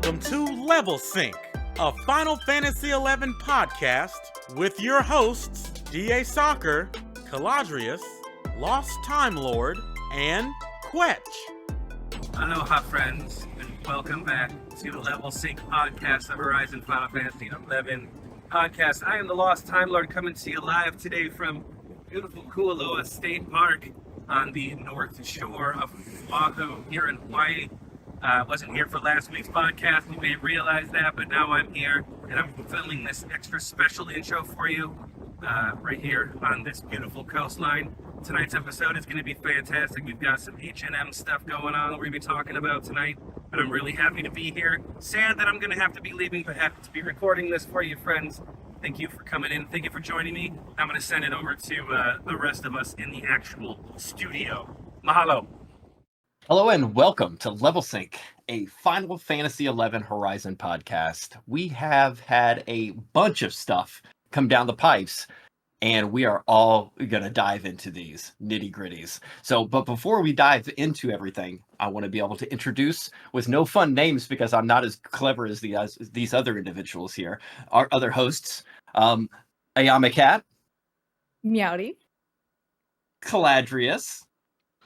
Welcome to Level Sync, a Final Fantasy XI podcast with your hosts, DA Soccer, Caladrius, Lost Time Lord, and Quetch. Aloha, friends, and welcome back to the Level Sync podcast of Horizon Final Fantasy XI podcast. I am the Lost Time Lord coming to you live today from beautiful Kualoa State Park on the north shore of Oahu here in Hawaii. Wasn't here for last week's podcast. You may realize that, but now I'm here and I'm filming this extra special intro for you right here on this beautiful coastline. Tonight's episode is going to be fantastic. We've got some HENM stuff going on that we're going to be talking about tonight, but I'm really happy to be here. Sad that I'm going to have to be leaving, but happy to be recording this for you, friends. Thank you for coming in. Thank you for joining me. I'm going to send it over to the rest of us in the actual studio. Mahalo. Hello and welcome to Level Sync, a Final Fantasy XI Horizon podcast. We have had a bunch of stuff come down the pipes, and we are all going to dive into these nitty-gritties. But before we dive into everything, I want to be able to introduce, with no fun names because I'm not as clever as these other individuals here, our other hosts, Ayame Cat, Meowdy, Caladrius,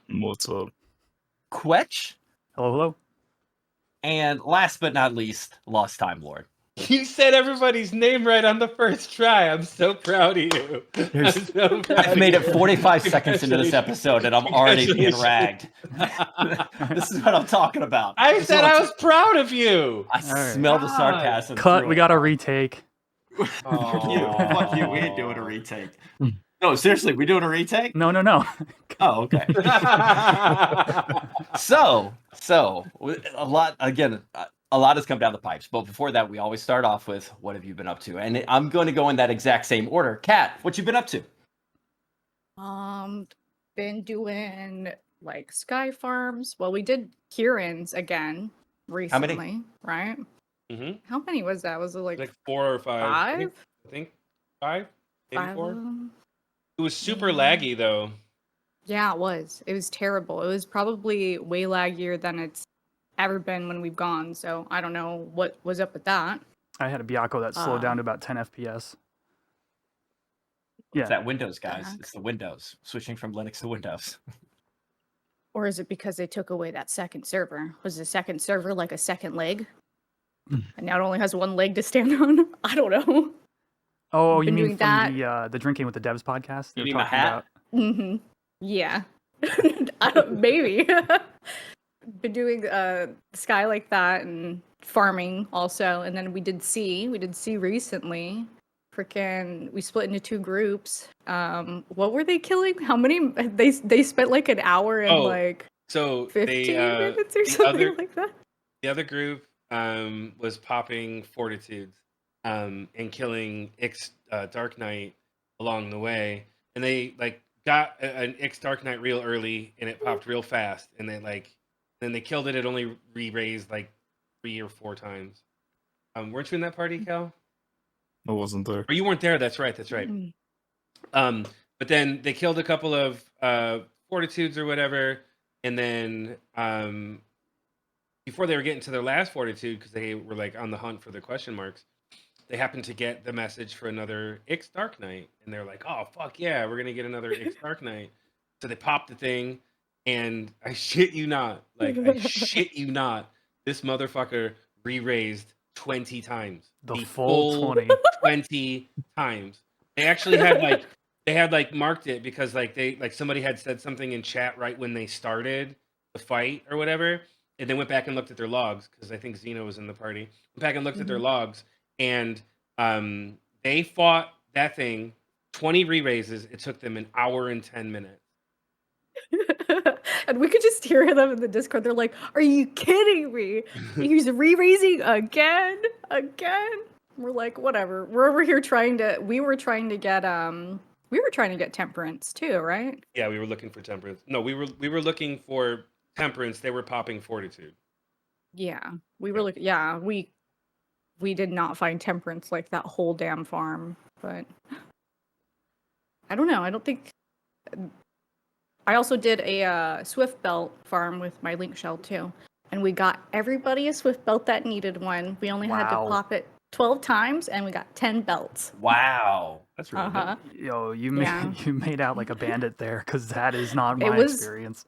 What's up? Quetch, Hello. and last but not least, Lost Time Lord. You said everybody's name right on the first try. I'm so proud of you. I'm so proud I've made of it you. 45 seconds into this episode and I'm already being Congratulations. ragged. This is what I'm talking about. I This is said what I I'm- was proud of you. I Alright. smell the God. sarcasm. Cut. through We it. got a retake. Fuck you. Fuck you. We ain't doing a retake. No, seriously, we doing a retake? No. Oh, okay. So a lot has come down the pipes. But before that, we always start off with what have you been up to? And I'm going to go in that exact same order. Kat, what you been up to? been doing like sky farms. Well, we did Kieran's again recently, many? right? Mhm. How many was that? Was it like, Like 4 or 5. five? I think 5, maybe Five 4. of them? It was super Yeah. laggy though. Yeah, it was. It was terrible. It was probably way laggier than it's ever been when we've gone. So I don't know what was up with that. I had a Byakuya that slowed down to about 10 FPS. Yeah. It's that Windows, guys. Uh-huh. It's the Windows. Switching from Linux to Windows. Or is it because they took away that second server? Was the second server like a second leg? Mm. And now it only has one leg to stand on? I don't know. Oh, you Been mean doing from the Drinking with the Devs podcast? You They mean were my talking hat? Mm-hmm. Yeah. I don't, maybe. Been doing sky like that and farming also. And then we did sea. We did sea recently. Freaking, we split into 2 groups. What were they killing? How many? They spent like an hour and Oh, like So 15 minutes or something like that. the other group was popping fortitudes and killing Ix Dark Knight along the way, and they like got an Ix Dark Knight real early, and it popped real fast, and then they killed it. It only re-raised like 3 or 4 times. Weren't you in that party, Cal? I wasn't there. Or you weren't there? That's right. Mm. But then they killed a couple of fortitudes or whatever, and then before they were getting to their last fortitude, because they were like on the hunt for the question marks, they happened to get the message for another Ix Dark Knight, and they're like, "Oh fuck yeah, we're gonna get another Ix Dark Knight." So they popped the thing, and I shit you not, this motherfucker re-raised 20 times. The full 20. 20 times. They actually had like marked it because like somebody had said something in chat right when they started the fight or whatever, and they went back and looked at their logs because I think Xeno was in the party. Went back and looked at their logs, and they fought that thing 20 re-raises. It took them an hour and 10 minutes. And we could just hear them in the Discord. They're like, "Are you kidding me? He's re-raising again? We're like, whatever. We're over here we were trying to get temperance too, right? Yeah, we were looking for temperance. No, we were looking for temperance. They were popping fortitude. Yeah. We were looking, yeah, we did not find temperance like that whole damn farm, but I don't know. I don't think I also did a Swift Belt farm with my link shell too. and we got everybody a Swift belt that needed one. We only had to Wow. pop it 12 times, and we got 10 belts. Wow, that's really Uh-huh. Yo, you Yeah. made you made out like a bandit there, because that is not It my was- experience.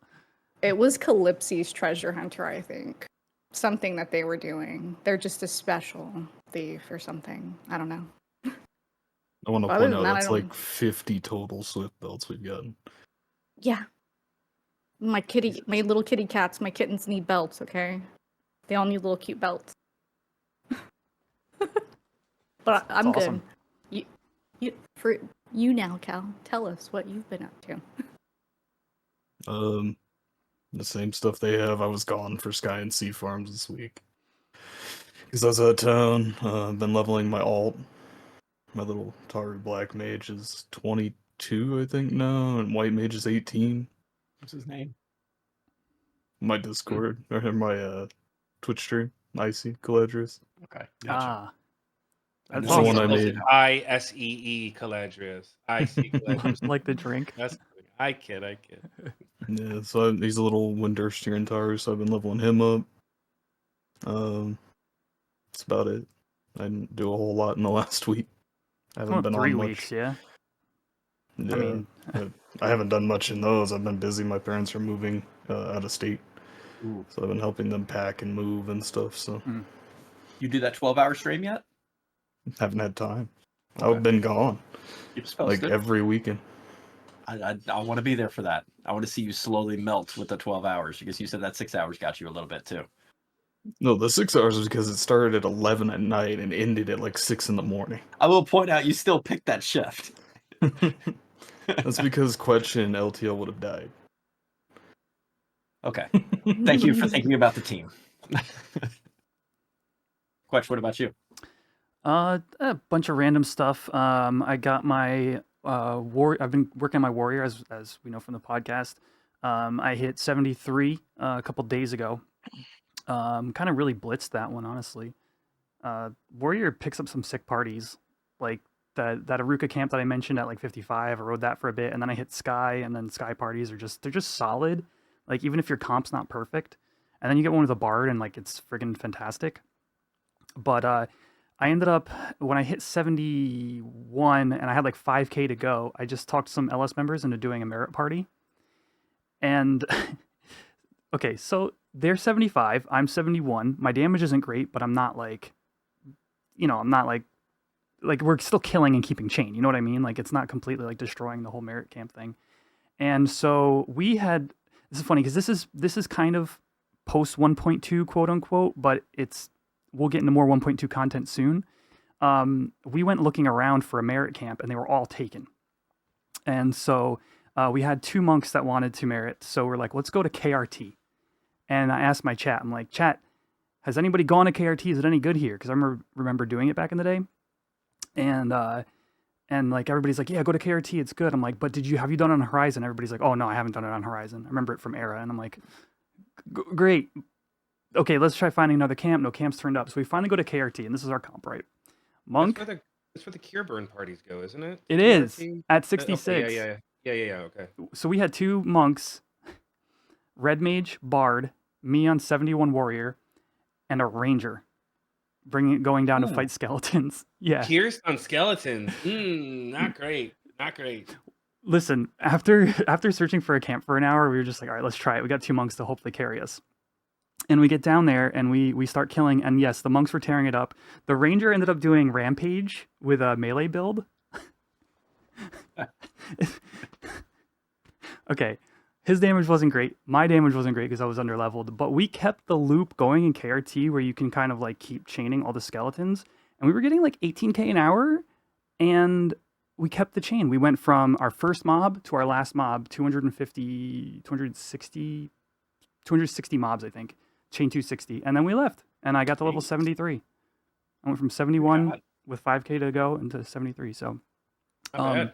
It was Calypsy's treasure hunter, I think. Something that they were doing. They're just a special thief or something. I don't know. I want to Other point than out that, I that's don't- like 50 total Swift belts we've gotten. Yeah. My little kitty cats, my kittens need belts, okay? They all need little cute belts. But I'm awesome. good. For you now, Cal, tell us what you've been up to. The same stuff they have. I was gone for Sky and Sea Farms this week. Because I was out of town. I've been leveling my alt. My little Taru Black Mage is 22, I think, now, and White Mage is 18. What's his name? My Discord, or my Twitch stream, Icy Caladrius. Okay. Ah, And that's the then one he I spells made. it ISEE Caladrius. Caladrius. like the drink. That's I kid. Yeah, so he's a little Windurstier Taru, so I've been leveling him up. That's about it. I didn't do a whole lot in the last week. I haven't Well, been 3 on much. weeks, yeah. Yeah, I mean, I haven't done much in those. I've been busy. My parents are moving out of state, Ooh. so I've been helping them pack and move and stuff. So You did that 12-hour stream yet? haven't had time. Okay. I've been gone Keep us like posted. every weekend. I want to be there for that. I want to see you slowly melt with the 12 hours, because you said that 6 hours got you a little bit too. No, the 6 hours is because it started at 11 at night and ended at like 6 in the morning. I will point out you still picked that shift. That's because Question and LTL would have died. Okay. Thank you for thinking about the team. Quetch, what about you? A bunch of random stuff. I got my I've been working on my warrior, as we know from the podcast. I hit 73 a couple days ago. Kind of really blitzed that one, honestly. Warrior picks up some sick parties, like that Aruka camp that I mentioned at like 55. I rode that for a bit, and then I hit Sky, and then Sky parties they're just solid. Like, even if your comp's not perfect, and then you get one with a bard, and like it's friggin' fantastic. But I ended up, when I hit 71 and I had like 5K to go, I just talked some LS members into doing a merit party. And okay, so they're 75, I'm 71. My damage isn't great, but I'm not like, I'm not like we're still killing and keeping chain. You know what I mean? Like, it's not completely like destroying the whole merit camp thing. And so this is funny because this is kind of post 1.2 quote unquote, but we'll get into more 1.2 content soon. We went looking around for a merit camp, and they were all taken. And so we had 2 monks that wanted to merit. So we're like, let's go to KRT. And I asked my chat, I'm like, chat, has anybody gone to KRT? Is it any good here? Because I remember doing it back in the day. And like everybody's like, yeah, go to KRT, it's good. I'm like, but have you done it on Horizon? Everybody's like, oh no, I haven't done it on Horizon. I remember it from Era. And I'm like, great. Okay, let's try finding another camp. No camps turned up. So we finally go to KRT, and this is our comp, right? Monk. That's where the cure burn parties go, isn't it? It is KRT? at 66. Yeah. Okay. So we had 2 monks, Red Mage, Bard, me on 71 Warrior, and a Ranger, going down to fight skeletons. Yeah. Pierced on skeletons. Not great. Not great. Listen, after searching for a camp for an hour, we were just like, all right, let's try it. We got 2 monks to hopefully carry us. And we get down there and we start killing. And yes, the monks were tearing it up. The Ranger ended up doing Rampage with a melee build. Okay, his damage wasn't great. My damage wasn't great because I was under leveled. But we kept the loop going in KRT where you can kind of like keep chaining all the skeletons. And we were getting like 18k an hour. And we kept the chain. We went from our first mob to our last mob, 260 mobs, I think. Chain 260. And then we left. And I got to level 73. I went from 71 with 5k to go into 73. So, Not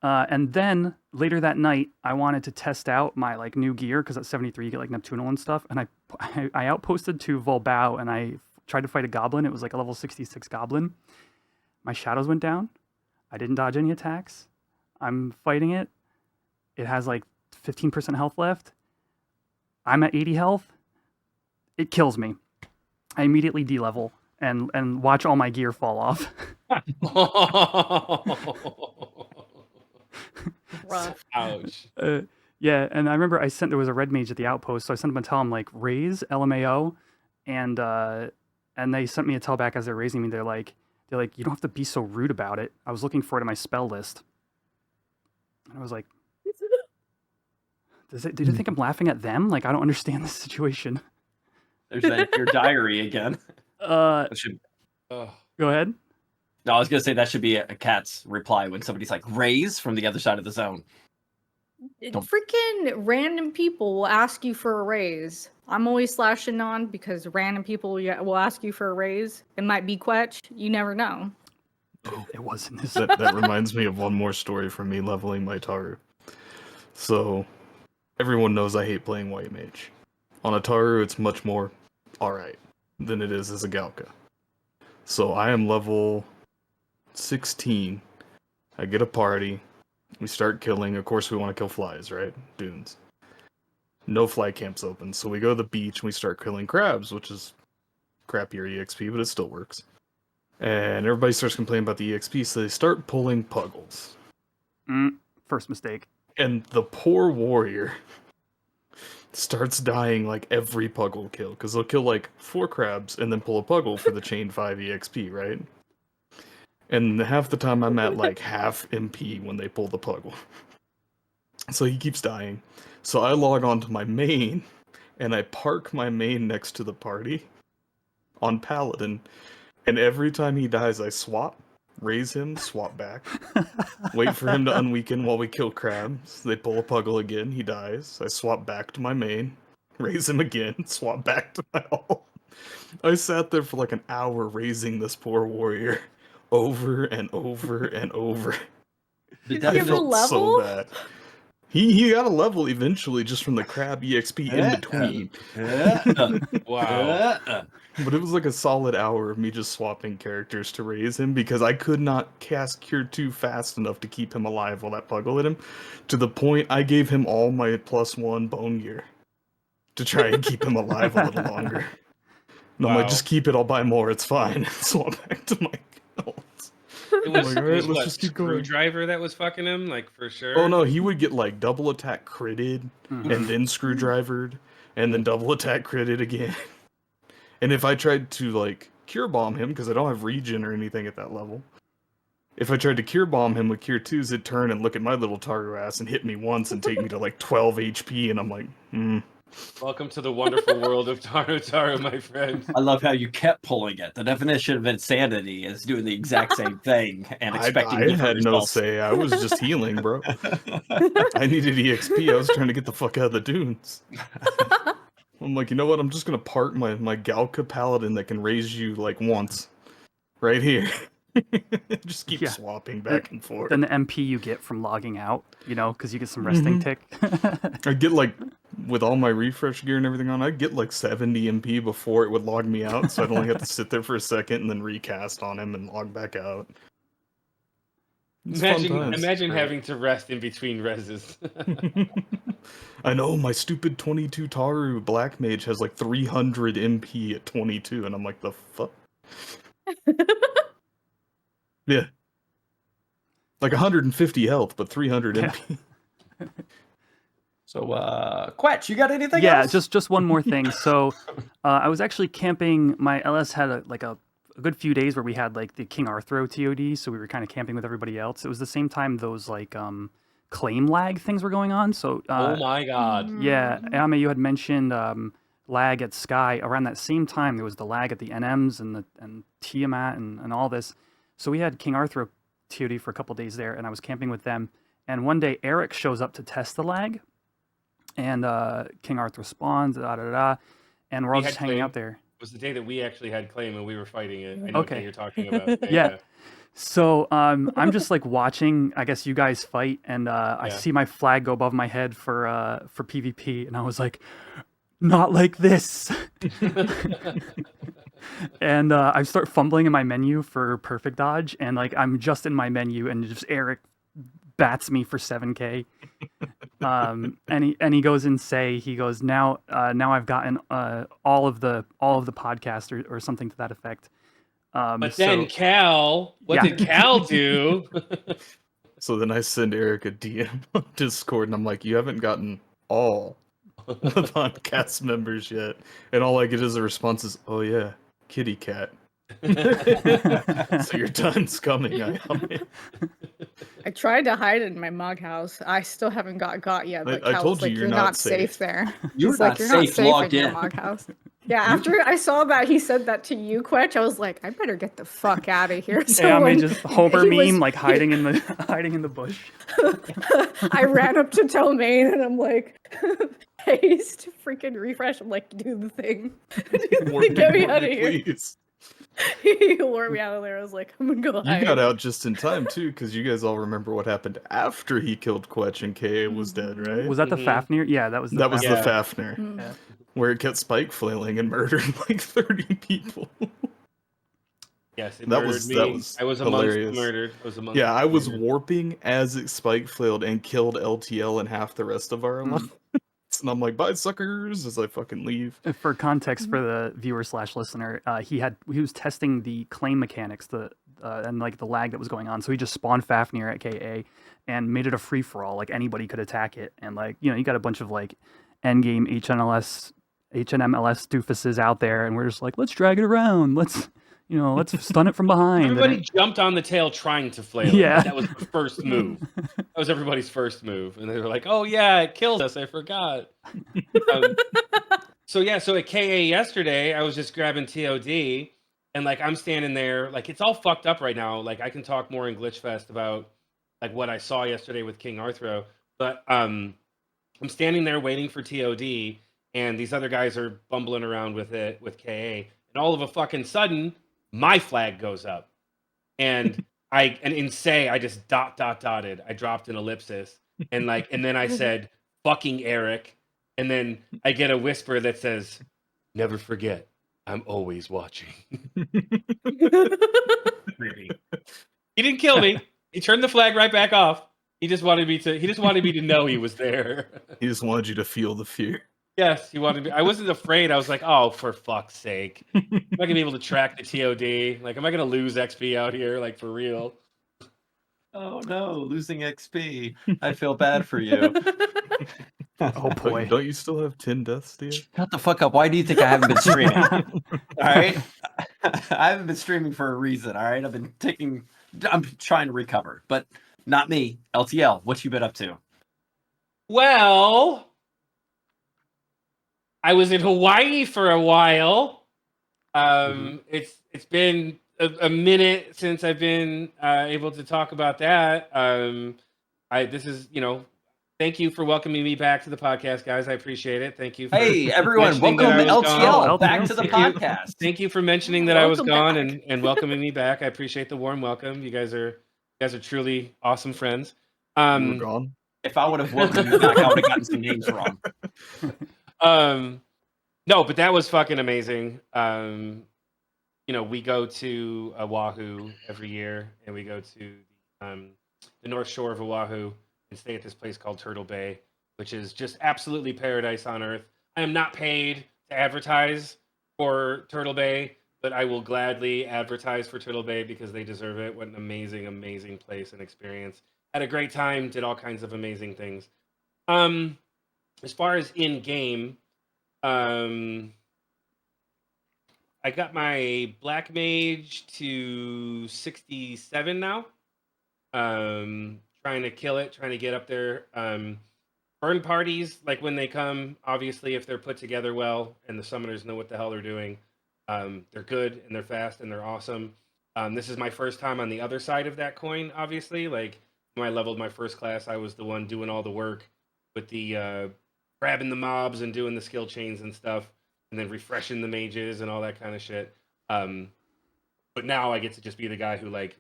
bad. and then later that night, I wanted to test out my like new gear because at 73 you get like Neptunal and stuff. And I outposted to Volbao and I tried to fight a goblin. It was like a level 66 goblin. My shadows went down. I didn't dodge any attacks. I'm fighting it. It has like 15% health left. I'm at 80 health. it kills me. I immediately de-level and watch all my gear fall off. Rough. Ouch. Yeah, and I remember there was a red mage at the outpost, so I sent him a tell. I'm like, raise LMAO, and they sent me a tell back as they're raising me. They're like, you don't have to be so rude about it. I was looking for it in my spell list. And I was like, do you think I'm laughing at them? Like, I don't understand this situation. There's your diary again. That should, Ugh. Go ahead. no, I was gonna say that should be a cat's reply when somebody's like raise from the other side of the zone. Don't- Freaking random people will ask you for a raise. I'm always slashing on because random people will ask you for a raise. It might be Quetch. You never know. It wasn't this. That reminds me of one more story from me leveling my Taru. So, everyone knows I hate playing White Mage. On a Taru, it's much more alright than it is as a Galka. So, I am level 16. I get a party. We start killing. Of course, we want to kill flies, right? Dunes. No fly camps open. So, we go to the beach and we start killing crabs, which is crappier EXP, but it still works. And everybody starts complaining about the EXP, so they start pulling puggles. First mistake. And the poor warrior starts dying like every puggle kill, because they'll kill like 4 crabs and then pull a puggle for the chain 5 EXP, right? And half the time I'm at like half MP when they pull the puggle. So he keeps dying. So I log on to my main, and I park my main next to the party on Paladin. And every time he dies, I swap, raise him, swap back, wait for him to unweaken while we kill crabs. They pull a puggle again, he dies. I swap back to my main, raise him again, swap back to my ult. I sat there for like an hour raising this poor warrior over and over and over. Did I that give a feel So level? bad. He got a level eventually just from the crab EXP in between. Wow. But it was like a solid hour of me just swapping characters to raise him because I could not cast Cure 2 fast enough to keep him alive while that puggle hit him. To the point I gave him all my +1 bone gear to try and keep him alive a little longer. And I'm like, Wow. just keep it, I'll buy more, it's fine. Swap back to my ult. It was, like, it alright, was let's what, just keep going. Screwdriver that was fucking him, like for sure. Oh no, he would get like double attack critted, and then screwdrivered, and then double attack critted again. And if I tried to like cure bomb him, because I don't have regen or anything at that level, if I tried to cure bomb him with cure 2s, it'd turn and look at my little Taru ass and hit me once and take me to like 12 HP, and I'm like, Welcome to the wonderful world of Taru, my friend. I love how you kept pulling it. The definition of insanity is doing the exact same thing and expecting I different had no results. say. I was just healing, bro. I needed EXP. I was trying to get the fuck out of the dunes. I'm like, you know what? I'm just gonna park my Galka Paladin that can raise you like once, right here. Just keep Yeah. swapping back and forth. Then the MP you get from logging out, because you get some resting tick. I get like, with all my refresh gear and everything on, I'd get like 70 MP before it would log me out, so I'd only have to sit there for a second and then recast on him and log back out. It's fun times. Imagine having to rest in between reses. I know, my stupid 22 Taru Black Mage has like 300 MP at 22, and I'm like, the fuck? Yeah. Like 150 health, but 300 Yeah. MP. So, Quetch, you got anything Yeah, else? just one more thing. So, I was actually camping. My LS had a good few days where we had like the King Arthur TOD, so we were kind of camping with everybody else. It was the same time those like claim lag things were going on. So, Oh my god. yeah, Ame, you had mentioned lag at Sky. Around that same time, there was the lag at the NMs and Tiamat and all this. So we had King Arthur TOD for a couple days there, and I was camping with them. And one day, Eric shows up to test the lag, and King Arthur spawns, and we're all We just had hanging claim. out there. It was the day that we actually had claim and we were fighting it. I know what Okay. day you're talking about. Yeah. So I'm just like watching, I guess, you guys fight, and I Yeah. see my flag go above my head for PvP, and I was like, not like this. And I start fumbling in my menu for perfect dodge, and like I'm just in my menu, and just Eric bats me for 7K. And he goes and he goes, now I've gotten all of the podcasts or something to that effect. But then Cal, what did Cal do? So then I send Eric a DM on Discord, and I'm like, you haven't gotten all the podcast members yet. And all I get is a response is, oh yeah, kitty cat. So your time's coming. I tried to hide it in my mug house. I still haven't got yet. But I Cal told was you like, you're you're not not safe there. You're He's not like, you're safe not safe logged in your in. mug house. Yeah, after I saw that he said that to you, Quetch, I was like, I better get the fuck out of here. So yeah, I when just Homer he meme was- like hiding in the bush. I ran up to Telmain and I'm like, haste, freaking refresh. I'm like, do the thing. Get me out of here. Please. He wore me out of there. I was like, I'm gonna go hide. You got out just in time too, because you guys all remember what happened after he killed Quetch and KA was dead, right? Was that the Fafnir? Yeah, that was the That was the Yeah. Fafnir, Mm. where it kept spike flailing and murdering like 30 people. Yes, it That murdered was- me. that was I was amongst the hilarious. murdered. I was amongst Yeah, the I was murdered. warping as it spike flailed and killed LTL and half the rest of our alliance. And I'm like, bye suckers, as I fucking leave. For context for the viewer / listener, he was testing the claim mechanics, and like the lag that was going on. So he just spawned Fafnir at KA and made it a free for all. Like anybody could attack it, and like you got a bunch of like endgame HNMLS doofuses out there, and we're just like, let's drag it around. Let's stun it from behind. and Everybody jumped on the tail trying to flail it. Yeah. That was the first move. That was everybody's first move. And they were like, oh yeah, it killed us. I forgot. So at KA yesterday, I was just grabbing TOD and like I'm standing there, like it's all fucked up right now. Like I can talk more in Glitchfest about like what I saw yesterday with King Arthro. But I'm standing there waiting for TOD and these other guys are bumbling around with it with KA. And all of a fucking sudden, my flag goes up. And in say I just dotted. I dropped an ellipsis and then I said fucking Eric, and then I get a whisper that says, "Never forget, I'm always watching." Creepy. He didn't kill me. He turned the flag right back off. He just wanted me to know he was there. He just wanted you to feel the fear. Yes, he wanted me. I wasn't afraid. I was like, oh, for fuck's sake. Am I gonna be able to track the TOD? Like, am I gonna lose XP out here? Like, for real? Oh no, losing XP. I feel bad for you. Oh boy. Don't you still have 10 deaths, Theo? Shut the fuck up. Why do you think I haven't been streaming? All right? I haven't been streaming for a reason, all right? I'm trying to recover, but not me. LTL, what you been up to? Well, I was in Hawaii for a while. It's been a minute since I've been able to talk about that. Thank you for welcoming me back to the podcast, guys. I appreciate it. Thank you. Hey, everyone, mentioning welcome that to I was LTL. gone. Back to the Thank you. podcast. Thank you for mentioning that I was Welcome gone back. and welcoming me back. I appreciate the warm welcome. You guys are truly awesome friends. You were gone? If I would have welcomed you back, I would have gotten some names wrong. No, but that was fucking amazing. We go to Oahu every year, and we go to the North Shore of Oahu and stay at this place called Turtle Bay, which is just absolutely paradise on earth. I am not paid to advertise for Turtle Bay, but I will gladly advertise for Turtle Bay because they deserve it. What an amazing, amazing place and experience. Had a great time, did all kinds of amazing things. As far as in-game, I got my Black Mage to 67 now. Trying to kill it, trying to get up there. Burn parties, like when they come, obviously, if they're put together well and the summoners know what the hell they're doing, they're good and they're fast and they're awesome. This is my first time on the other side of that coin, obviously. Like when I leveled my first class, I was the one doing all the work with the grabbing the mobs and doing the skill chains and stuff, and then refreshing the mages and all that kind of shit. But now I get to just be the guy who, like,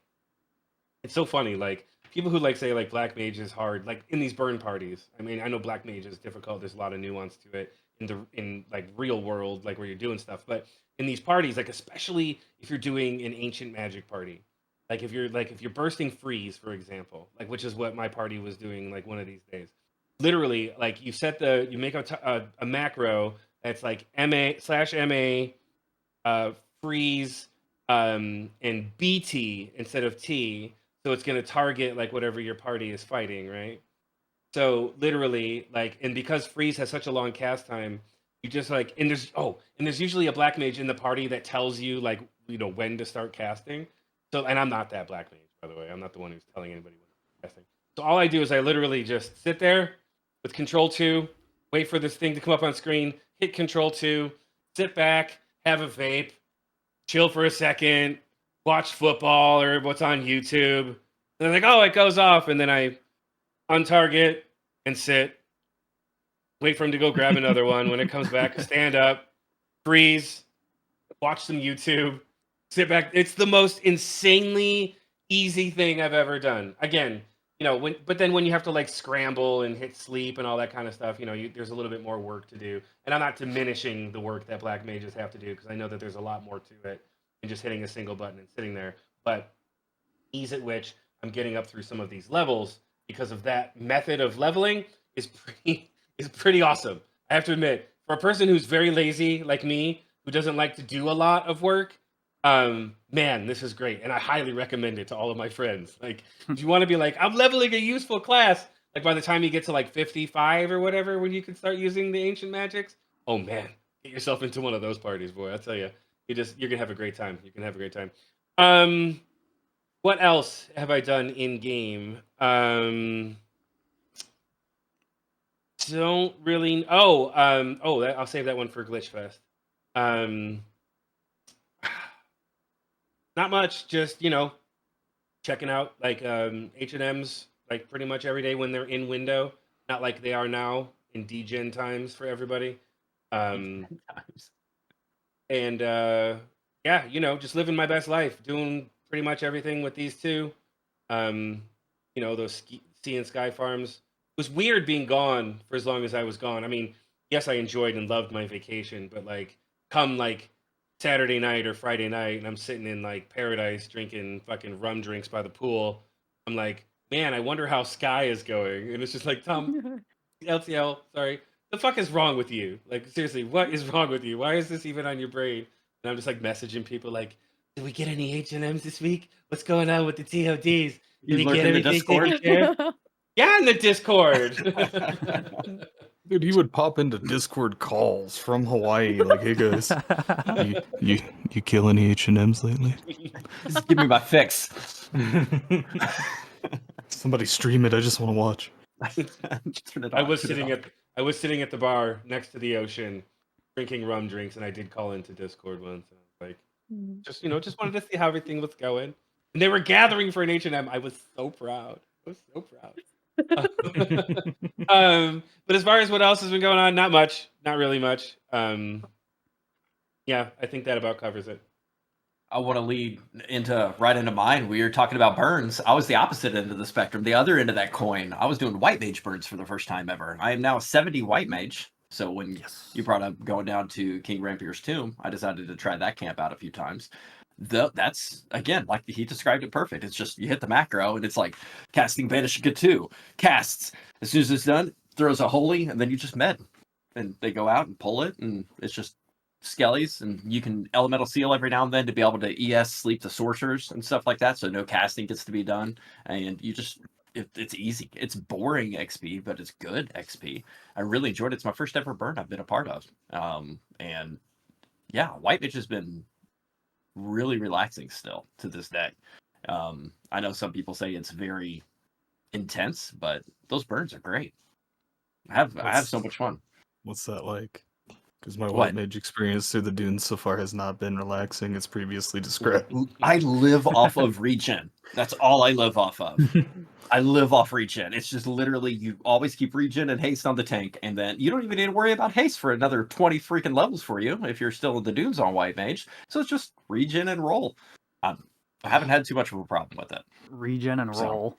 it's so funny, like, people who like say like Black Mage is hard, like in these burn parties. I mean, I know Black Mage is difficult. There's a lot of nuance to it in like real world, like where you're doing stuff. But in these parties, like especially if you're doing an ancient magic party, Like if you're bursting freeze, for example, like which is what my party was doing like one of these days. Literally, like you make a macro that's like ma/ma freeze and BT instead of T, so it's going to target like whatever your party is fighting, right? So literally, like, and because freeze has such a long cast time, you just like, and there's usually a black mage in the party that tells you like, when to start casting. So, and I'm not that black mage, by the way. I'm not the one who's telling anybody when to start casting. So all I do is I literally just sit there with Control 2, wait for this thing to come up on screen, hit Control 2, sit back, have a vape, chill for a second, watch football or what's on YouTube. And then like, oh, it goes off, and then I untarget and sit, wait for him to go grab another one. When it comes back, stand up, freeze, watch some YouTube, sit back. It's the most insanely easy thing I've ever done. Again, but then when you have to like scramble and hit sleep and all that kind of stuff, there's a little bit more work to do. And I'm not diminishing the work that black mages have to do, because I know that there's a lot more to it than just hitting a single button and sitting there. But ease at which I'm getting up through some of these levels because of that method of leveling is pretty awesome. I have to admit, for a person who's very lazy like me, who doesn't like to do a lot of work, man, this is great, and I highly recommend it to all of my friends. Like, if you want to be like, I'm leveling a useful class, like by the time you get to like 55 or whatever, when you can start using the ancient magics, oh man, get yourself into one of those parties, boy. I tell you, you're gonna have a great time. You can have a great time. What else have I done in game? Don't really. I'll save that one for Glitch Fest. Not much. Just checking out like HENMs like pretty much every day when they're in window. Not like they are now in degen times for everybody. And just living my best life, doing pretty much everything with these two. Those sea and sky farms. It was weird being gone for as long as I was gone. I mean, yes, I enjoyed and loved my vacation, but like come like Saturday night or Friday night and I'm sitting in like paradise drinking fucking rum drinks by the pool, I'm like, man, I wonder how Sky is going. And it's just like, Tom, LTL, sorry. The fuck is wrong with you? Like, seriously, what is wrong with you? Why is this even on your brain? And I'm just like messaging people like, did we get any HMs this week? What's going on with the TODs? Did we get everything taken care of? Yeah, in the Discord. Dude, he would pop into Discord calls from Hawaii, like, "Hey guys, you kill any H&Ms lately? Just give me my fix." Somebody stream it. I just want to watch." I was sitting at the bar next to the ocean, drinking rum drinks, and I did call into Discord once. And I was like, just wanted to see how everything was going. And they were gathering for an H&M. I was so proud. But as far as what else has been going on, not much, not really much. Yeah, I think that about covers it. I want to lead right into mine. We were talking about burns. I was the opposite end of the spectrum, the other end of that coin. I was doing white mage burns for the first time ever. I am now a 70 white mage. So when you brought up going down to King Rampier's tomb, I decided to try that camp out a few times. That's again, like he described it perfect. It's just you hit the macro and it's like casting Banish Get 2 casts. As soon as it's done, throws a holy, and then you just med. And they go out and pull it, and it's just skellies, and you can elemental seal every now and then to be able to ES sleep the sorcerers and stuff like that, so no casting gets to be done, and you just it's easy. It's boring XP, but it's good XP. I really enjoyed it. It's my first ever burn I've been a part of. And yeah, white mage has been really relaxing still to this day. I know some people say it's very intense, but those burns are great. I have so much fun. What's that like? Because my white mage experience through the dunes so far has not been relaxing as previously described. I live off of regen. That's all I live off of. I live off regen. It's just literally you always keep regen and haste on the tank, and then you don't even need to worry about haste for another 20 freaking levels for you if you're still in the dunes on white mage. So it's just regen and roll. I haven't had too much of a problem with it. Regen and roll.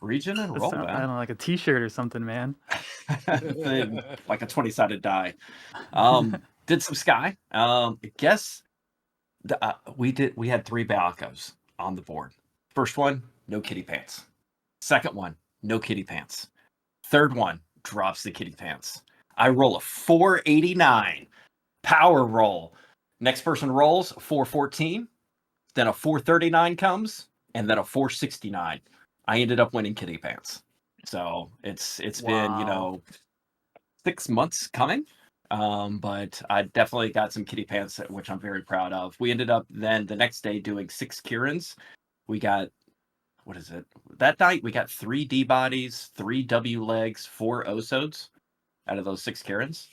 Regen and roll, man. I don't know, like a T-shirt or something, man. Like a 20-sided die. Did some sky. I guess we had 3 Balcos on the board. First one, no kitty pants. Second one, no kitty pants. Third one, drops the kitty pants. I roll a 489. Power roll. Next person rolls 414. Then a 439 comes, and then a 469. I ended up winning kitty pants. So it's been, you know, 6 months coming. But I definitely got some kitty pants, which I'm very proud of. We ended up then the next day doing 6 Kirans. We got, what is it? That night we got 3 D bodies, 3 W legs, 4 Osodes out of those 6 Kirans.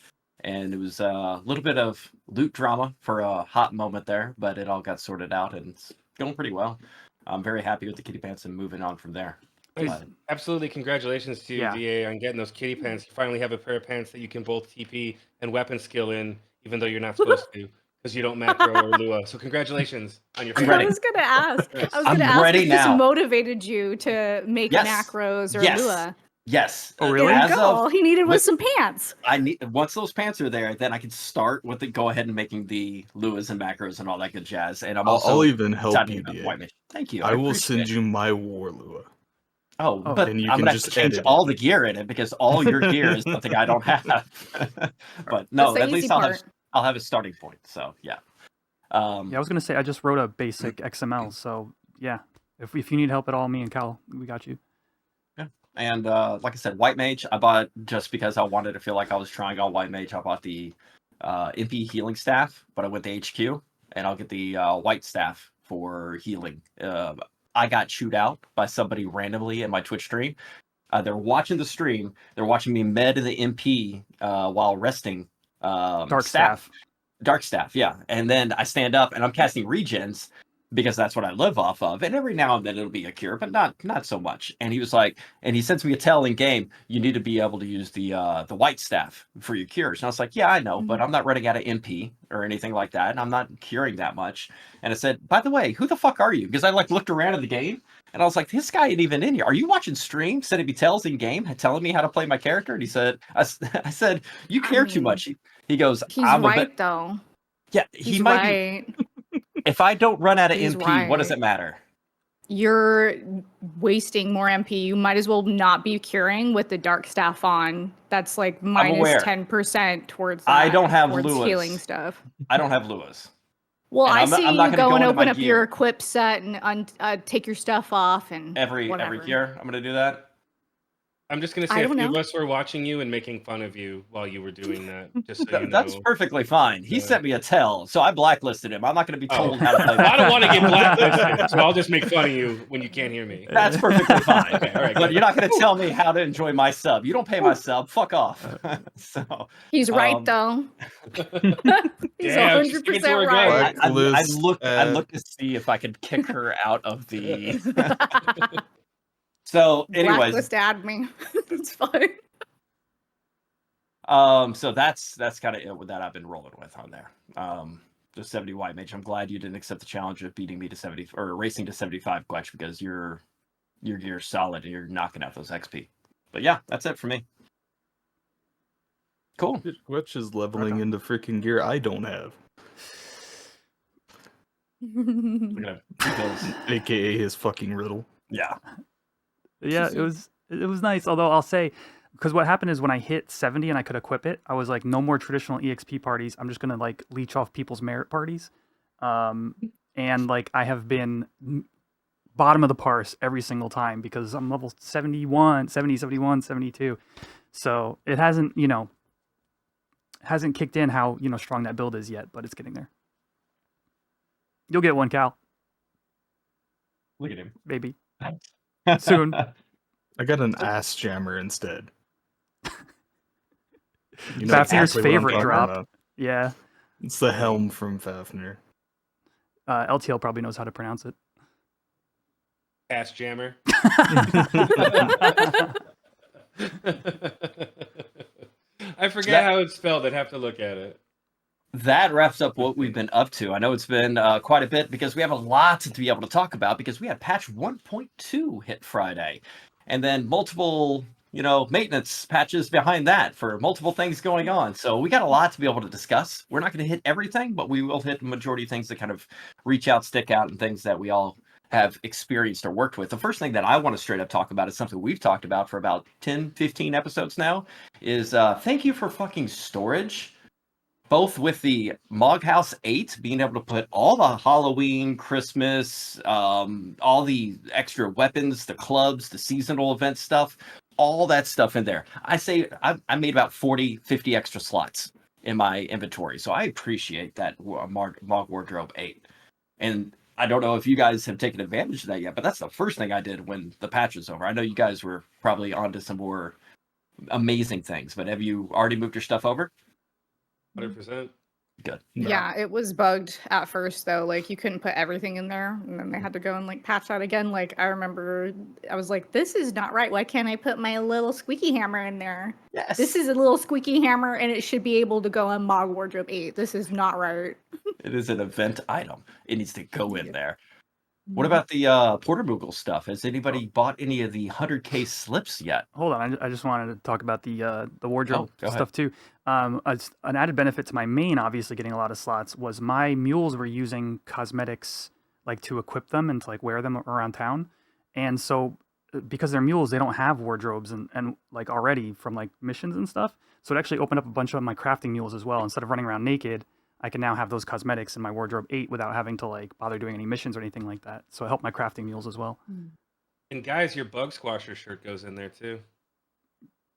And it was a little bit of loot drama for a hot moment there, but it all got sorted out and it's going pretty well. I'm very happy with the kitty pants and moving on from there. Absolutely, congratulations to you, Yeah. DA, on getting those kitty pants. You finally have a pair of pants that you can both TP and weapon skill in, even though you're not supposed to, because you don't macro or Lua. So congratulations on your I'm pants. ready. I was gonna ask. Yes. I was I'm gonna ask ready if this now. motivated you to make Yes. macros or Yes. Lua. Yes. Oh, really? There you As go. of- All he needed was with- some pants. I need once those pants are there, then I can start with the go ahead and making the Luas and macros and all that good jazz. And I'm also I'll even help excited you, about DA. White Mage. Thank you. I will appreciate send it. you my war Lua. Oh, Oh. but And you I'm can gonna have to just change edit all it. the gear in it because all your gear is something I don't have. But no, That's the at least easy part. I'll have a starting point. So yeah. Yeah, I was gonna say I just wrote a basic XML, so yeah. If you need help at all, me and Cal, we got you. And like I said, White Mage, I bought just because I wanted to feel like I was trying on White Mage. I bought the MP healing staff, but I went to HQ, and I'll get the white staff for healing. I got chewed out by somebody randomly in my Twitch stream. They're watching the stream. They're watching me med the MP while resting. Dark staff. Dark staff, yeah. And then I stand up and I'm casting regens because that's what I live off of. And every now and then it'll be a cure, but not so much. And he was like, and he sends me a tell in game, you need to be able to use the white staff for your cures. And I was like, yeah, I know, but I'm not running out of MP or anything like that, and I'm not curing that much. And I said, by the way, who the fuck are you? Because I like looked around at the game and I was like, this guy ain't even in here. Are you watching stream? Sending me tells in game, telling me how to play my character? And he said, I said, you care too mean, much. He goes, He's I'm a right bit. though. Yeah, He's he might be. right. If I don't run out of He's MP, what does right. it matter? You're wasting more MP. You might as well not be curing with the dark staff on. That's like minus aware. 10% towards I that, don't have towards Luas. healing stuff. I don't have Luas. Well, And I I'm not see gonna you go and into my open up your gear. equip set and take your stuff off and Every whatever. year, I'm gonna do that. I'm just going to I say a don't few of know. us were watching you and making fun of you while you were doing that, just so you know. That's perfectly fine. He Yeah. sent me a tell, so I blacklisted him. I'm not gonna be Oh. told how to play. I don't want to get blacklisted, so I'll just make fun of you when you can't hear me. That's perfectly fine. Okay, all right, But good. you're not gonna tell me how to enjoy my sub. You don't pay my sub. Fuck off. So He's right Um, though. He's Yeah, just give it to her 100% again. right. I Blacklist looked at- to see if I could kick her out of the. So, anyways, Blacklist add me. It's fine. so that's kind of it with that I've been rolling with on there. The 70 White Mage. I'm glad you didn't accept the challenge of beating me to 70 or racing to 75 Gwetch because your gear's solid and you're knocking out those XP. But yeah, that's it for me. Cool. Gwetch is leveling into freaking gear I don't have, We're gonna keep those. aka his fucking riddle. Yeah. Yeah, it was nice. Although I'll say, because what happened is when I hit 70 and I could equip it, I was like, no more traditional EXP parties. I'm just gonna like leech off people's merit parties, and like I have been bottom of the parse every single time because I'm level 71, 70, 71, 72. So it hasn't kicked in how strong that build is yet, but it's getting there. You'll get one, Cal. Look at him. Maybe soon. I got an ass jammer instead. You Fafnir's exactly what I'm favorite talking drop. about. Yeah. It's the helm from Fafnir. LTL probably knows how to pronounce it. Ass jammer. I forget how it's spelled. I'd have to look at it. That wraps up what we've been up to. I know it's been quite a bit because we have a lot to be able to talk about because we had patch 1.2 hit Friday and then multiple, maintenance patches behind that for multiple things going on. So we got a lot to be able to discuss. We're not going to hit everything, but we will hit the majority of things that kind of reach out, stick out, and things that we all have experienced or worked with. The first thing that I want to straight up talk about is something we've talked about for about 10, 15 episodes now, is thank you for fucking storage. Both with the Moghouse 8, being able to put all the Halloween, Christmas, all the extra weapons, the clubs, the seasonal event stuff, all that stuff in there. I say I made about 40, 50 extra slots in my inventory. So I appreciate that Mog Wardrobe 8. And I don't know if you guys have taken advantage of that yet, but that's the first thing I did when the patch was over. I know you guys were probably onto some more amazing things, but have you already moved your stuff over? 100%. Good. Yeah, it was bugged at first though. Like you couldn't put everything in there, and then they had to go and like patch that again. Like I remember, I was like, "This is not right. Why can't I put my little squeaky hammer in there? Yes. This is a little squeaky hammer, and it should be able to go in Mog Wardrobe 8. This is not right." It is an event item. It needs to go in there. What about the Porter Moogle stuff? Has anybody bought any of the 100K slips yet? Hold on, I just wanted to talk about the wardrobe go ahead. stuff too. An added benefit to my main, obviously getting a lot of slots, was my mules were using cosmetics like to equip them and to like wear them around town, and so because they're mules, they don't have wardrobes and like already from like missions and stuff. So it actually opened up a bunch of my crafting mules as well. Instead of running around naked, I can now have those cosmetics in my wardrobe 8 without having to like bother doing any missions or anything like that. So it helped my crafting mules as well. And guys, your bug squasher shirt goes in there too.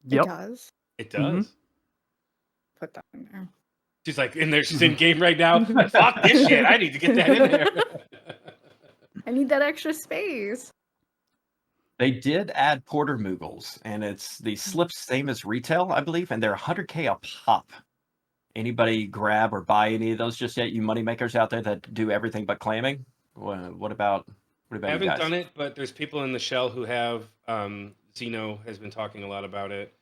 Yep. It does. It does. Put that in there. She's like in there. She's in game right now. Fuck this shit. I need to get that in there. I need that extra space. They did add Porter Moogles, and it's the slips same as retail, I believe, and they're 100K a pop. Anybody grab or buy any of those just yet? You moneymakers out there that do everything but claiming? What about I you haven't guys? done it, but there's people in the shell who have. Zeno has been talking a lot about it.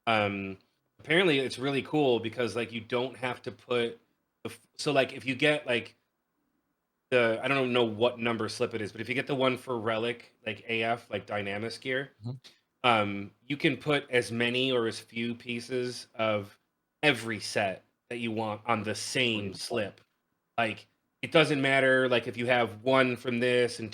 Apparently, it's really cool because like you don't have to put. So like if you get like I don't know what number slip it is, but if you get the one for Relic, like AF, like Dynamis gear, you can put as many or as few pieces of every set that you want on the same slip. Like it doesn't matter like if you have one from this and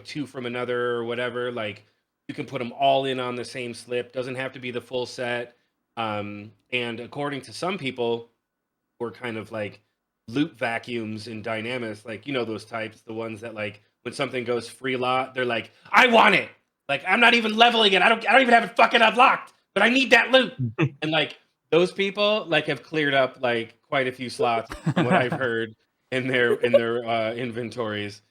two from another or whatever, like you can put them all in on the same slip. Doesn't have to be the full set. And according to some people who are kind of like loot vacuums in Dynamis, like those types, the ones that like when something goes free lot, they're like, I want it. Like I'm not even leveling it. I don't even have it fucking unlocked, but I need that loot. And like those people like have cleared up like quite a few slots from what I've heard in their inventories.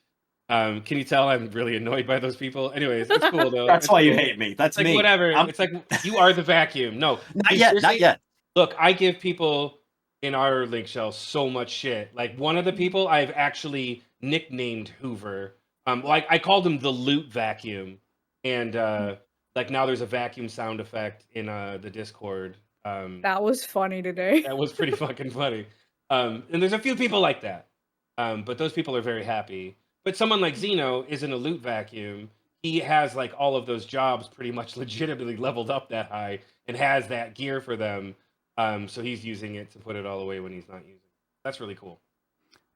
Can you tell I'm really annoyed by those people? Anyways, it's cool though. That's It's why you cool. hate me. That's It's like me. whatever. It's like you are the vacuum. No, Not dude, yet. Not seriously, yet. Look, I give people in our link shell so much shit. Like one of the people I've actually nicknamed Hoover. Like I called him the loot vacuum, and like now there's a vacuum sound effect in the Discord. That was funny today. That was pretty fucking funny. And there's a few people like that, but those people are very happy. But someone like Zeno isn't a loot vacuum. He has like all of those jobs pretty much legitimately leveled up that high and has that gear for them. So he's using it to put it all away when he's not using it. That's really cool.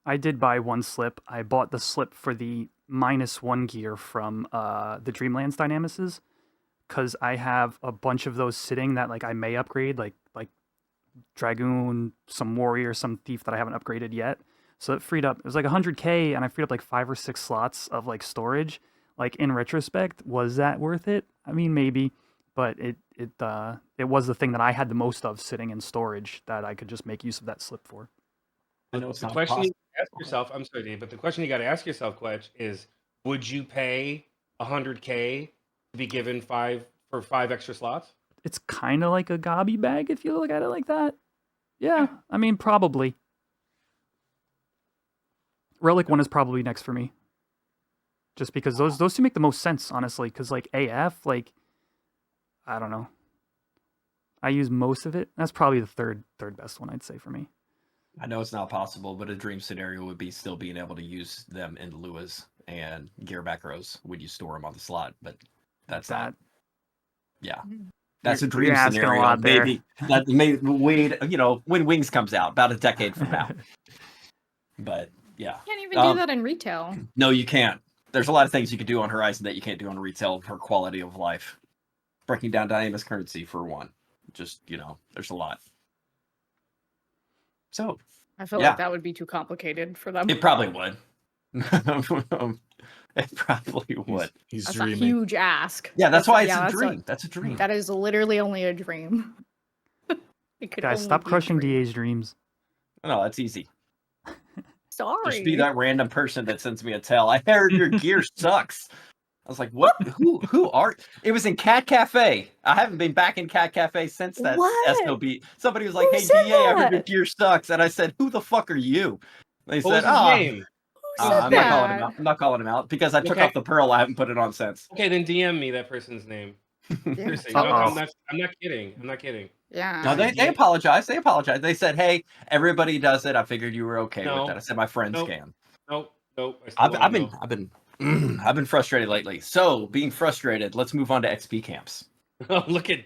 I did buy one slip. I bought the slip for the -1 gear from the Dreamlands Dynamises because I have a bunch of those sitting that like I may upgrade, like Dragoon, some Warrior, some Thief that I haven't upgraded yet. So it freed up. It was like 100K, and I freed up like 5 or 6 slots of like storage. Like in retrospect, was that worth it? I mean, maybe, but it was the thing that I had the most of sitting in storage that I could just make use of that slip for. I know it's The not question possible. you ask yourself, I'm sorry, Dave, but the question you got to ask yourself, Quetch, is would you pay 100K to be given 5 extra slots? It's kind of like a gobby bag if you look at it like that. Yeah, I mean, probably. Relic one is probably next for me. Just because those two make the most sense, honestly. Because like AF, like I don't know. I use most of it. That's probably the third best one, I'd say, for me. I know it's not possible, but a dream scenario would be still being able to use them in Luas and gear back rows when you store them on the slot. But that's That. yeah. That's a You're dream asking a scenario. lot there. Maybe that may wait, when Wings comes out, about a decade from now. But yeah. You can't even do that in retail. No, you can't. there's a lot of things you can do on Horizon that you can't do on retail for quality of life. Breaking down dynamic currency for one. Just, there's a lot. So, I feel yeah. like that would be too complicated for them. It probably would. It probably would. He's That's dreaming. a huge ask. Yeah, that's why it's yeah, a that's dream. That's a dream. That is literally only a dream. It could Guys, only stop be a crushing dream. DA's dreams. No, that's easy. Sorry. Just be that random person that sends me a tell. I heard your gear sucks. I was like, what? Who are? It was in Cat Cafe. I haven't been back in Cat Cafe since that What? SOB. Somebody was like, Who hey, said DA, I heard your that? gear sucks. And I said, who the fuck are you? They What was said, his oh, name? Who said I'm that? not calling him out. I'm not calling him out because I took Okay. off the pearl. I haven't put it on since. Okay, then DM me that person's name. Seriously, Uh-oh. no, I'm not kidding. I'm not kidding. Yeah. No, they apologized. They apologized. They said, hey, everybody does it. I figured you were okay with that. I said, my friends Nope. can. Nope. I still I've been frustrated lately. So being frustrated, let's move on to XP camps. Oh, look at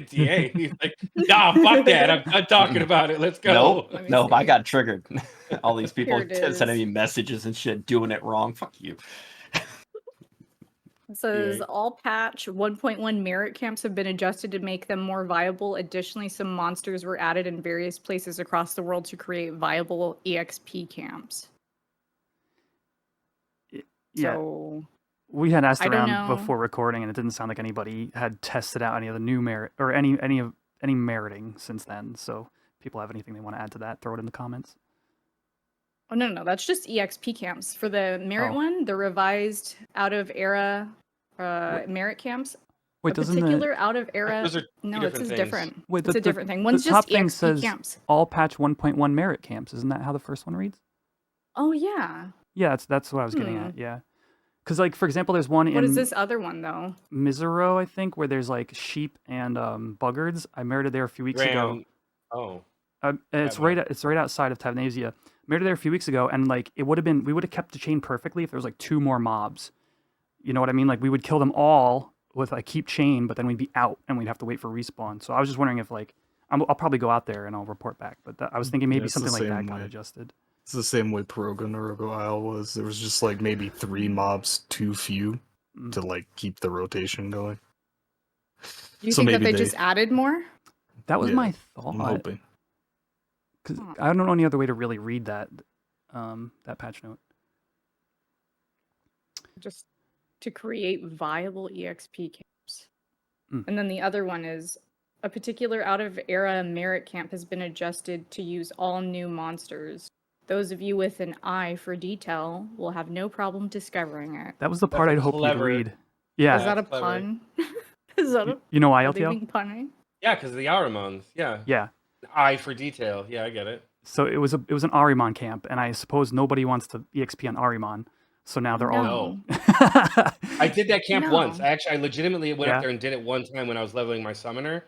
DA. He's like, nah, fuck that. I'm talking about it. Let's go. Nope. I got triggered. All these people Here it sending is. me messages and shit, doing it wrong. Fuck you. It says Yeah. all patch 1.1 merit camps have been adjusted to make them more viable. Additionally, some monsters were added in various places across the world to create viable EXP camps. Yeah, So we had asked I don't around know. before recording, and it didn't sound like anybody had tested out any of the new merit or any meriting since then. So, if people have anything they want to add to that, throw it in the comments. Oh no, that's just EXP camps. For the merit Oh. one, the revised out of era merit camps. Wait, a doesn't particular out of era. Those are No, two it's different different. things. Wait, It's the- a different thing. the One's top just thing EXP says camps. all patch 1.1 merit camps? Isn't that how the first one reads? Oh yeah. Yeah, that's what I was getting at. Yeah, because like for example, there's one What in is this other one though? Mizero, I think, where there's like sheep and buggards. I merited there a few weeks ago. Oh, And it's That one. right outside of Tavnasia. Made it there a few weeks ago, and like we would have kept the chain perfectly if there was like 2 more mobs. You know what I mean? Like we would kill them all with like keep chain, but then we'd be out and we'd have to wait for respawn. So I was just wondering if like I'll probably go out there and I'll report back. But I was thinking maybe it's the something like that same got way. adjusted. It's the same way Peroga Narugo Isle was. There was just like maybe 3 mobs too few Mm. to like keep the rotation going. You So think that maybe they just added more? That was Yeah, my I'm thought. hoping. Because Huh. I don't know any other way to really read that that patch note. Just to create viable EXP camps. Mm. And then the other one is a particular out of era merit camp has been adjusted to use all new monsters. Those of you with an eye for detail will have no problem discovering it. That was the That's part I'd hope clever. you'd read. Is Yeah. that a That's clever. pun? Is that a You know why, are they LTL? being punning? yeah, because of the Aramons. Yeah. Yeah. Eye for detail. Yeah, I get it. So it was an Arimon camp, and I suppose nobody wants to EXP on Arimon. So now they're all. No. I did that camp once. No. I legitimately went Yeah. up there and did it one time when I was leveling my summoner.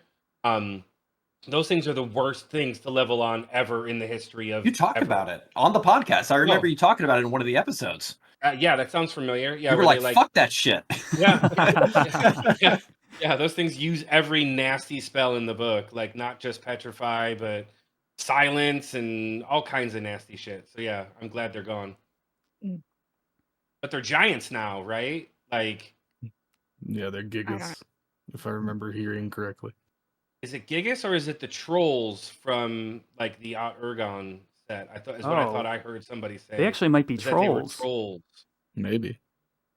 Those things are the worst things to level on ever in the history of. You talked ever. about it on the podcast. I remember you talking about it in one of the episodes. Yeah, that sounds familiar. Yeah, You were where like, they, fuck that shit. yeah, those things use every nasty spell in the book, like not just petrify, but silence and all kinds of nasty shit. So yeah, I'm glad they're gone. Mm. But they're giants now, right? Like, Yeah, they're gigas, if I remember hearing correctly. is it Gigas or is it the trolls from like the Urgon set? I thought is what I thought I heard somebody say. They actually might be is that they were trolls. trolls. Maybe.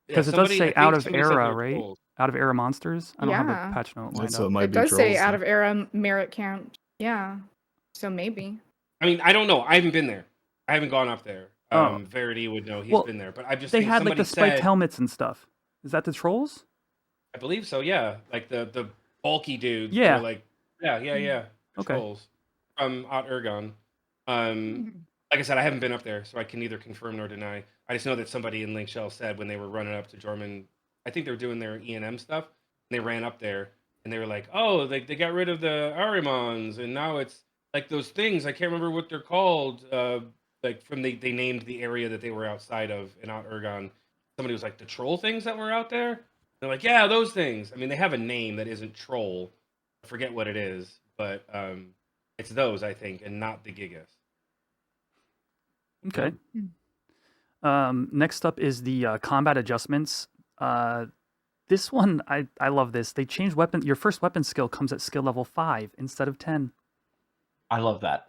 Because it does say out of era, right? Out of era monsters. I don't have Yeah. a patch note lined So it up. might It be does say trolls, out then. of era merit camp. Yeah. So maybe. I mean, I don't know. I haven't been there. I haven't gone up there. Oh. Verity would know. He's Well, been there. But I just They think had like somebody the spiked said, helmets and stuff. Is that the trolls? I believe so. Yeah, like the bulky dudes. Yeah. that are like yeah. The Okay. Trolls from Urgon. Like I said, I haven't been up there, so I can neither confirm nor deny. I just know that somebody in Link Shell said when they were running up to Jorman, I think they were doing their ENM stuff, and they ran up there, and they were like, "Oh, they got rid of the Arimons, and now it's like those things. I can't remember what they're called. Like from they named the area that they were outside of in Urgon. Somebody was like the troll things that were out there. They're like, yeah, those things. I mean, they have a name that isn't troll. I forget what it is, but it's those I think, and not the Gigas. Okay. Next up is the combat adjustments. This one, I love this. They changed weapon. Your first weapon skill comes at skill level 5 instead of 10. I love that.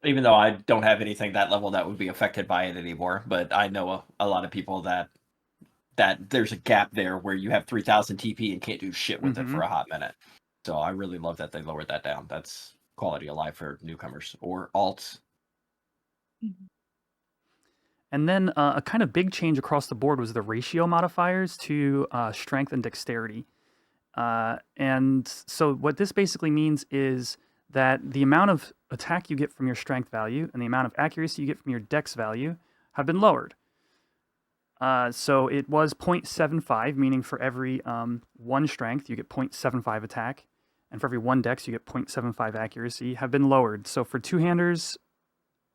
Even though I don't have anything that level that would be affected by it anymore, but I know a lot of people that there's a gap there where you have 3,000 TP and can't do shit with it for a hot minute. So I really love that they lowered that down. That's quality of life for newcomers or alts. And then a kind of big change across the board was the ratio modifiers to strength and dexterity. And so what this basically means is that the amount of attack you get from your strength value and the amount of accuracy you get from your dex value have been lowered. So it was 0.75, meaning for every 1 strength, you get 0.75 attack. And for every 1 dex, you get 0.75 accuracy, have been lowered. So for two-handers,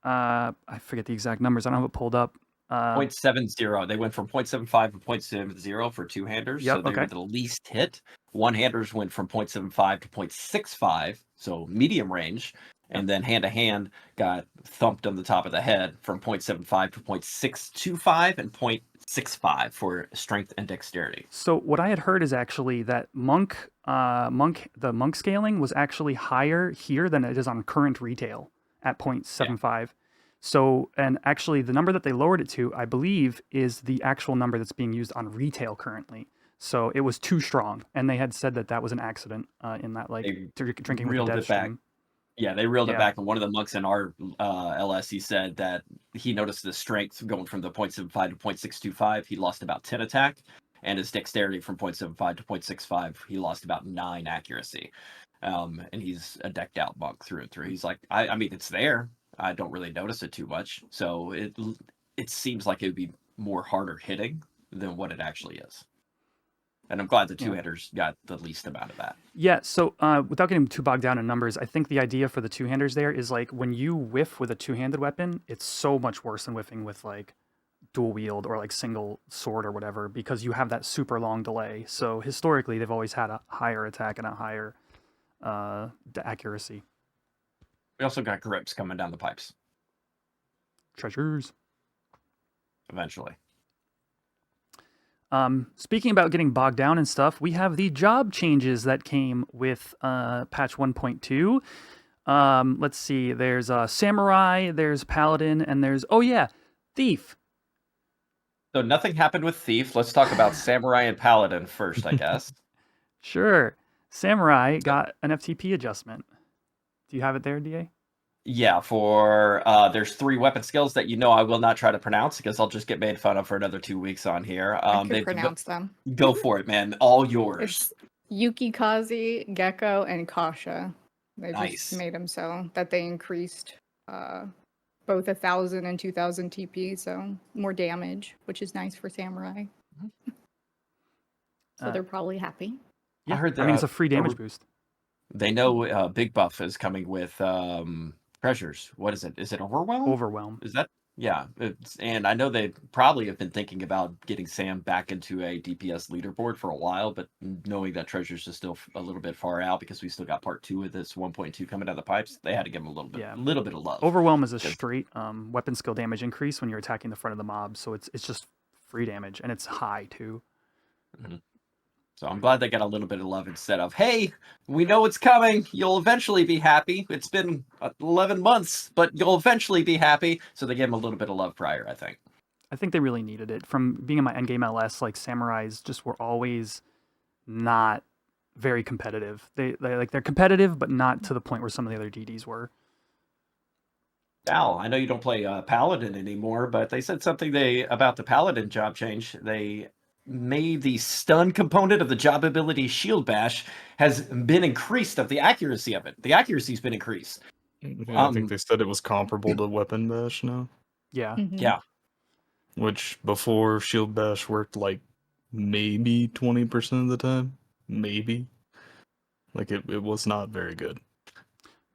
I forget the exact numbers. I don't have it pulled up. 0.70. They went from 0.75 to 0.70 for two-handers. Yep, So they were the least hit. One-handers went from 0.75 to 0.65, so medium range. And then hand-to-hand got thumped on the top of the head from 0.75 to 0.625 and 0.65 for strength and dexterity. So what I had heard is actually that the monk scaling was actually higher here than it is on current retail at 0.75. Yeah. So, and actually the number that they lowered it to, I believe, is the actual number that's being used on retail currently. So it was too strong, and they had said that was an accident in that drinking with the dead stream. Yeah, they reeled it back, and one of the monks in our LS, he said that he noticed the strength going from the 0.75 to 0.625. He lost about 10 attack, and his dexterity from 0.75 to 0.65, he lost about 9 accuracy. And he's a decked out monk through and through. He's like, I mean, it's there. I don't really notice it too much. So it seems like it would be more harder hitting than what it actually is. And I'm glad the two-handers got the least amount of that. Yeah, so without getting too bogged down in numbers, I think the idea for the two-handers there is like when you whiff with a two-handed weapon, it's so much worse than whiffing with like dual wield or like single sword or whatever, because you have that super long delay. So historically, they've always had a higher attack and a higher accuracy. We also got grips coming down the pipes. Treasures. Eventually. Speaking about getting bogged down and stuff, we have the job changes that came with patch 1.2. Let's see, there's Samurai, there's Paladin, and there's, Thief. So nothing happened with Thief. Let's talk about Samurai and Paladin first, I guess. Sure. Samurai got an FTP adjustment. Do you have it there, DA? Yeah, for there's 3 weapon skills that I will not try to pronounce because I'll just get made fun of for another 2 weeks on here. I can pronounce them. Go for it, man. All yours. It's Yukikaze, Gecko, and Kasha. They Nice. just made them so that they increased both 1,000 and 2,000 TP, so more damage, which is nice for Samurai. So they're probably happy. Yeah, I heard that. I mean, it's a free damage boost. They know Big Buff is coming with treasures. What is it? Is it Overwhelm? Overwhelm. Is that? Yeah. And I know they probably have been thinking about getting Sam back into a DPS leaderboard for a while, but knowing that treasures is still a little bit far out because we still got part 2 of this 1.2 coming down the pipes, they had to give him a little bit of love. Overwhelm is a straight weapon skill damage increase when you're attacking the front of the mob, so it's just free damage, and it's high too. Mm-hmm. So I'm glad they got a little bit of love instead of, hey, we know it's coming. You'll eventually be happy. It's been 11 months, but you'll eventually be happy. So they gave him a little bit of love prior, I think. I think they really needed it. From being in my endgame LS, like Samurais just were always not very competitive. They're competitive, but not to the point where some of the other DDs were. Al, I know you don't play Paladin anymore, but they said something about the Paladin job change. They made the stun component of the job ability Shield Bash has been increased of the accuracy of it. The accuracy's been increased. I think they said it was comparable to Weapon Bash now. Yeah. Mm-hmm. Yeah. Which before Shield Bash worked like maybe 20% of the time. Maybe. Like it was not very good.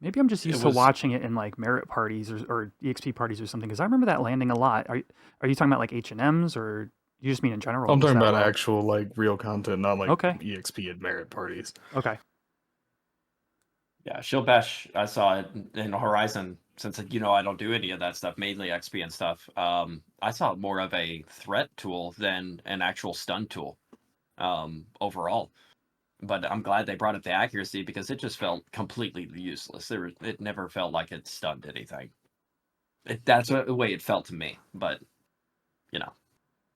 Maybe I'm just used to watching it in like merit parties or EXP parties or something, because I remember that landing a lot. Are you talking about like HENMs or you just mean in general? I'm talking about actual like real content, not like Okay. EXP and merit parties. Okay. Yeah, Shield Bash, I saw it in Horizon since I don't do any of that stuff, mainly XP and stuff. I saw it more of a threat tool than an actual stun tool overall. But I'm glad they brought up the accuracy because it just felt completely useless. It never felt like it stunned anything. That's the way it felt to me. But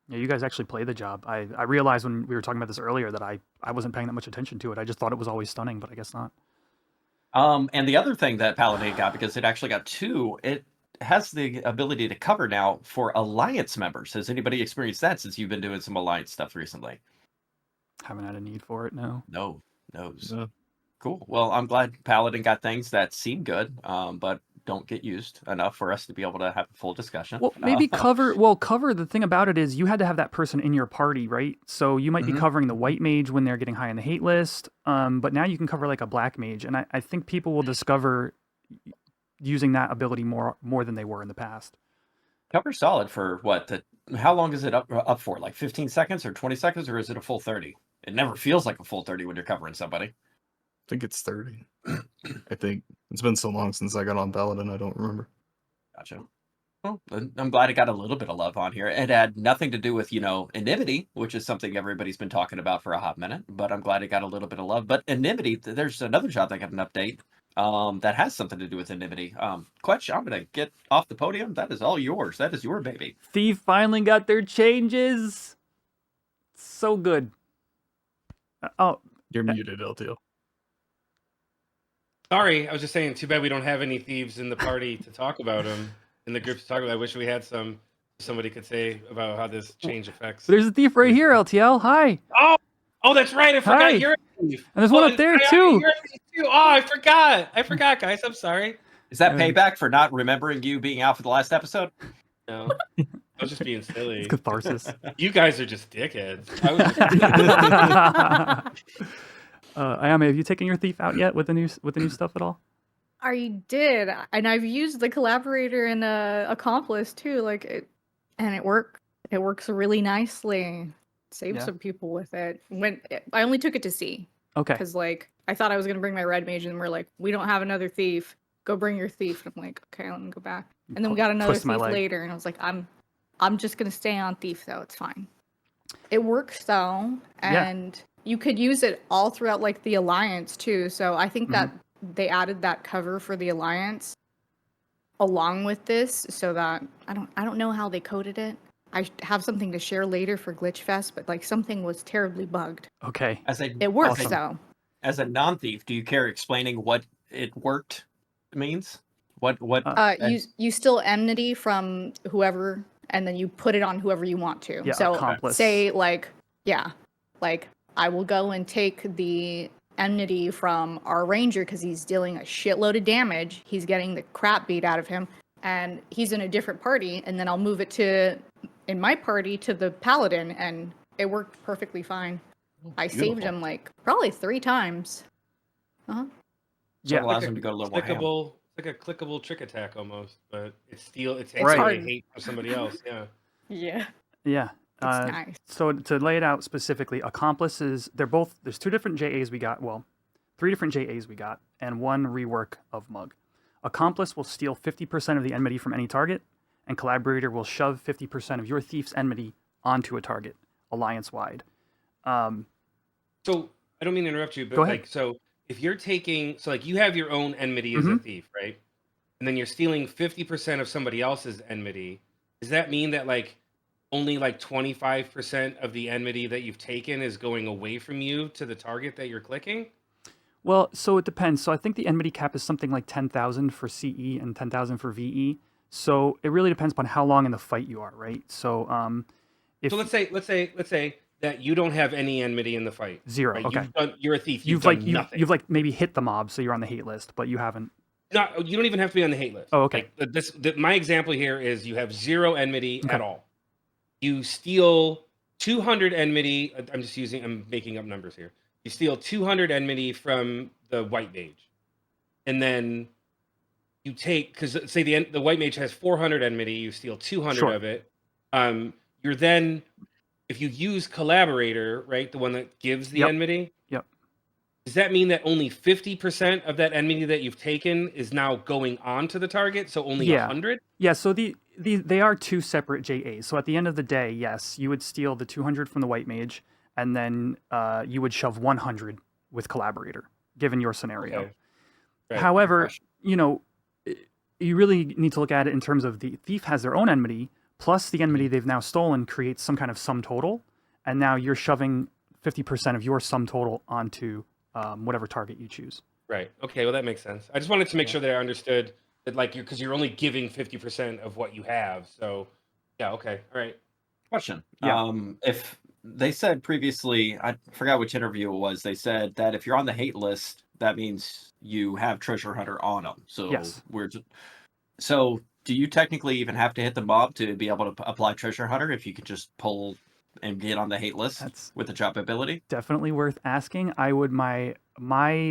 Yeah, you guys actually play the job. I realized when we were talking about this earlier that I wasn't paying that much attention to it. I just thought it was always stunning, but I guess not. And the other thing that Paladin got, because it actually got 2, it has the ability to cover now for Alliance members. Has anybody experienced that since you've been doing some Alliance stuff recently? Haven't had a need for it, no. No. No. Cool. Well, I'm glad Paladin got things that seem good, but don't get used enough for us to be able to have a full discussion. Well, maybe cover. Well, cover. The thing about it is you had to have that person in your party, right? So you might be covering the white mage when they're getting high on the hate list, but now you can cover like a black mage, and I think people will discover using that ability more than they were in the past. Cover solid for what? How long is it up for? Like 15 seconds or 20 seconds, or is it a full 30? It never feels like a full 30 when you're covering somebody. I think it's 30. I think it's been so long since I got on Paladin, I don't remember. Gotcha. Well, I'm glad it got a little bit of love on here. It had nothing to do with, anonymity, which is something everybody's been talking about for a hot minute, but I'm glad it got a little bit of love. But anonymity, there's another job that got an update that has something to do with anonymity. Quetch, I'm going to get off the podium. That is all yours. That is your baby. Thief finally got their changes. So good. You're muted, LTL. Sorry, I was just saying, too bad we don't have any thieves in the party to talk about them. In the group to talk about. I wish we had somebody could say about how this change affects. There's a thief right here, LTL. Hi. Oh, that's right. I forgot Hi. you're a thief. And there's one up there, too. You're a thief too. Oh, I forgot, guys. I'm sorry. Is that payback for not remembering you being out for the last episode? No, I was just being silly. It's catharsis. You guys are just dickheads. Ayame, have you taken your thief out yet with the new stuff at all? I did, and I've used the collaborator and accomplice too. It works. It works really nicely. Saved some people with it. I only took it to C. Okay. Because I thought I was gonna bring my red mage, and we're like, we don't have another thief. Go bring your thief. And I'm like, okay, let me go back. And then we got another thief later, and I was like, I'm just gonna stay on thief though. It's fine. It works though, and you could use it all throughout the alliance too. So I think that they added that cover for the alliance along with this, so that I don't know how they coded it. I have something to share later for Glitchfest, but something was terribly bugged. Okay. It works though. As a non-thief, do you care explaining what it worked means? What? You steal enmity from whoever, and then you put it on whoever you want to. Yeah, so accomplice. say I will go and take the enmity from our ranger because he's dealing a shitload of damage. He's getting the crap beat out of him, and he's in a different party. And then I'll move it in my party to the paladin, and it worked perfectly fine. I saved him probably 3 times. So it allows him to go a little more ham. It's like a clickable trick attack almost, but it's hard. hate for somebody else. Yeah. Yeah. Yeah. It's nice. So to lay it out specifically, accomplices, there's 2 different JAs we got. Well, 3 different JAs we got, and 1 rework of Mug. Accomplice will steal 50% of the enmity from any target, and Collaborator will shove 50% of your thief's enmity onto a target, alliance-wide. So I don't mean to interrupt you, but Go ahead. So if you're taking, you have your own enmity as a thief, right? And then you're stealing 50% of somebody else's enmity. Does that mean that only 25% of the enmity that you've taken is going away from you to the target that you're clicking? Well, so it depends. So I think the enmity cap is something like 10,000 for CE and 10,000 for VE. So it really depends upon how long in the fight you are, right? So so let's say that you don't have any enmity in the fight. 0. Right? Okay. You're a thief. You've done nothing. You've maybe hit the mob, so you're on the hate list, but you haven't. No, you don't even have to be on the hate list. Oh, okay. My example here is you have 0 enmity at all. You steal 200 enmity. I'm making up numbers here. You steal 200 enmity from the white mage, and then you take, because say the white mage has 400 enmity, you steal 200 of it. You're then, if you use collaborator, right, the one that gives the enmity. Yep. does that mean that only 50% of that enmity that you've taken is now going on to the target? So only Yeah. 100? Yeah, so they are two separate JAs. So at the end of the day, yes, you would steal the 200 from the white mage, and then you would shove 100 with collaborator, given your scenario. Okay. Right. However, question. you know, you really need to look at it in terms of the thief has their own enmity, plus the enmity they've now stolen creates some kind of sum total, and now you're shoving 50% of your sum total onto whatever target you choose. Right. Okay. Well, that makes sense. I just wanted to make sure that I understood that, like, because you're only giving 50% of what you have. So, yeah. Okay. All right. Question. Yeah. If they said previously, I forgot which interview it was, they said that if you're on the hate list, that means you have Treasure Hunter on them. So Yes. So do you technically even have to hit the mob to be able to apply Treasure Hunter if you could just pull and get on the hate list That's with the drop ability? definitely worth asking. I would my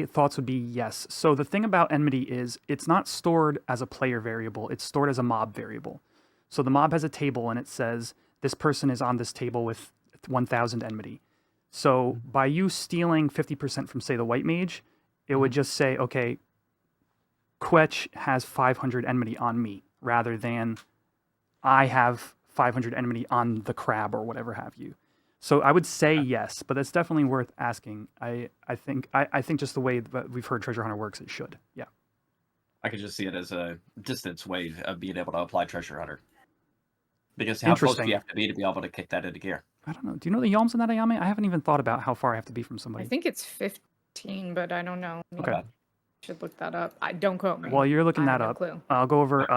thoughts would be yes. So the thing about enmity is it's not stored as a player variable, it's stored as a mob variable. So the mob has a table and it says this person is on this table with 1000 enmity. So by you stealing 50% from say the white mage, it would just say, okay, Quetch has 500 enmity on me, rather than I have 500 enmity on the crab or whatever have you. So I would say yes, but that's definitely worth asking. I think just the way that we've heard Treasure Hunter works, it should. Yeah. I could just see it as a distance way of being able to apply Treasure Hunter. Because how close do you have to be able to kick that into gear? I don't know. Do you know the yalms in that Ayame? I haven't even thought about how far I have to be from I somebody. think it's 15, but I don't know. Okay. Should look that up. I don't quote me. While you're looking I have that no up, clue. I'll go over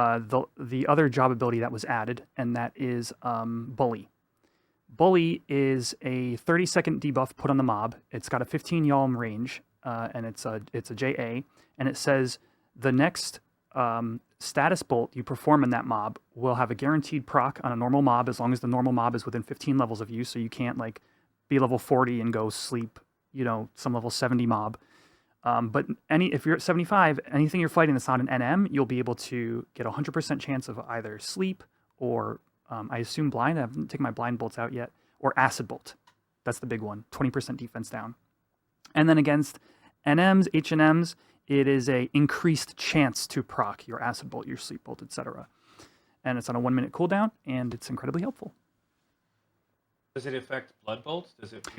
the other job ability that was added, and that is Bully. Bully is a 30-second debuff put on the mob. It's got a 15 yalm range, and it's a JA, and it says the next status bolt you perform in that mob will have a guaranteed proc on a normal mob as long as the normal mob is within 15 levels of you, so you can't like be level 40 and go sleep, some level 70 mob. But if you're at 75, anything you're fighting that's not an NM, you'll be able to get a 100% chance of either sleep or, I assume blind. I haven't taken my blind bolts out yet. Or acid bolt. That's the big one. 20% defense down. And then against NMs, HNMs, it is a increased chance to proc your acid bolt, your sleep bolt, etc. And it's on a 1-minute cooldown, and it's incredibly helpful. Does it affect blood bolts?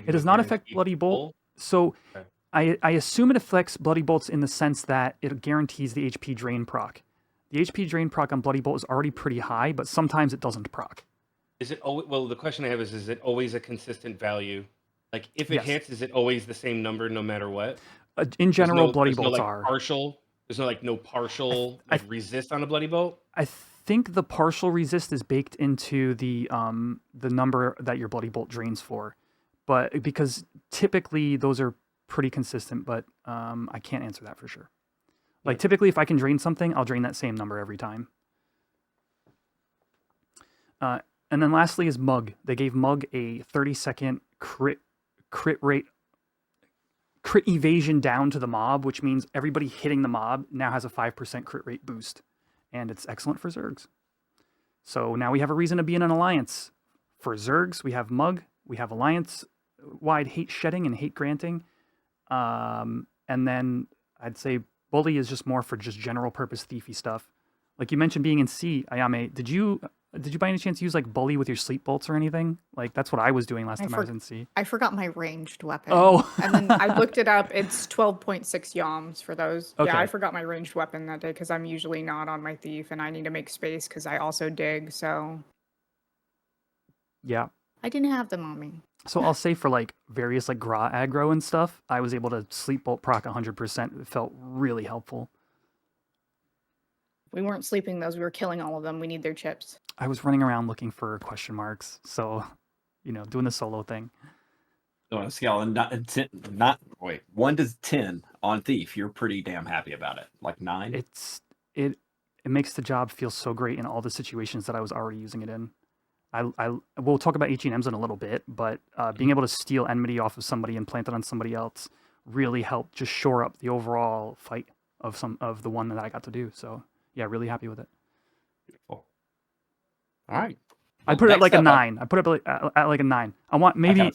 It does not affect bloody bolt. So. Okay. I assume it affects Bloody Bolts in the sense that it guarantees the HP drain proc. The HP drain proc on Bloody Bolt is already pretty high, but sometimes it doesn't proc. Is it always, well, the question I have is it always a consistent value? Like, if it Yes. hits, is it always the same number no matter what? In general, Bloody there's Bolts no, are. There's no partial resist on a Bloody Bolt? I think the partial resist is baked into the number that your Bloody Bolt drains for. But because typically those are pretty consistent, but I can't answer that for sure. Like typically if I can drain something, I'll drain that same number every time. And then lastly is Mug. They gave Mug a 30-second crit evasion down to the mob, which means everybody hitting the mob now has a 5% crit rate boost. And it's excellent for Zergs. So now we have a reason to be in an alliance. For Zergs, we have Mug, we have alliance-wide hate shedding and hate granting. And then I'd say Bully is just more for just general purpose thiefy stuff. Like you mentioned being in C, Ayame, did you by any chance use like Bully with your sleep bolts or anything? Like that's what I was doing last time I was in C. I forgot my ranged weapon. Oh. And then I looked it up. It's 12.6 yalms for those. Okay. Yeah, I forgot my ranged weapon that day because I'm usually not on my thief and I need to make space because I also dig, so. Yeah. I didn't have them on me. So I'll say for like various like Gra aggro and stuff, I was able to sleep bolt proc 100%. It felt really helpful. We weren't sleeping those. We were killing all of them. We need their chips. I was running around looking for question marks. So, doing the solo thing. So on a scale of 1 to 10 on Thief, you're pretty damn happy about it. Like 9? It makes the job feel so great in all the situations that I was already using it in. We'll talk about HENMs in a little bit, but being able to steal enmity off of somebody and plant it on somebody else really helped just shore up the overall fight of the one that I got to do. So yeah, really happy with it. Beautiful. All right. I put it at like a 9. I put it at like a 9. I want maybe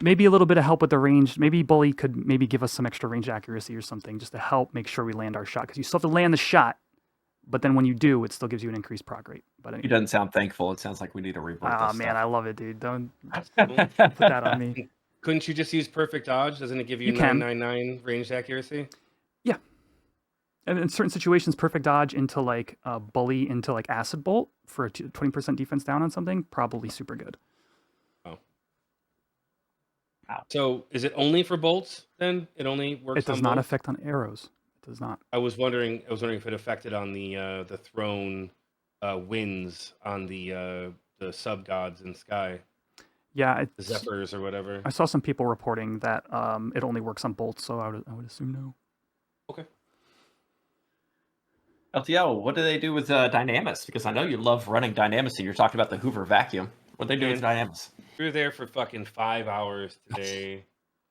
maybe a little bit of help with the range. Maybe Bully could maybe give us some extra range accuracy or something just to help make sure we land our shot. Because you still have to land the shot, but then when you do, it still gives you an increased proc rate. But He anyway. doesn't sound thankful. It sounds like we need to revert Ah, this man, stuff. I love it, dude. Don't put that on me. Couldn't you just use perfect dodge? Doesn't it give you You can. 999 ranged accuracy? Yeah. And in certain situations, perfect dodge into like Bully into like acid bolt for a 20% defense down on something, probably super good. Oh. Wow. So is it only for bolts then? It only works It does on not bolts? affect on arrows. It does not. I was wondering if it affected on the throne winds on the sub gods in sky, Yeah, the zephyrs or whatever. I saw some people reporting that it only works on bolts, so I would assume no. Okay. LTL, what do they do with Dynamis? Because I know you love running Dynamis, and you're talking about the Hoover vacuum. What do they do with Dynamis? We were there for fucking 5 hours today.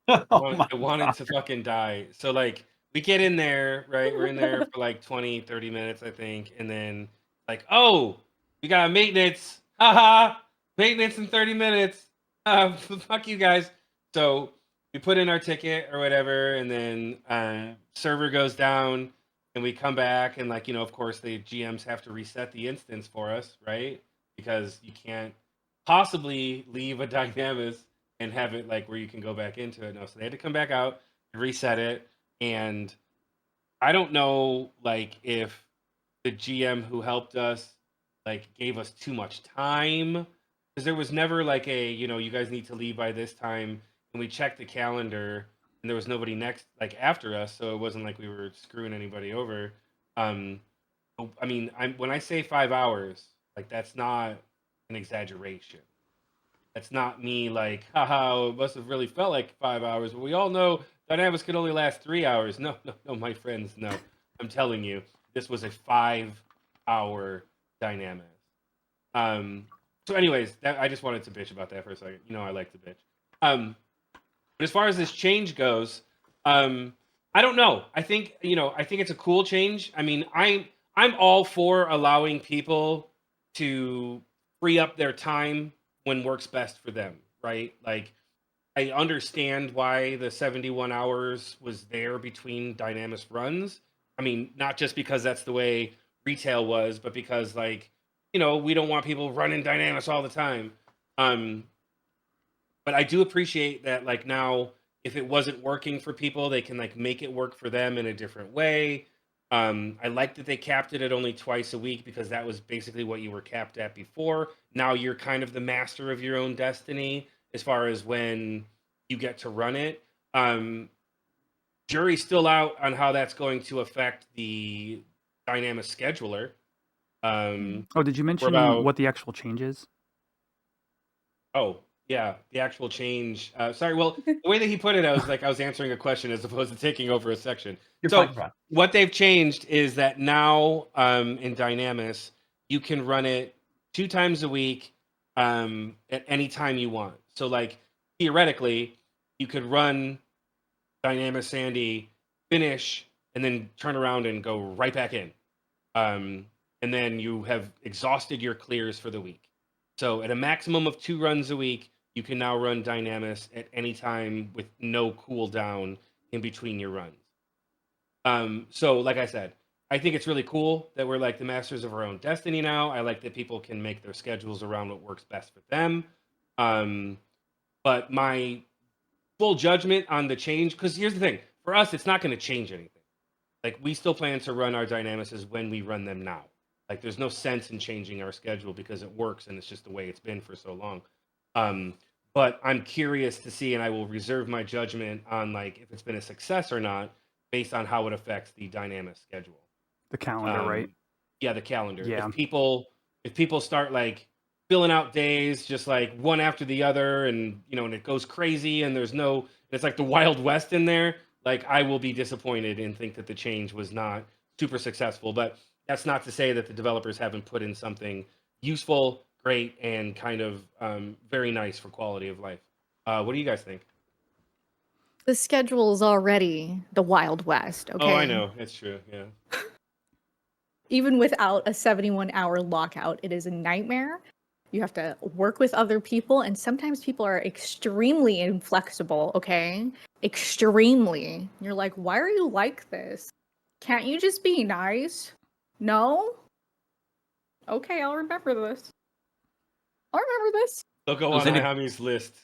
Oh my I wanted to fucking die. So like we get in there, right? We're in there for like 20, 30 minutes, I think. And then like, oh, we got maintenance. Haha. Maintenance in 30 minutes. Fuck you guys. So we put in our ticket or whatever, and then server goes down and we come back and like, of course the GMs have to reset the instance for us, right? Because you can't possibly leave a Dynamis and have it like where you can go back into it. No, so they had to come back out and reset it. And I don't know like if the GM who helped us like gave us too much time, because there was never like a, you guys need to leave by this time. And we checked the calendar and there was nobody next like after us, so it wasn't like we were screwing anybody over. I mean, when I say 5 hours, like that's not an exaggeration. That's not me like, haha, it must have really felt like 5 hours. But we all know Dynamics could only last 3 hours. No, my friends, no. I'm telling you, this was a 5-hour Dynamics. So anyways, I just wanted to bitch about that for a second. I like to bitch. But as far as this change goes, I don't know. I think it's a cool change. I mean, I'm all for allowing people to free up their time when works best for them, right? Like, I understand why the 71 hours was there between Dynamis runs. I mean, not just because that's the way retail was, but because like, we don't want people running Dynamis all the time. But I do appreciate that like now, if it wasn't working for people, they can like make it work for them in a different way. I like that they capped it at only twice a week, because that was basically what you were capped at before. Now you're kind of the master of your own destiny as far as when you get to run it. Jury's still out on how that's going to affect the Dynamis scheduler. Did you mention what the actual change is? Oh, yeah, the actual change. Sorry, well, the way that he put it, I was answering a question as opposed to taking over a section. So what they've changed is that now in Dynamis, you can run it 2 times a week at any time you want. So like theoretically, you could run Dynamis Sandy, finish, and then turn around and go right back in. And then you have exhausted your clears for the week. So at a maximum of 2 runs a week, you can now run Dynamis at any time with no cooldown in between your runs. So like I said, I think it's really cool that we're like the masters of our own destiny now. I like that people can make their schedules around what works best for them. But my full judgment on the change, because here's the thing, for us, it's not going to change anything. Like we still plan to run our Dynamics when we run them now. Like there's no sense in changing our schedule because it works and it's just the way it's been for so long. But I'm curious to see, and I will reserve my judgment on like if it's been a success or not based on how it affects the Dynamics schedule. The calendar, right? Yeah, the calendar. Yeah. If people start like filling out days just like one after the other, and and it goes crazy, and it's like the Wild West in there, like I will be disappointed and think that the change was not super successful. But that's not to say that the developers haven't put in something useful, great, and kind of very nice for quality of life. What do you guys think? The schedule is already the Wild West, okay? Oh, I know. It's true, yeah. Even without a 71-hour lockout, it is a nightmare. You have to work with other people, and sometimes people are extremely inflexible, okay? Extremely. You're like, why are you like this? Can't you just be nice? No? Okay, I'll remember this. I'll remember this. They'll go Does on any- Hayami's list.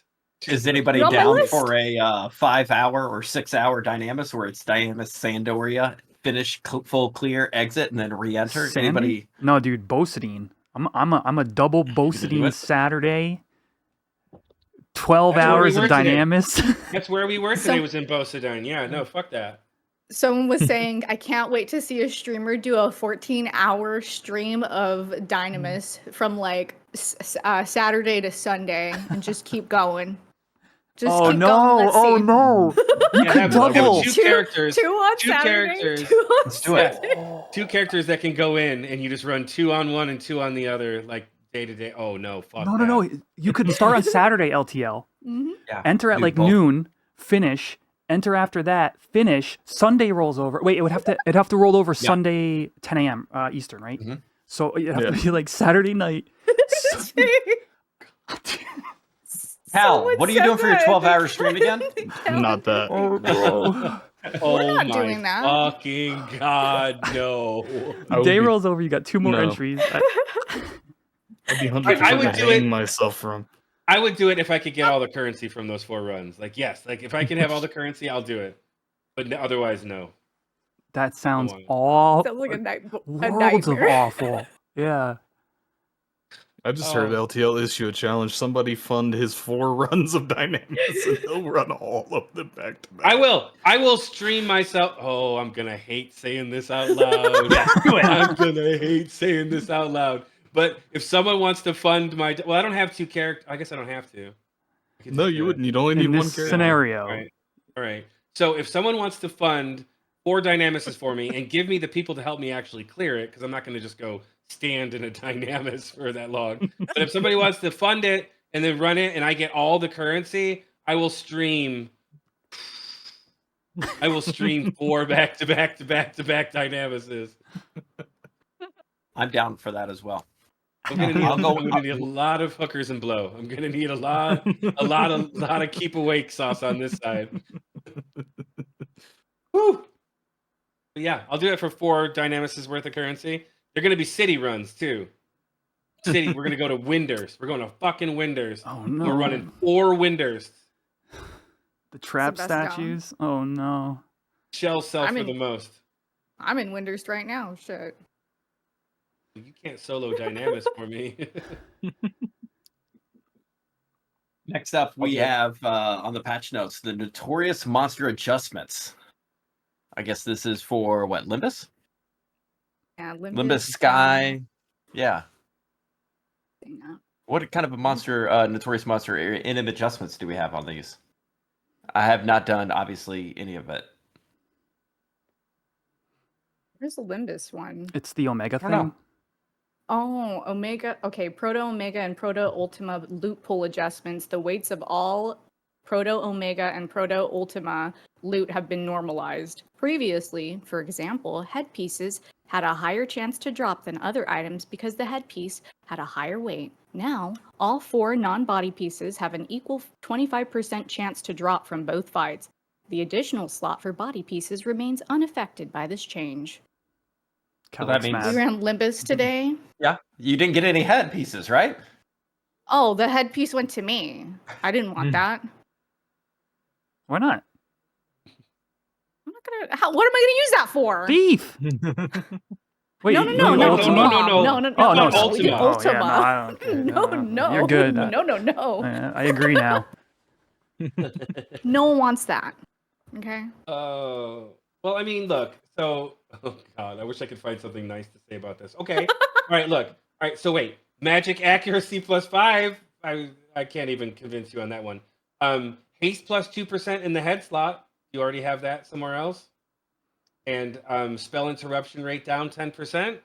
Is anybody You're on my down list. for a 5-hour or 6-hour Dynamis where it's Dynamis Sandoria, finish full clear, exit, and then re-enter? Sandy? Anybody? No, dude, Bosidine. I'm a double do Bosidine it? Saturday. 12 That's where we hours of were today. Dynamis. That's where we were So- today. Was in Bosidine. Yeah, no, fuck that. Someone was saying, I can't wait to see a streamer do a 14-hour stream of Dynamis from like Saturday to Sunday and just keep going. Just Oh keep no! going. Let's Oh see. no! You Yeah, can have double. two characters. Two on Two Saturday, characters. 2 on Let's do it. Sunday. Two characters that can go in, and you just run 2 on one and 2 on the other, like day to day. Oh no, fuck. No, no, no! You could start on Saturday LTL. Mhm. Yeah. Enter at do like both. noon. Finish. Enter after that. Finish. Sunday rolls over. Wait, it'd have to roll over Sunday 10 a.m. Eastern, right? Mhm. So it'd have to be like Saturday night. Hal, Someone what are you said doing for your that. 12-hour stream again? Not that. Oh no! Oh not my doing that. fucking god, no. I would Day be, rolls over. You got 2 more No. entries. I'd be 100% I would do hanging it. myself from. I would do it if I could get all the currency from those 4 runs. Like, yes, like if I can have all the currency, I'll do it. But otherwise, no. That sounds Come on. all Sounds like a worlds of nightmare. awful. Yeah. I just heard Oh. LTL issue a challenge. Somebody fund his 4 runs of Dynamis and he'll run all of them back to back. I will stream myself. Oh, I'm gonna hate saying this out loud. I'm gonna hate saying this out loud. But if someone wants to fund my, well, I don't have 2 characters. I guess I don't have to. I could No, just you do it. wouldn't. You'd only need In one this character. scenario, All right. So if someone wants to fund 4 Dynamis for me and give me the people to help me actually clear it, because I'm not going to just go stand in a Dynamis for that long. But if somebody wants to fund it and then run it and I get all the currency, I will stream 4 back to back Dynamises. I'm down for that as well. I'm gonna need a lot of hookers and blow. I'm gonna need a lot of keep awake sauce on this side. Woo! But yeah, I'll do it for 4 Dynamis' worth of currency. They're gonna be city runs too. City, we're gonna go to Winders. We're going to fucking Winders. oh no, We're running 4 Winders. the trap It's the best statues. Oh no. Shells sell I'm for in- the most. I'm in Winders right now. Shit. You can't solo Dynamis for me. Next up, we Okay. have on the patch notes the notorious monster adjustments. I guess this is for what, Limbus? Yeah, Limbus Sky. Yeah. What kind of a monster, notorious monster in adjustments do we have on these? I have not done obviously any of it. Where's the Limbus one? It's the Omega I don't thing. know. Oh, Omega. Okay, Proto Omega and Proto Ultima loot pool adjustments. The weights of all Proto Omega and Proto Ultima loot have been normalized. Previously, for example, headpieces had a higher chance to drop than other items because the headpiece had a higher weight. Now, all 4 non-body pieces have an equal 25% chance to drop from both fights. The additional slot for body pieces remains unaffected by this change. So that Calyx means- We mad. ran Limbus today. Yeah. You didn't get any head pieces, right? Oh, the headpiece went to me. I didn't want that. Why not? I'm not gonna. What am I gonna use that for? Thief. Wait, No, you- no, you no, Ultima? no. Oh no, Not Ultima. Oh, yeah, no, I don't care. No, You're good. No. I agree now. No one wants that. Okay. Oh, well, I mean, look. So, oh god, I wish I could find something nice to say about this. Okay, all right, look. All right, so wait, magic accuracy +5. I can't even convince you on that one. Haste +2% in the head slot. You already have that somewhere else. And spell interruption rate down 10%.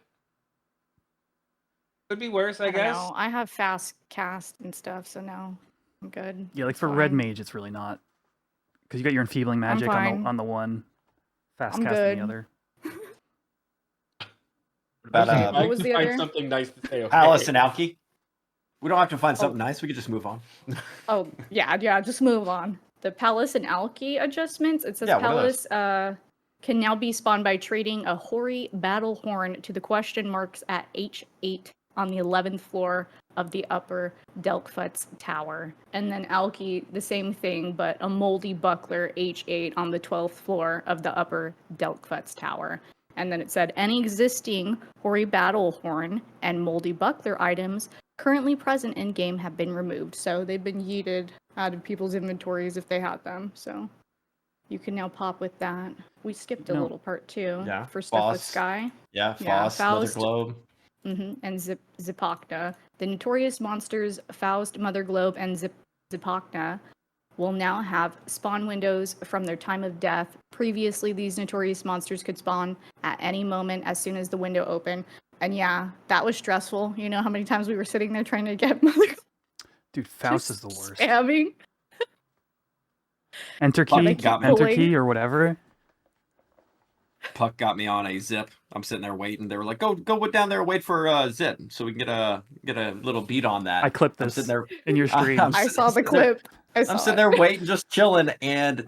Could be worse, I don't guess. know. I have fast cast and stuff, so no, I'm good. Yeah, like It's for red fine. mage, it's really not because you got your enfeebling magic fine. on the one, fast I'm cast on the good. other. What about I What was could the find other? something nice to say. Okay. Alice and Alki? We don't have to find Oh. something nice. We could just move on. Oh, yeah, just move on. The Palace and Alki adjustments. It says Yeah, what are those? Palace can now be spawned by trading a Hori battle horn to the question marks at H8 on the 11th floor of the upper Delkfuts Tower. And then Alki, the same thing, but a moldy buckler H8 on the 12th floor of the upper Delkfuts Tower. And then it said any existing Hori battle horn and moldy buckler items currently present in game have been removed. So they've been yeeted out of people's inventories if they had them. So you can now pop with that. We skipped a No. little part too. Yeah, For stuff with Faust. Sky. Yeah, Yeah, Faust, Mother Faust. Globe. And Zipokna. The notorious monsters Faust, Mother Globe, and Zipokna will now have spawn windows from their time of death. Previously, these notorious monsters could spawn at any moment as soon as the window opened. And yeah, that was stressful. You know how many times we were sitting there trying to get Mother Globe. Dude, Faust is Just the worst. Spamming. Enter Puck key, got me. enter pulling. key, or whatever. Puck got me on a zip. I'm sitting there waiting. They were like, "Go down there, wait for zip, so we can get a little beat on that." I clipped I'm this sitting there. in your stream. I saw the sitting there- clip. I saw I'm sitting it. there waiting, just chilling, and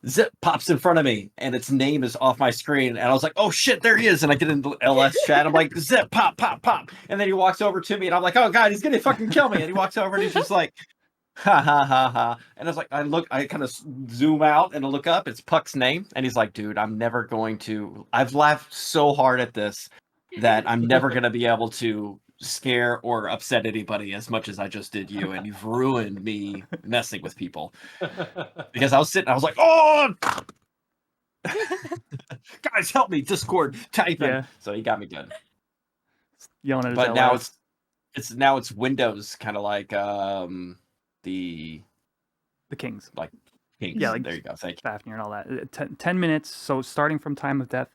Zip pops in front of me, and its name is off my screen. And I was like, "Oh shit, there he is!" And I get into LS chat. I'm like, "Zip, pop, pop, pop!" And then he walks over to me, and I'm like, "Oh god, he's gonna fucking kill me!" And he walks over, and he's just like, "Ha ha ha ha!" And I was like, I kind of zoom out and I look up. It's Puck's name, and he's like, "Dude, I'm never going to. I've laughed so hard at this that I'm never gonna be able to scare or upset anybody as much as I just did you, and you've ruined me messing with people." Because I was like, "Oh, guys, help me! Discord typing." Yeah. So he got me good. Yelling at his But now LS. it's Windows, kind of like the Kings. Kings. Yeah, like there you go. Thank you. Fafnir and all that. 10 minutes. So starting from time of death.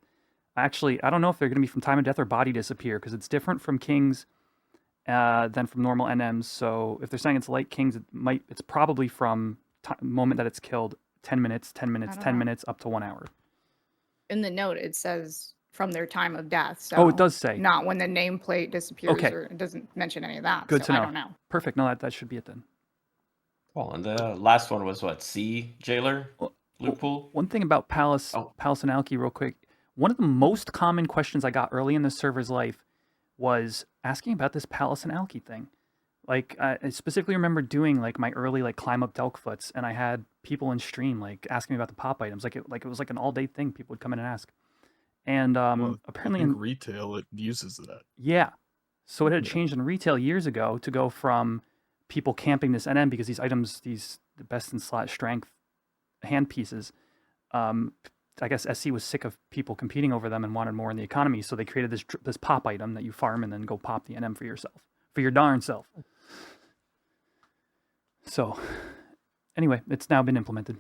Actually, I don't know if they're going to be from time of death or body disappear because it's different from Kings than from normal NMs. So if they're saying it's like Kings, it's probably from moment that it's killed. 10 minutes, 10 minutes, 10 know. minutes, up to 1 hour. In the note, it says from their time of death. So Oh, it does say. not when the nameplate disappears, Okay. or it doesn't mention any of that. Good so to know. I don't know. Perfect. No, that should be it then. Well, and the last one was what? C Jailer loophole. One thing about Palace and Alki, real quick. One of the most common questions I got early in the server's life was asking about this Palace and Alki thing. Like, I specifically remember doing like my early like climb up Delkfuts, and I had people in stream like asking me about the pop items. Like it was like an all day thing. People would come in and ask. And Well, apparently in in retail, it uses that. yeah, so it had Yeah. changed in retail years ago to go from people camping this NM because these items, the best in slot strength hand pieces. I guess SC was sick of people competing over them and wanted more in the economy, so they created this pop item that you farm and then go pop the NM for yourself, for your darn self. So, anyway, it's now been implemented.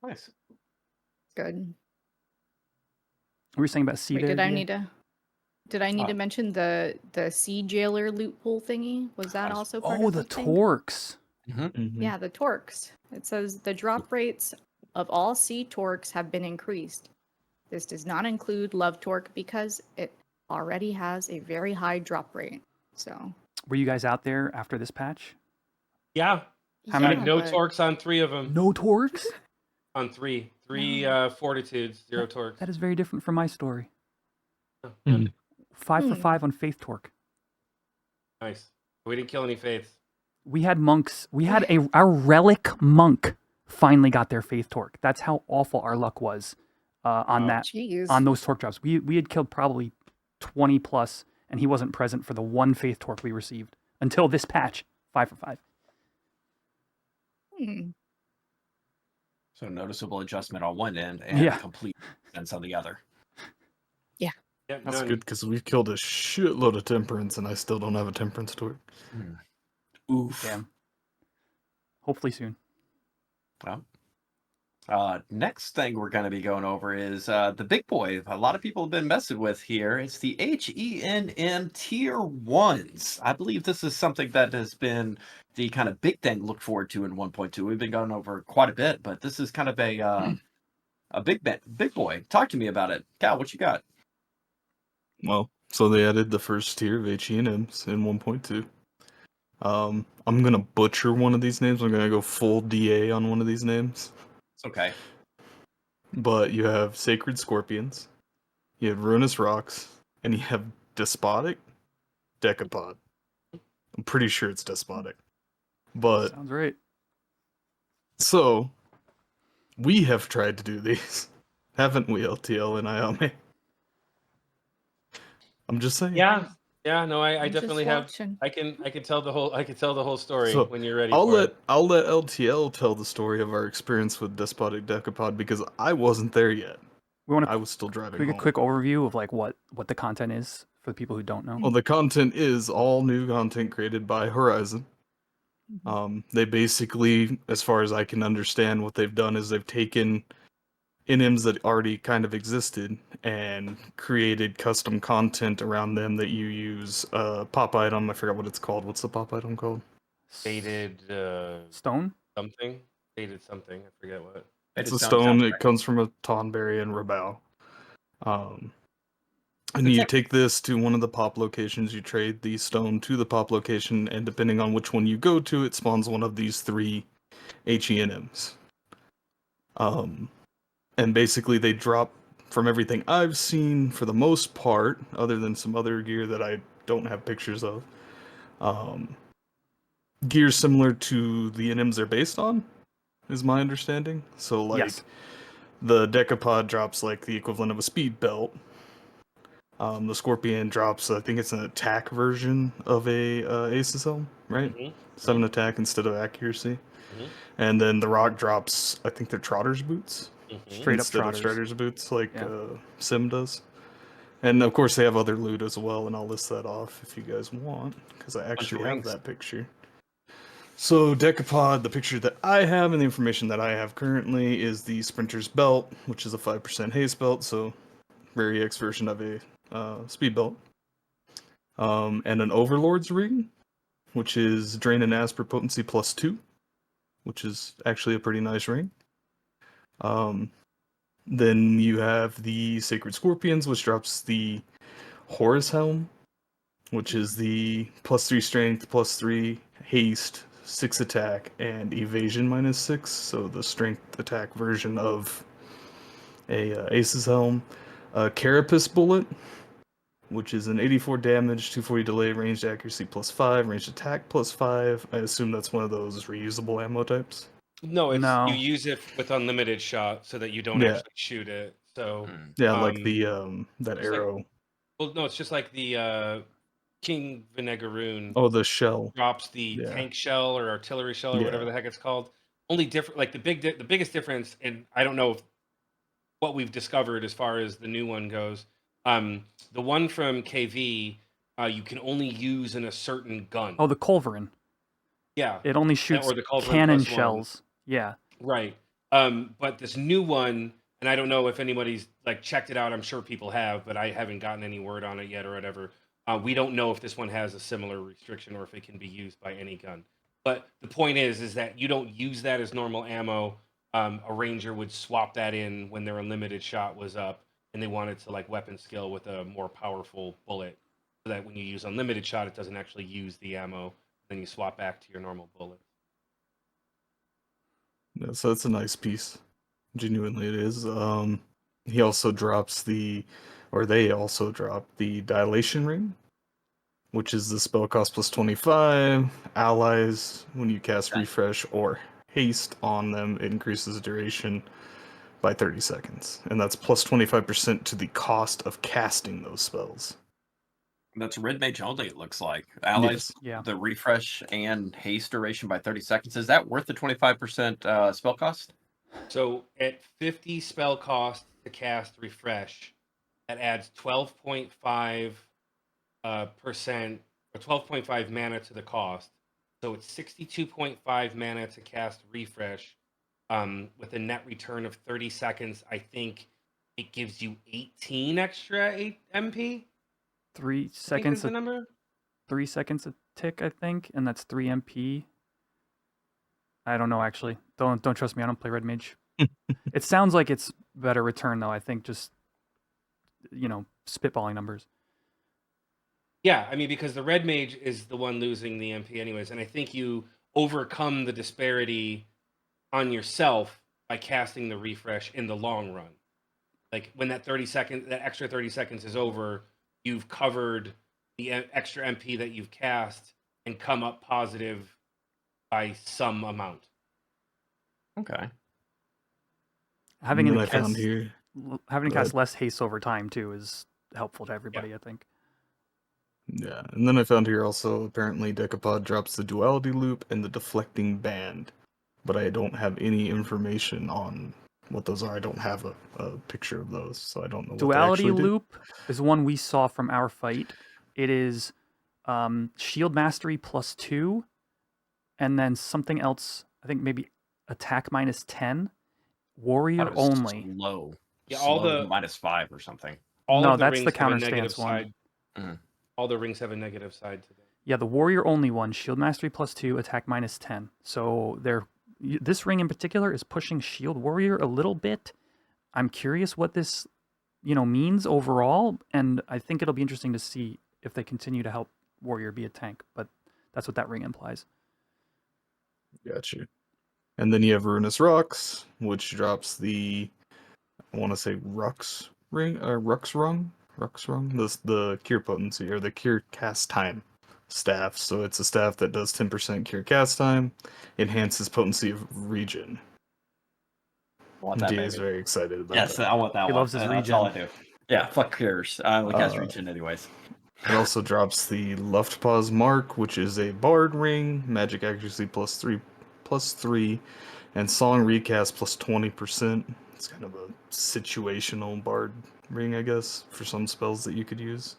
Nice. Good. We were saying about C. Wait, there, did I Gia? need to mention the sea jailer loophole thingy? Was that also part Oh, of the thing? torques. Mhm. Yeah, the torques. It says the drop rates of all sea torques have been increased. This does not include love torque because it already has a very high drop rate. So Were you guys out there after this patch? Yeah. How I many- had no but- torques on 3 of them. No torques? On 3. 3 fortitudes, 0 torques. That is very different from my story. Oh, Mhm. 5 for Hmm. 5 on faith torque. Nice. We didn't kill any faiths. We had monks. We had our relic monk finally got their faith torque. That's how awful our luck was on Wow. that Jeez. on those torque drops. We had killed probably 20 plus, and he wasn't present for the one faith torque we received until this patch. 5 for 5. Hmm. So noticeable adjustment on one end and Yeah. complete sense on the other. Yep, That's none. good because we've killed a shitload of temperance, and I still don't have a temperance torque. Oof. Damn. Hopefully soon. Well, next thing we're going to be going over is the big boy. A lot of people have been messing with here. It's the HENM Tier 1s. I believe this is something that has been the kind of big thing looked forward to in 1.2. We've been going over quite a bit, but this is kind of a big boy. Talk to me about it. Cal, what you got? Well, so they added the first tier of HENMs in 1.2. I'm gonna butcher one of these names. I'm gonna go full DA on one of these names. It's okay. But you have Sacred Scorpions, you have Ruinous Rocks, and you have Despotic Decapod. I'm pretty sure it's Despotic. But Sounds right. so we have tried to do these, haven't we, LTL and Ayame? I'm just saying. Yeah, no, I I'm just definitely have. watching. I can tell the whole story So when you're ready I'll for let it. LTL tell the story of our experience with Despotic Decapod because I wasn't there yet. We want I to was still driving quick a home. quick overview of like what the content is for the people who don't know. Well, the content is all new content created by Horizon. They basically, as far as I can understand, what they've done is they've taken NMs that already kind of existed and created custom content around them that you use. Pop item, I forgot what it's called. What's the pop item called? Dated Stone. something. Dated something. I forget what. It's It a sounds stone. right. It comes from a tonberry and rabao. And Is you that- take this to one of the pop locations, you trade the stone to the pop location, and depending on which one you go to, it spawns one of these 3 HENMs. And basically they drop, from everything I've seen, for the most part, other than some other gear that I don't have pictures of, gear similar to the NMs they're based on, is my understanding. So like, Yes. the Decapod drops like the equivalent of a speed belt. The Scorpion drops, I think it's an attack version of a Aces helm, right? 7 attack instead of accuracy. And then the Rock drops, I think they're Trotter's boots Straight up instead of trotters. Strider's boots, like Yeah. Sim does. And of course they have other loot as well, and I'll list that off if you guys want, because I actually have rings. that picture. So Decapod, the picture that I have and the information that I have currently is the Sprinter's Belt, which is a 5% haste belt, so very X version of a speed belt. And an Overlord's ring, which is Drain and Asper potency +2, which is actually a pretty nice ring. Then you have the Sacred Scorpions, which drops the Horus Helm, which is the +3 strength, +3 haste, 6 attack, and evasion -6. So the strength attack version of a Ace's Helm. Carapace Bullet, which is an 84 damage, 240 delay, ranged accuracy +5, ranged attack +5. I assume that's one of those reusable ammo types. No, it's No. you use it with unlimited shot so that you don't Yeah. actually shoot it. So Yeah, like Um, the that it's like- arrow. well, no, it's just like the King Vinegaroon Oh, the shell. drops the Yeah. tank shell or artillery shell or whatever Yeah. the heck it's called. Only different, like the biggest difference, and I don't know if what we've discovered as far as the new one goes. The one from KV, you can only use in a certain gun. Oh, the Culverin. Yeah, It only shoots or the Culverin cannon +1. shells. Yeah. Right. But this new one, and I don't know if anybody's like checked it out. I'm sure people have, but I haven't gotten any word on it yet or whatever. We don't know if this one has a similar restriction or if it can be used by any gun. But the point is that you don't use that as normal ammo. A ranger would swap that in when their unlimited shot was up, and they wanted to like weapon skill with a more powerful bullet, so that when you use unlimited shot, it doesn't actually use the ammo. Then you swap back to your normal bullet. Yeah, so it's a nice piece. Genuinely, it is. He also drops they also drop the Dilation Ring, which is the spell cost +25. Allies, when you cast Refresh or Haste on them, it increases duration by 30 seconds. And that's +25% to the cost of casting those spells. That's Red Mage only, it looks like. Allies, Yeah. the refresh and haste duration by 30 seconds. Is that worth the 25% spell cost? So at 50 spell cost to cast refresh, that adds 12.5 percent or 12.5 mana to the cost. So it's 62.5 mana to cast refresh. With a net return of 30 seconds, I think it gives you 18 extra MP. 3 I think is seconds the a number. 3 seconds a tick, I think, and that's 3 MP. I don't know actually. Don't trust me. I don't play Red Mage. It sounds like it's better return though. I think just spitballing numbers. Yeah, I mean, because the red mage is the one losing the MP anyways, and I think you overcome the disparity on yourself by casting the refresh in the long run. Like when that extra 30 seconds is over, you've covered the extra MP that you've cast and come up positive by some amount. Okay. Having And to then I found cast here. having to Go cast ahead. less haste over time too is helpful to everybody, I think. Yeah, and then I found here also apparently Decapod drops the duality loop and the deflecting band, but I don't have any information on what those are. I don't have a picture of those, so I don't know what they Duality actually do. loop is one we saw from our fight. It is shield mastery +2, and then something else. I think maybe attack -10. Warrior Thought it was only. slow. Yeah, all Slow the -5 or something. all No, of the that's the rings have a counter negative stance one. side. Mhm. All the rings have a negative side to them. Yeah, the warrior only one, shield mastery +2, attack -10. So this ring in particular is pushing shield warrior a little bit. I'm curious what this, means overall, and I think it'll be interesting to see if they continue to help warrior be a tank. But that's what that ring implies. Got you. And then you have Ruinous Rocks, which drops the, I want to say Rux ring, Rux rung, the cure potency or the cure cast time staff. So it's a staff that does 10% cure cast time, enhances potency of regen. I want that, DA is baby. very excited about Yes, that. I want that He one. loves his That's all I regen. do. Yeah, fuck cares. I only cast regen anyways. It also drops the Luftpause Mark, which is a Bard ring, magic accuracy +3, and song recast +20%. It's kind of a situational Bard ring, I guess, for some spells that you could use.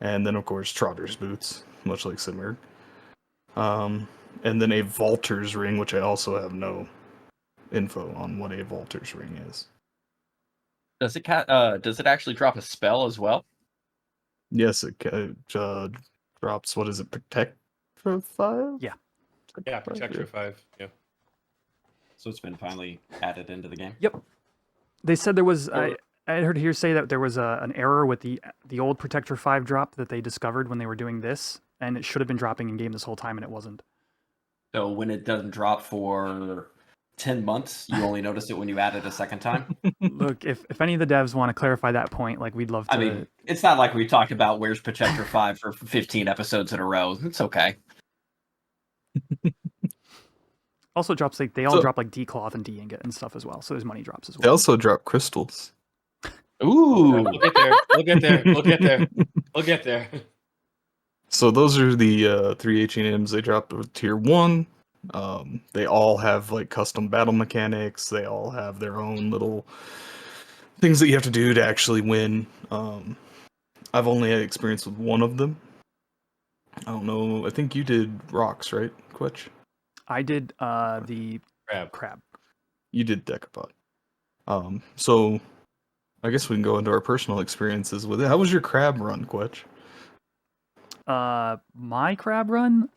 And then, of course, Trotter's Boots, much like Simurg. And then a Vaulter's ring, which I also have no info on what a Vaulter's ring is. Does it actually drop a spell as well? Yes, it drops, what is it, Protect for 5? Yeah. Yeah, Protector 5. Yeah. So it's been finally added into the game. Yep. They said there was. I heard here say that there was an error with the old Protector 5 drop that they discovered when they were doing this, and it should have been dropping in game this whole time, and it wasn't. So when it doesn't drop for 10 months, you only notice it when you add it a second time? Look, if any of the devs want to clarify that point, like we'd love to. I mean, it's not like we talked about where's Protector 5 for 15 episodes in a row. It's okay. Also drops they all drop like decloth and de-ingot and stuff as well. So there's money drops as well. They also drop crystals. Ooh. We'll get there. We'll get there. We'll get there. We'll get there. So those are the 3 HENMs they dropped with tier 1. They all have like custom battle mechanics. They all have their own little things that you have to do to actually win. I've only had experience with one of them. I don't know. I think you did rocks, right, Quetch? I did the crab. You did Decapod. So I guess we can go into our personal experiences with it. How was your crab run, Quetch? My crab run,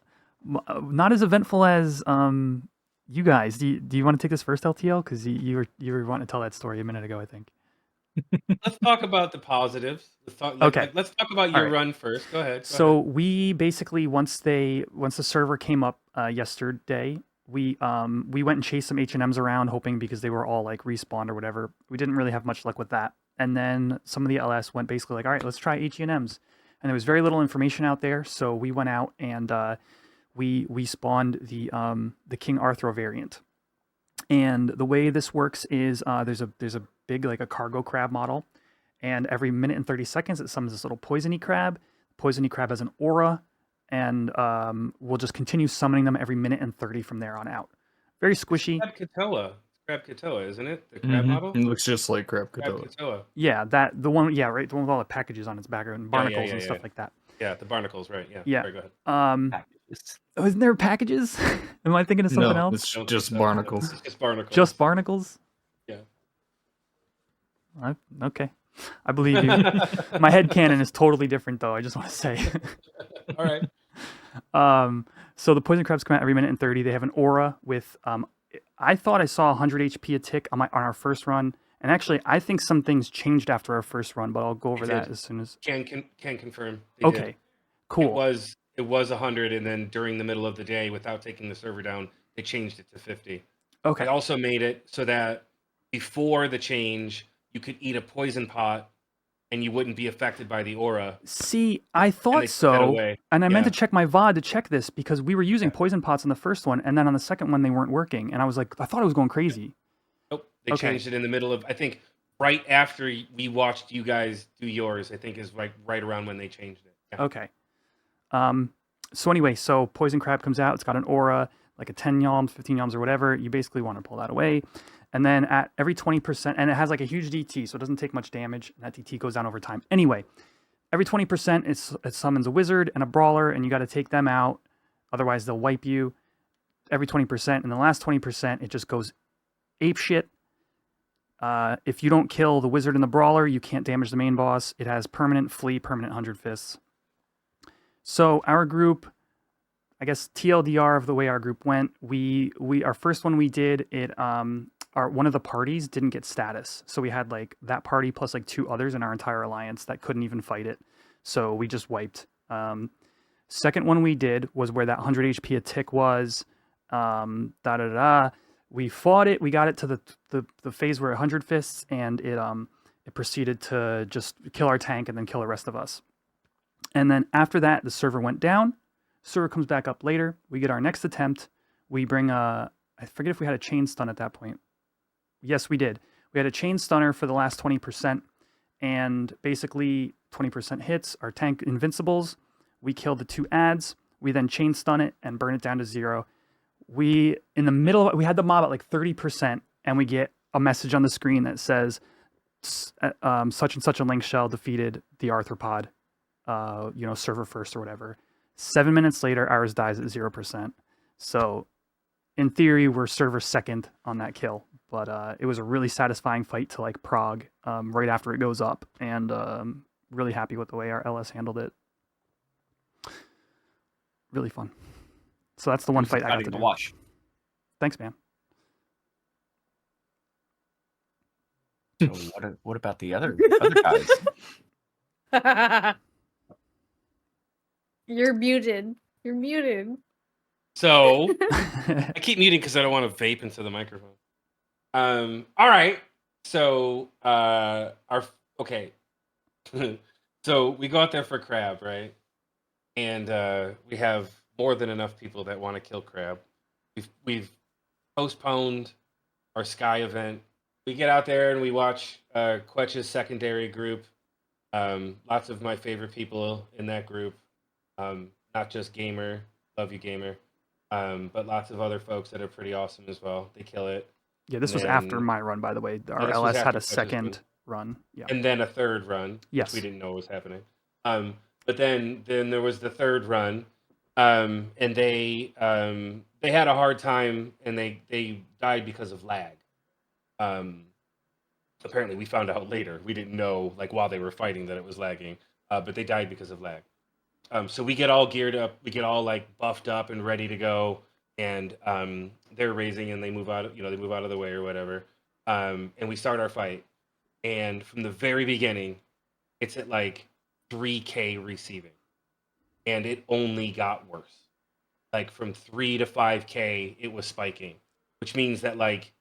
not as eventful as you guys. Do you want to take this first, LTL? Because you were wanting to tell that story a minute ago, I think. Let's talk about the positives. Let's talk about your run first. Go ahead. We basically once the server came up yesterday, we went and chased some HNMs around, hoping because they were all like respawned or whatever. We didn't really have much luck with that. And then some of the LS went basically like, all right, let's try HNMs. And there was very little information out there, so we went out and we spawned the King Arthur variant. And the way this works is there's a big like a cargo crab model, and every minute and 30 seconds it summons this little poisony crab. Poisony crab has an aura, and we'll just continue summoning them every minute and 30 from there on out. Very squishy. Crab Katoa, isn't it? The crab model? It looks just like Crab Katoa. Yeah, the one with all the packages on its back and barnacles and stuff like that. Yeah, the barnacles, right? Yeah. Yeah. Sorry, go ahead. Packages. Oh, isn't there packages? Am I thinking of something No, else? it's just barnacles. It's just barnacles. Just barnacles? Yeah. Okay. I believe you. My headcanon is totally different, though. I just want to say. All right. So the poison crabs come out every minute and 30. They have an aura with. I thought I saw 100 HP a tick on our first run, and actually, I think some things changed after our first run. But I'll go over that as soon as. Can confirm. They Okay. did. Cool. It was 100, and then during the middle of the day, without taking the server down, they changed it to 50. Okay. They also made it so that before the change, you could eat a poison pot and you wouldn't be affected by the aura. See, I they thought took that so, away. and I meant to Yeah. check my VOD to check this because we were using Yeah. poison pots on the first one, and then on the second one they weren't working, and I was like, I thought it was going crazy. Nope. They Okay. changed it in the middle of, I think, right after we watched you guys do yours, I think is right around when they changed it. Yeah. Okay. So anyway, so poison crab comes out. It's got an aura, like a 10 yalms, 15 yalms, or whatever. You basically want to pull that away. And then at every 20%, and it has like a huge DT, so it doesn't take much damage. And that DT goes down over time. Anyway, every 20%, it summons a wizard and a brawler, and you got to take them out. Otherwise, they'll wipe you. Every 20%. And the last 20%, it just goes ape shit. If you don't kill the wizard and the brawler, you can't damage the main boss. It has permanent flee, permanent 100 fists. So our group, I guess TLDR of the way our group went, our first one we did, one of the parties didn't get status. So we had like that party plus like 2 others in our entire alliance that couldn't even fight it. So we just wiped. Second one we did was where that 100 HP a tick was. We fought it. We got it to the phase where 100 fists, and it proceeded to just kill our tank and then kill the rest of us. And then after that, the server went down. Server comes back up later. We get our next attempt. We bring I forget if we had a chain stun at that point. Yes, we did. We had a chain stunner for the last 20%, and basically 20% hits our tank invincibles. We killed the 2 ads. We then chain stun it and burn it down to 0. We had the mob at like 30%, and we get a message on the screen that says such and such a link shell defeated the arthropod. Server first or whatever. 7 minutes later, ours dies at 0%. So, in theory, we're server second on that kill. But it was a really satisfying fight to like prog right after it goes up, and really happy with the way our LS handled it. Really fun. So that's the one fight I got to do. watch. Thanks, man. So what about the other guys? You're muted. You're muted. So I keep muting because I don't want to vape into the microphone. All right. So okay. So we go out there for crab, right? And we have more than enough people that want to kill crab. We've postponed our Sky event. We get out there and we watch Quetch's secondary group. Lots of my favorite people in that group. Not just Gamer, love you Gamer, but lots of other folks that are pretty awesome as well. They kill it. Yeah, this was after my run, by the way. Our this was LS had after a Quetch's second run. Yeah. And then a third run, Yes. which we didn't know was happening. But then there was the third run, and they had a hard time, and they died because of lag. Apparently, we found out later. We didn't know, like, while they were fighting that it was lagging, but they died because of lag. So we get all geared up, we get all like buffed up and ready to go, and they're raising and they move out, they move out of the way or whatever, and we start our fight. And from the very beginning, it's at like 3K receiving, and it only got worse. Like from 3 to 5K, it was spiking, which means that like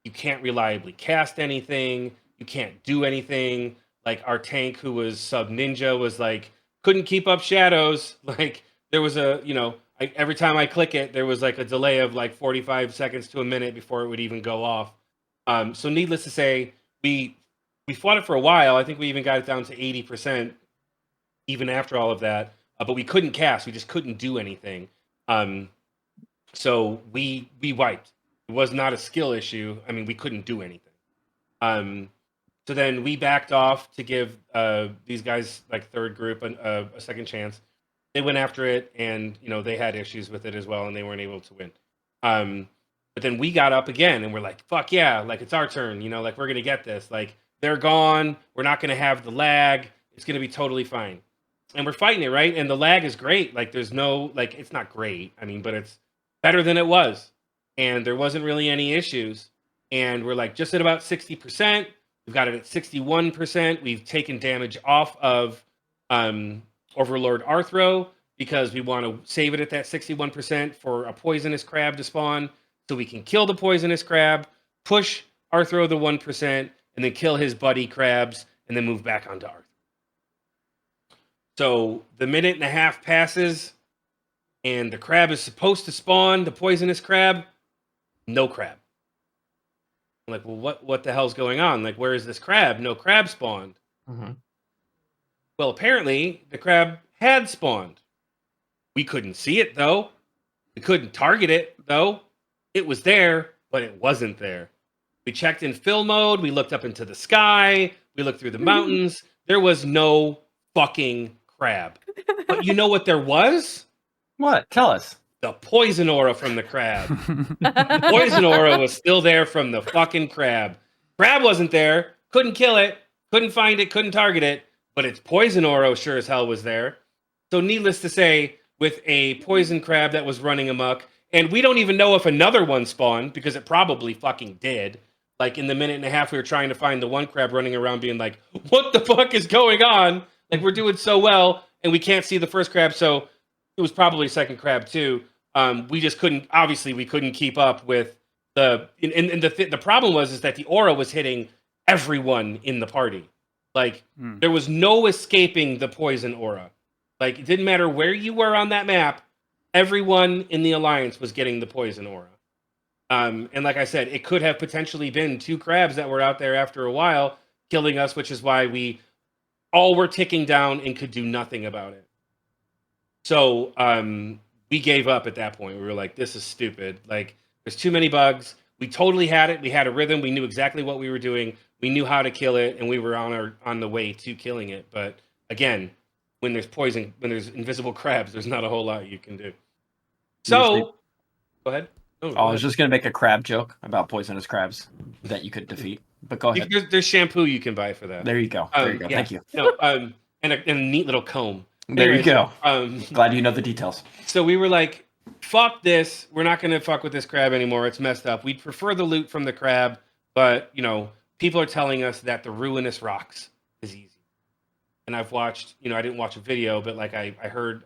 you can't reliably cast anything, you can't do anything. Like our tank, who was sub ninja, was like couldn't keep up shadows. Like there was every time I click it, there was like a delay of like 45 seconds to a minute before it would even go off. So needless to say, we fought it for a while. I think we even got it down to 80%, even after all of that. But we couldn't cast. We just couldn't do anything. So we wiped. It was not a skill issue. I mean, we couldn't do anything. So then we backed off to give these guys, like third group, a second chance. They went after it, and they had issues with it as well, and they weren't able to win. But then we got up again, and we're like, "Fuck yeah! Like it's our turn. Like we're gonna get this. Like they're gone. We're not gonna have the lag. It's gonna be totally fine." And we're fighting it, right? And the lag is great. Like there's no it's not great. I mean, but it's better than it was, and there wasn't really any issues. And we're like just at about 60%. We've got it at 61%. We've taken damage off of Overlord Arthro. because we want to save it at that 61% for a poisonous crab to spawn, so we can kill the poisonous crab, push Arthro the 1%, and then kill his buddy crabs, and then move back onto Arthro. So the minute and a half passes, and the crab is supposed to spawn, the poisonous crab, no crab. I'm like, well, what the hell's going on? Like, where is this crab? No crab spawned. Mm-hmm. Well, apparently, the crab had spawned. We couldn't see it, though. We couldn't target it, though. It was there, but it wasn't there. We checked in fill mode. We looked up into the sky. We looked through the mountains. There was no fucking crab. But you know what there was? What? Tell us. The poison aura from the crab. The poison aura was still there from the fucking crab. Crab wasn't there. Couldn't kill it. Couldn't find it. Couldn't target it. But its poison aura sure as hell was there. So needless to say, with a poison crab that was running amok, and we don't even know if another one spawned, because it probably fucking did. Like, in the minute and a half we were trying to find the one crab running around being like, what the fuck is going on? Like, we're doing so well, and we can't see the first crab, so it was probably second crab too. We just couldn't, obviously we couldn't keep up with the problem was that the aura was hitting everyone in the party. Like, there was no escaping the poison aura. Like, it didn't matter where you were on that map, everyone in the Alliance was getting the poison aura. And like I said, it could have potentially been 2 crabs that were out there after a while killing us, which is why we all were ticking down and could do nothing about it. So we gave up at that point. We were like, this is stupid. Like, there's too many bugs. We totally had it. We had a rhythm. We knew exactly what we were doing. We knew how to kill it, and we were on the way to killing it. But again, when there's poison, when there's invisible crabs, there's not a whole lot you can do. So, go ahead. Oh, I was just going to make a crab joke about poisonous crabs that you could defeat, but go ahead. There's shampoo you can buy for that. There you go. There you go. Yeah. Thank you. No, and a neat little comb. There you go. Glad you know the details. So we were like, fuck this. We're not going to fuck with this crab anymore. It's messed up. We'd prefer the loot from the crab, but, you know, people are telling us that the ruinous rocks is easy. And I've watched, you know, I didn't watch a video, but like I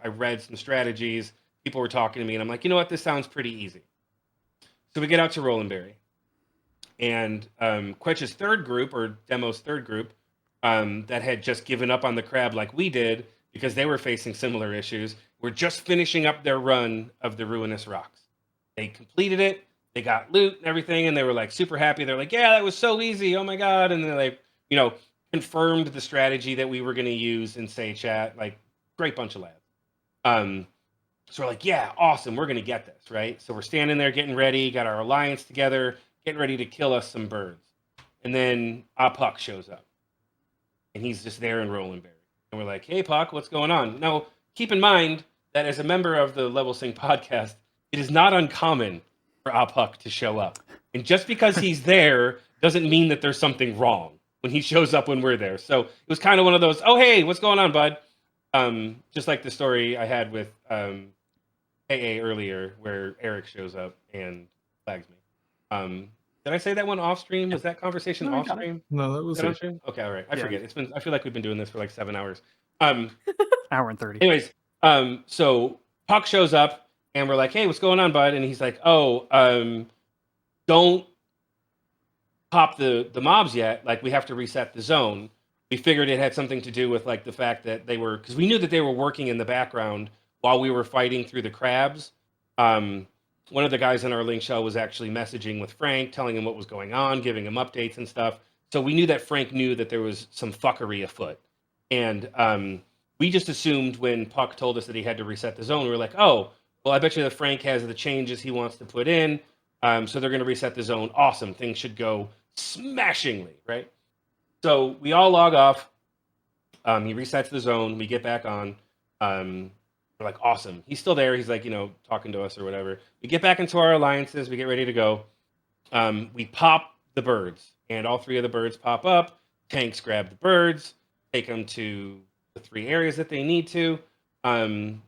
read some strategies. People were talking to me, and I'm like, you know what? This sounds pretty easy. So we get out to Rolandberry. And Quetch's third group, or Demo's third group, that had just given up on the crab like we did, because they were facing similar issues, were just finishing up their run of the ruinous rocks. They completed it, they got loot and everything, and they were like super happy. They're like, yeah, that was so easy, oh my god. And then they, you know, confirmed the strategy that we were going to use in Say Chat. Like, great bunch of lads. So we're like, yeah, awesome, we're going to get this, right? So we're standing there getting ready, got our alliance together, getting ready to kill us some birds. And then Puck shows up. And he's just there in Rolandberry. And we're like, hey, Puck, what's going on? Now, keep in mind that as a member of the Level Sync podcast, it is not uncommon for Puck to show up. And just because he's there doesn't mean that there's something wrong when he shows up when we're there. So it was kind of one of those, oh, hey, what's going on, bud? Just like the story I had with AA earlier, where Eric shows up and flags me. Did I say that one off stream? Was that conversation off stream? No, that was it. On stream? Okay, all right. I forget. I feel like we've been doing this for like 7 hours. Hour and 30. Anyways, so Puck shows up and we're like, hey, what's going on, bud? And he's like, oh, don't pop the mobs yet. Like, we have to reset the zone. We figured it had something to do with like the fact that they were, because we knew that they were working in the background while we were fighting through the crabs. One of the guys in our link shell was actually messaging with Frank, telling him what was going on, giving him updates and stuff. So we knew that Frank knew that there was some fuckery afoot. And we just assumed when Puck told us that he had to reset the zone, we were like, oh, well, I bet you that Frank has the changes he wants to put in. So they're going to reset the zone. Awesome. Things should go smashingly, right? So we all log off. He resets the zone. We get back on. We're like, awesome. He's still there. He's like, you know, talking to us or whatever. We get back into our alliances. We get ready to go. We pop the birds, and all 3 of the birds pop up. Tanks grab the birds, take them to the 3 areas that they need to. And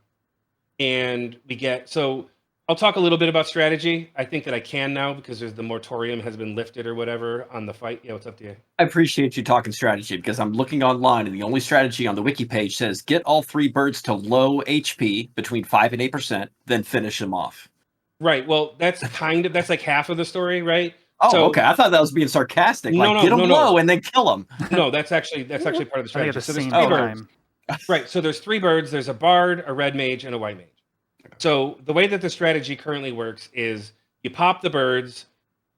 we get, so I'll talk a little bit about strategy. I think that I can now because the moratorium has been lifted or whatever on the fight. Yeah, what's up to you? I appreciate you talking strategy because I'm looking online and the only strategy on the wiki page says get all 3 birds to low HP between 5 and 8%, then finish them off. Right. Well, that's like half of the story, right? Oh, okay. I thought that was being sarcastic. No, Like, get them no. low and then kill them. No, that's actually part of the I think strategy. at the So there's same 3 birds. time. Right. So there's 3 birds. There's a bard, a red mage, and a white mage. So the way that the strategy currently works is you pop the birds,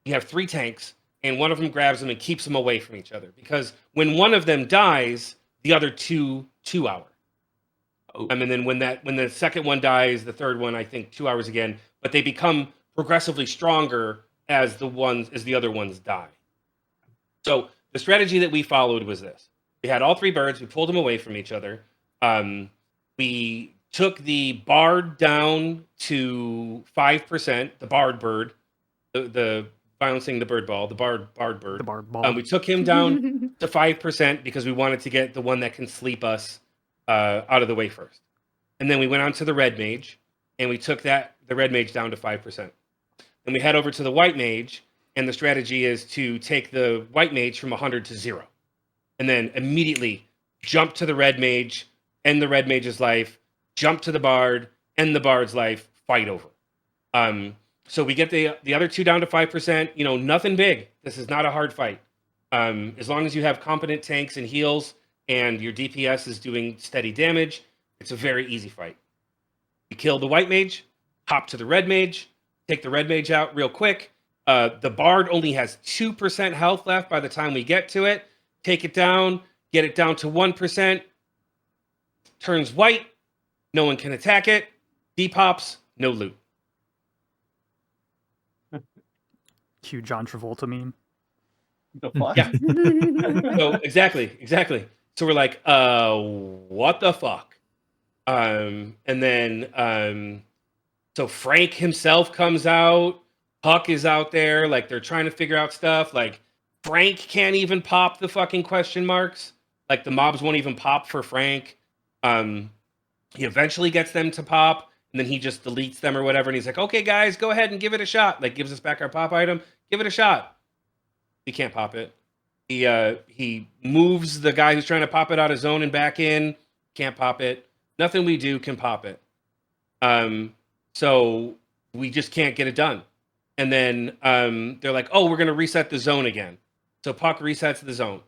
you have 3 tanks, and one of them grabs them and keeps them away from each other. Because when one of them dies, the other 2 hour. Oh. And then when the second one dies, the third one, I think 2 hours again. But they become progressively stronger as the other ones die. So the strategy that we followed was this: we had all 3 birds, we pulled them away from each other. We took the bard down to 5%, the bard bird, the bouncing the bird ball, the bard bird. The bard ball. We took him down to 5% because we wanted to get the one that can sleep us out of the way first. And then we went on to the red mage, and we took the red mage down to 5%. Then we head over to the white mage, and the strategy is to take the white mage from 100 to 0. And then immediately jump to the red mage, end the red mage's life, jump to the bard, end the bard's life, fight over. So we get the other 2 down to 5%. You know, nothing big. This is not a hard fight. As long as you have competent tanks and heals and your DPS is doing steady damage, it's a very easy fight. You kill the white mage, hop to the red mage, take the red mage out real quick. The bard only has 2% health left by the time we get to it. Take it down, get it down to 1%. Turns white, no one can attack it. Depops, no loot. Cue John Travolta meme. The fuck? Yeah. So exactly. So we're like, what the fuck? And then so Frank himself comes out. Huck is out there, like they're trying to figure out stuff. Like Frank can't even pop the fucking question marks. Like the mobs won't even pop for Frank. He eventually gets them to pop, and then he just deletes them or whatever. And he's like, "Okay, guys, go ahead and give it a shot." Like gives us back our pop item. Give it a shot. We can't pop it. He moves the guy who's trying to pop it out of zone and back in. Can't pop it. Nothing we do can pop it. So we just can't get it done. And then they're like, "Oh, we're gonna reset the zone again." So Puck resets the zone.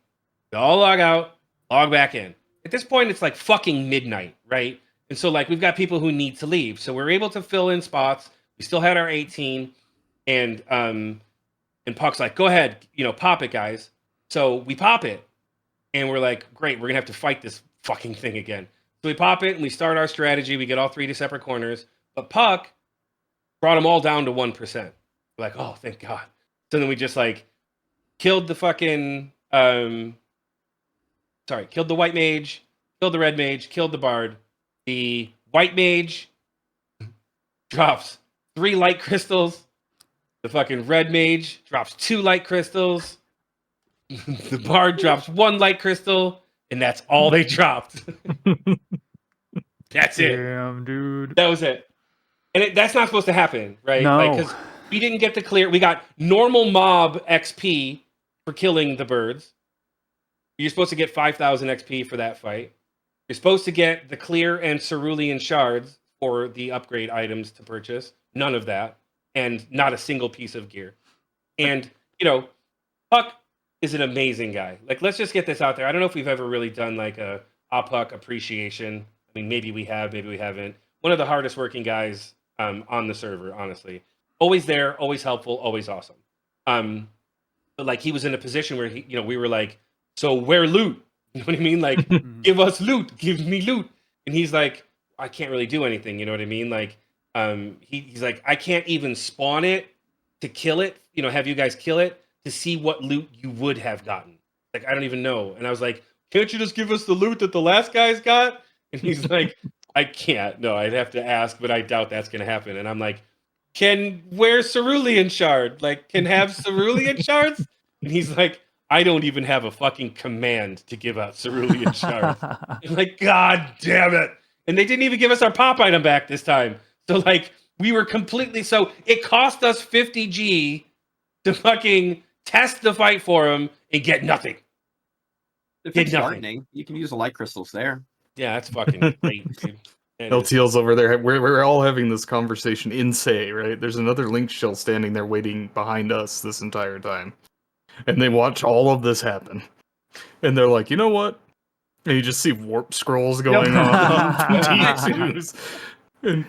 They all log out, log back in. At this point, it's like fucking midnight, right? And so like we've got people who need to leave. So we're able to fill in spots. We still had our 18, and Puck's like, "Go ahead, pop it, guys." So we pop it, and we're like, "Great, we're gonna have to fight this fucking thing again." So we pop it and we start our strategy. We get all 3 to separate corners, but Puck brought them all down to 1%. We're like, "Oh, thank God." So then we just like killed the fucking killed the white mage, killed the red mage, killed the bard. The white mage drops 3 light crystals. The fucking red mage drops 2 light crystals. The bard drops 1 light crystal, and that's all they dropped. That's it. Damn, dude. That was it. And that's not supposed to happen, right? No. Because we didn't get the clear. We got normal mob XP for killing the birds. You're supposed to get 5,000 XP for that fight. You're supposed to get the clear and cerulean shards for the upgrade items to purchase. None of that. And not a single piece of gear. And, Puck is an amazing guy. Like, let's just get this out there. I don't know if we've ever really done like a Puck appreciation. I mean, maybe we have, maybe we haven't. One of the hardest working guys on the server, honestly. Always there, always helpful, always awesome. But like he was in a position where we were like, "So where loot?" You know what I mean? Like, give us loot, give me loot. And he's like, "I can't really do anything." You know what I mean? Like, he's like, "I can't even spawn it to kill it. Have you guys kill it to see what loot you would have gotten." Like, I don't even know. And I was like, "Can't you just give us the loot that the last guys got?" And he's like, "I can't. No, I'd have to ask, but I doubt that's gonna happen." And I'm like, where's cerulean shard? Like, can have cerulean shards? And he's like, "I don't even have a fucking command to give out cerulean shards." I'm like, God damn it. And they didn't even give us our pop item back this time. So like We were completely so it cost us 50G to fucking test the fight for him and get nothing. If Did it's nothing. gardening, you can use the light crystals there. Yeah, that's fucking great, dude. It is. LTL's over there. We're all having this conversation in Say, right? There's another link shell standing there waiting behind us this entire time. And they watch all of this happen. And they're like, you know what? And you just see warp scrolls going on T2s. And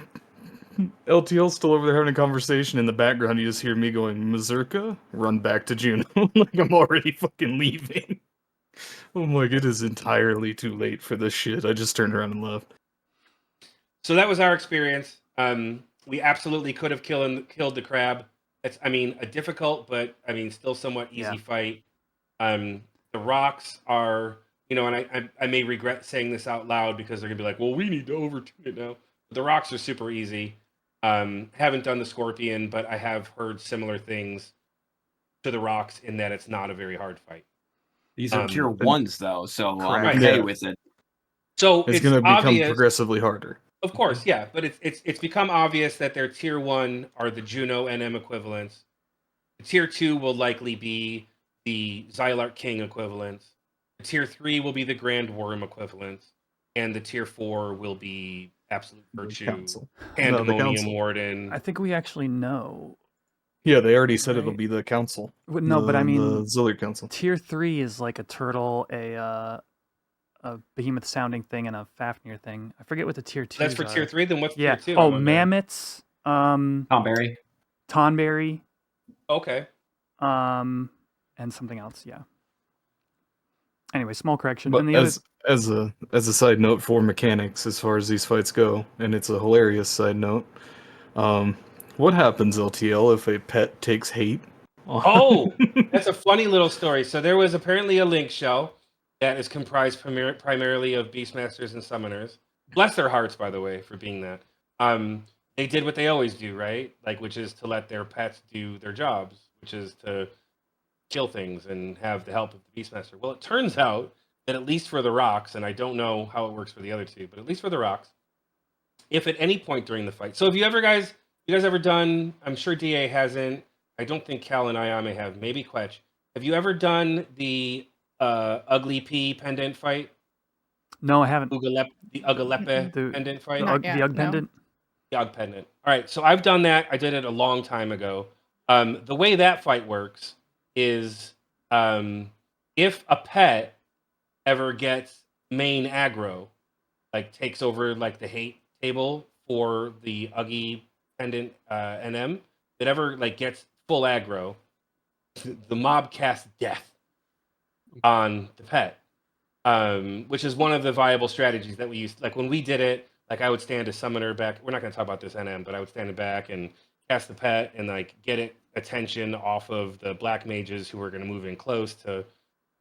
LTL's still over there having a conversation. In the background, you just hear me going, Mazurka, run back to Juno. Like, I'm already fucking leaving. I'm like, it is entirely too late for this shit. I just turned around and left. So that was our experience. We absolutely could have killed the crab. It's, I mean, a difficult, but I mean, still somewhat easy fight. The rocks are, you know, and I may regret saying this out loud because they're gonna be like, well, we need to overtune it now. The rocks are super easy. Haven't done the scorpion, but I have heard similar things to the rocks in that it's not a very hard fight. These are tier 1s, though, so I'm Correct. okay Yeah. with it. So It's going to become obvious, progressively harder. of course, yeah, but it's become obvious that their tier 1 are the Juno NM equivalents. The tier 2 will likely be the Xylark King equivalents. The tier 3 will be the Grand Worm equivalents, and the tier 4 will be Absolute Virtue, Council. Pandemonium council. Warden. I think we actually know. Yeah, they already said it'll Right. be the council. No, but I mean, the Zilliard Council. tier 3 is like a turtle, a behemoth sounding thing, and a Fafnir thing. I forget what the tier 2 That's for tier 3. Then what's Yeah. tier 2? Oh, mammoths, Tomberry. Tonberry, Okay. and something else. Yeah. Anyway, small correction. But and the as a side note for mechanics, as far as these fights go, and it's a hilarious side note, what happens, LTL, if a pet takes hate? Oh, that's a funny little story. So there was apparently a link shell that is comprised primarily of Beastmasters and Summoners. Bless their hearts, by the way, for being that. They did what they always do, right? Like, which is to let their pets do their jobs, which is to kill things and have the help of the Beastmaster. Well, it turns out that at least for the rocks, and I don't know how it works for the other two, but at least for the rocks, if at any point during the fight, so have you guys ever done, I'm sure DA hasn't, I don't think Cal and Ayame have, maybe Quetch. Have you ever done the Ugly P pendant fight? No, I haven't. The Ugalepe The- pendant fight? Not the yet, Ugg no. pendant. The Ugg pendant. All right, so I've done that. I did it a long time ago. The way that fight works is if a pet ever gets main aggro, like takes over like the hate table for the Uggy pendant NM, that ever like gets full aggro, the mob casts death on the pet, which is one of the viable strategies that we used. Like when we did it, like I would stand a summoner back. We're not going to talk about this NM, but I would stand it back and cast the pet and like get it attention off of the black mages who were going to move in close to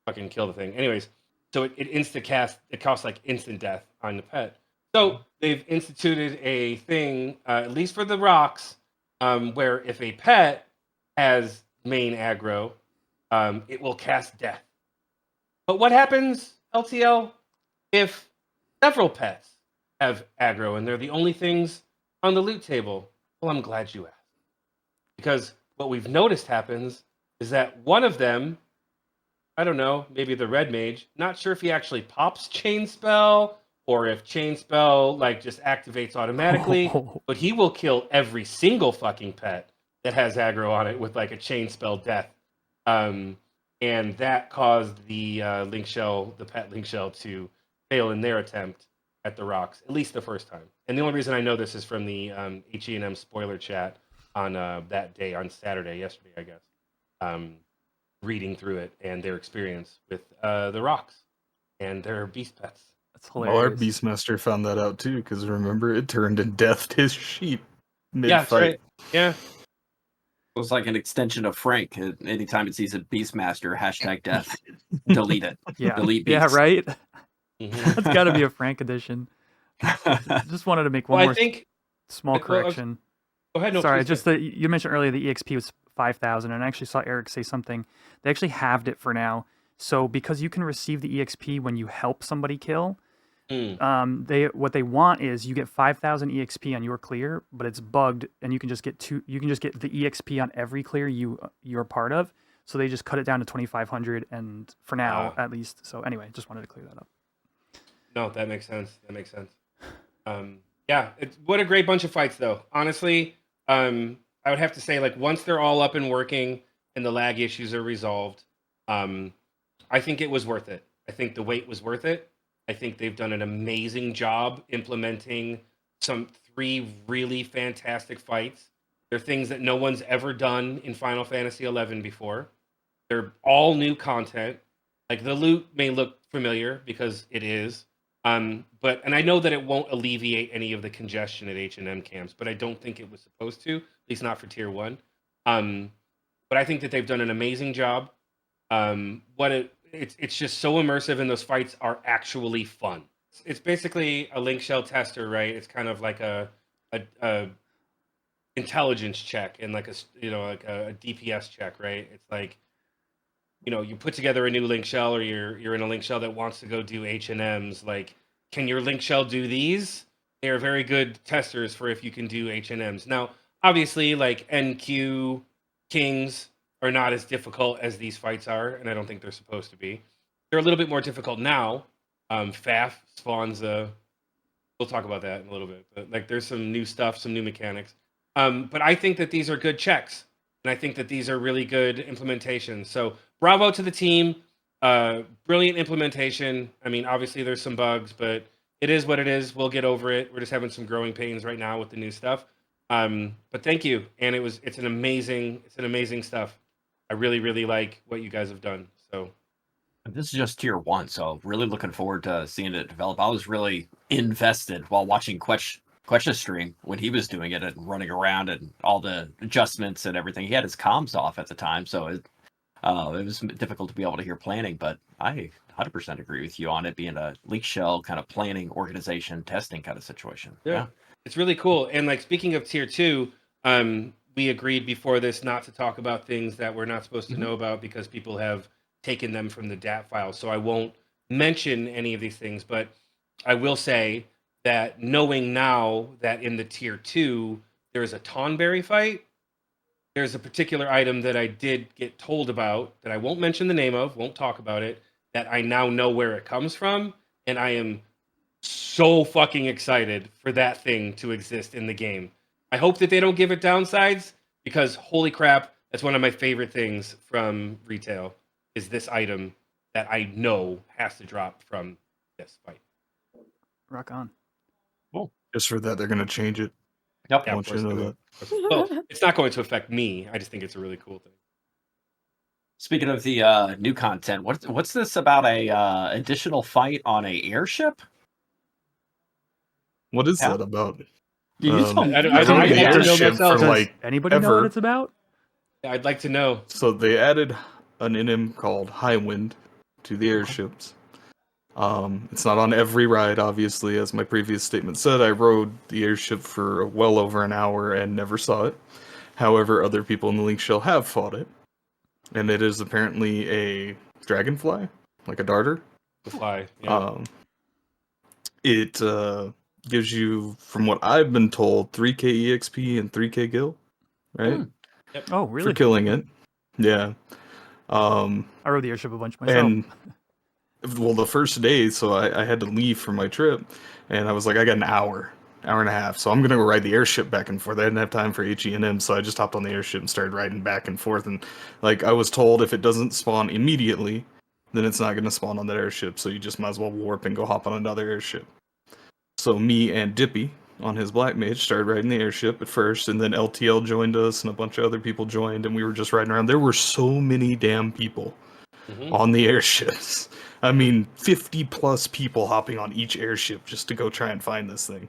fucking kill the thing. Anyways, so it insta cast. It costs like instant death on the pet. So they've instituted a thing, at least for the rocks, where if a pet has main aggro, it will cast death. But what happens, LTL, if several pets have aggro and they're the only things on the loot table? Well, I'm glad you asked. Because what we've noticed happens is that one of them, I don't know, maybe the red mage, not sure if he actually pops chain spell or if chain spell like just activates automatically, but he will kill every single fucking pet that has aggro on it with like a chain spell death. And that caused the the pet link shell to fail in their attempt at the rocks, at least the first time. And the only reason I know this is from the HENM spoiler chat on that day, on Saturday, yesterday, I guess, reading through it and their experience with the rocks and their beast pets. That's Well, hilarious. our Beastmaster found that out too, because remember, it turned and deathed his sheep mid-fight. Yeah, that's right. Yeah. It was like an extension of Frank. Anytime it sees a Beastmaster, hashtag death, delete it. Yeah. Delete Yeah, beast. right? Mhm. That's got to be a Frank edition. Just wanted to make one Well, more I think. small well, correction. Go ahead. No, Sorry, please just that you mentioned earlier the EXP was 5,000, and I actually saw Eric say something. They actually halved it for now. So because you can receive the EXP when you help somebody kill, What they want is you get 5,000 EXP on your clear, but it's bugged, and you can just get the EXP on every clear you're part of. So they just cut it down to 2,500, and for now at least. So anyway, just wanted to clear that up. No, that makes sense. Yeah, what a great bunch of fights, though. Honestly, I would have to say, like, once they're all up and working and the lag issues are resolved, I think it was worth it. I think the wait was worth it. I think they've done an amazing job implementing 3 really fantastic fights. They're things that no one's ever done in Final Fantasy XI before. They're all new content. Like, the loot may look familiar because it is. And I know that it won't alleviate any of the congestion at H&M camps, but I don't think it was supposed to, at least not for Tier 1. But I think that they've done an amazing job. It's just so immersive, and those fights are actually fun. It's basically a link shell tester, right? It's kind of like a intelligence check and like a DPS check, right? It's like, you put together a new link shell, or you're in a link shell that wants to go do H&Ms. Like, can your link shell do these? They are very good testers for if you can do H&Ms. Now, obviously, like, NQ Kings are not as difficult as these fights are, and I don't think they're supposed to be. They're a little bit more difficult now. FAF spawns we'll talk about that in a little bit, but like, there's some new stuff, some new mechanics. But I think that these are good checks, and I think that these are really good implementations. So bravo to the team. Brilliant implementation. I mean, obviously there's some bugs, but it is what it is. We'll get over it. We're just having some growing pains right now with the new stuff. But thank you, and it's an amazing stuff. I really, really like what you guys have done. So this is just Tier 1, so really looking forward to seeing it develop. I was really invested while watching Quesh's stream when he was doing it and running around and all the adjustments and everything. He had his comms off at the time, so it was difficult to be able to hear planning, but I 100% agree with you on it being a leak shell kind of planning, organization, testing kind of situation. Yeah. It's really cool. And like, speaking of Tier 2, we agreed before this not to talk about things that we're not supposed to know about because people have taken them from the DAT files. So I won't mention any of these things, but I will say that knowing now that in the Tier 2, there is a Tonberry fight, there's a particular item that I did get told about that I won't mention the name of, won't talk about it, that I now know where it comes from, and I am so fucking excited for that thing to exist in the game. I hope that they don't give it downsides, because holy crap, that's one of my favorite things from retail, is this item that I know has to drop from this fight. Rock on. Cool. Just for that, they're going to change it. Yep. I want you to know that. Well, it's not going to affect me. I just think it's a really cool thing. Speaking of the new content, what's this about a additional fight on a airship? What is that about? You told me. I They're don't going to know airship myself. for Does like anybody know ever. what it's about? I'd like to know. So they added an NM called High Wind to the airships. It's not on every ride, obviously. As my previous statement said, I rode the airship for well over an hour and never saw it. However, other people in the Link Shell have fought it. And it is apparently a dragonfly, like a darter. The fly. Yeah. It gives you, from what I've been told, 3k EXP and 3k gil, right? Oh, really? For killing it. Yeah. I rode the airship a bunch myself. And well, the first day, so I had to leave for my trip, and I was like, I got an hour and a half, so I'm gonna go ride the airship back and forth. I didn't have time for HENM, so I just hopped on the airship and started riding back and forth. And like, I was told, if it doesn't spawn immediately, then it's not gonna spawn on that airship, so you just might as well warp and go hop on another airship. So me and Dippy on his Black Mage started riding the airship at first, and then LTL joined us, and a bunch of other people joined, and we were just riding around. There were so many damn people on the airships. I mean, 50 plus people hopping on each airship just to go try and find this thing.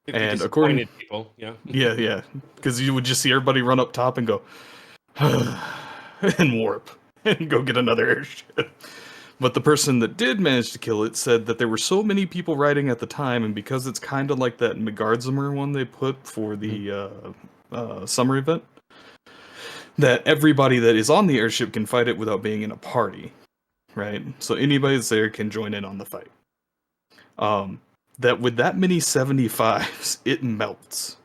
And according to people, yeah. Yeah, because you would just see everybody run up top and go, and warp, and go get another airship. But the person that did manage to kill it said that there were so many people riding at the time, and because it's kind of like that Megardzamer one they put for the summer event, that everybody that is on the airship can fight it without being in a party, right? So anybody that's there can join in on the fight. that with that many 75s, it melts.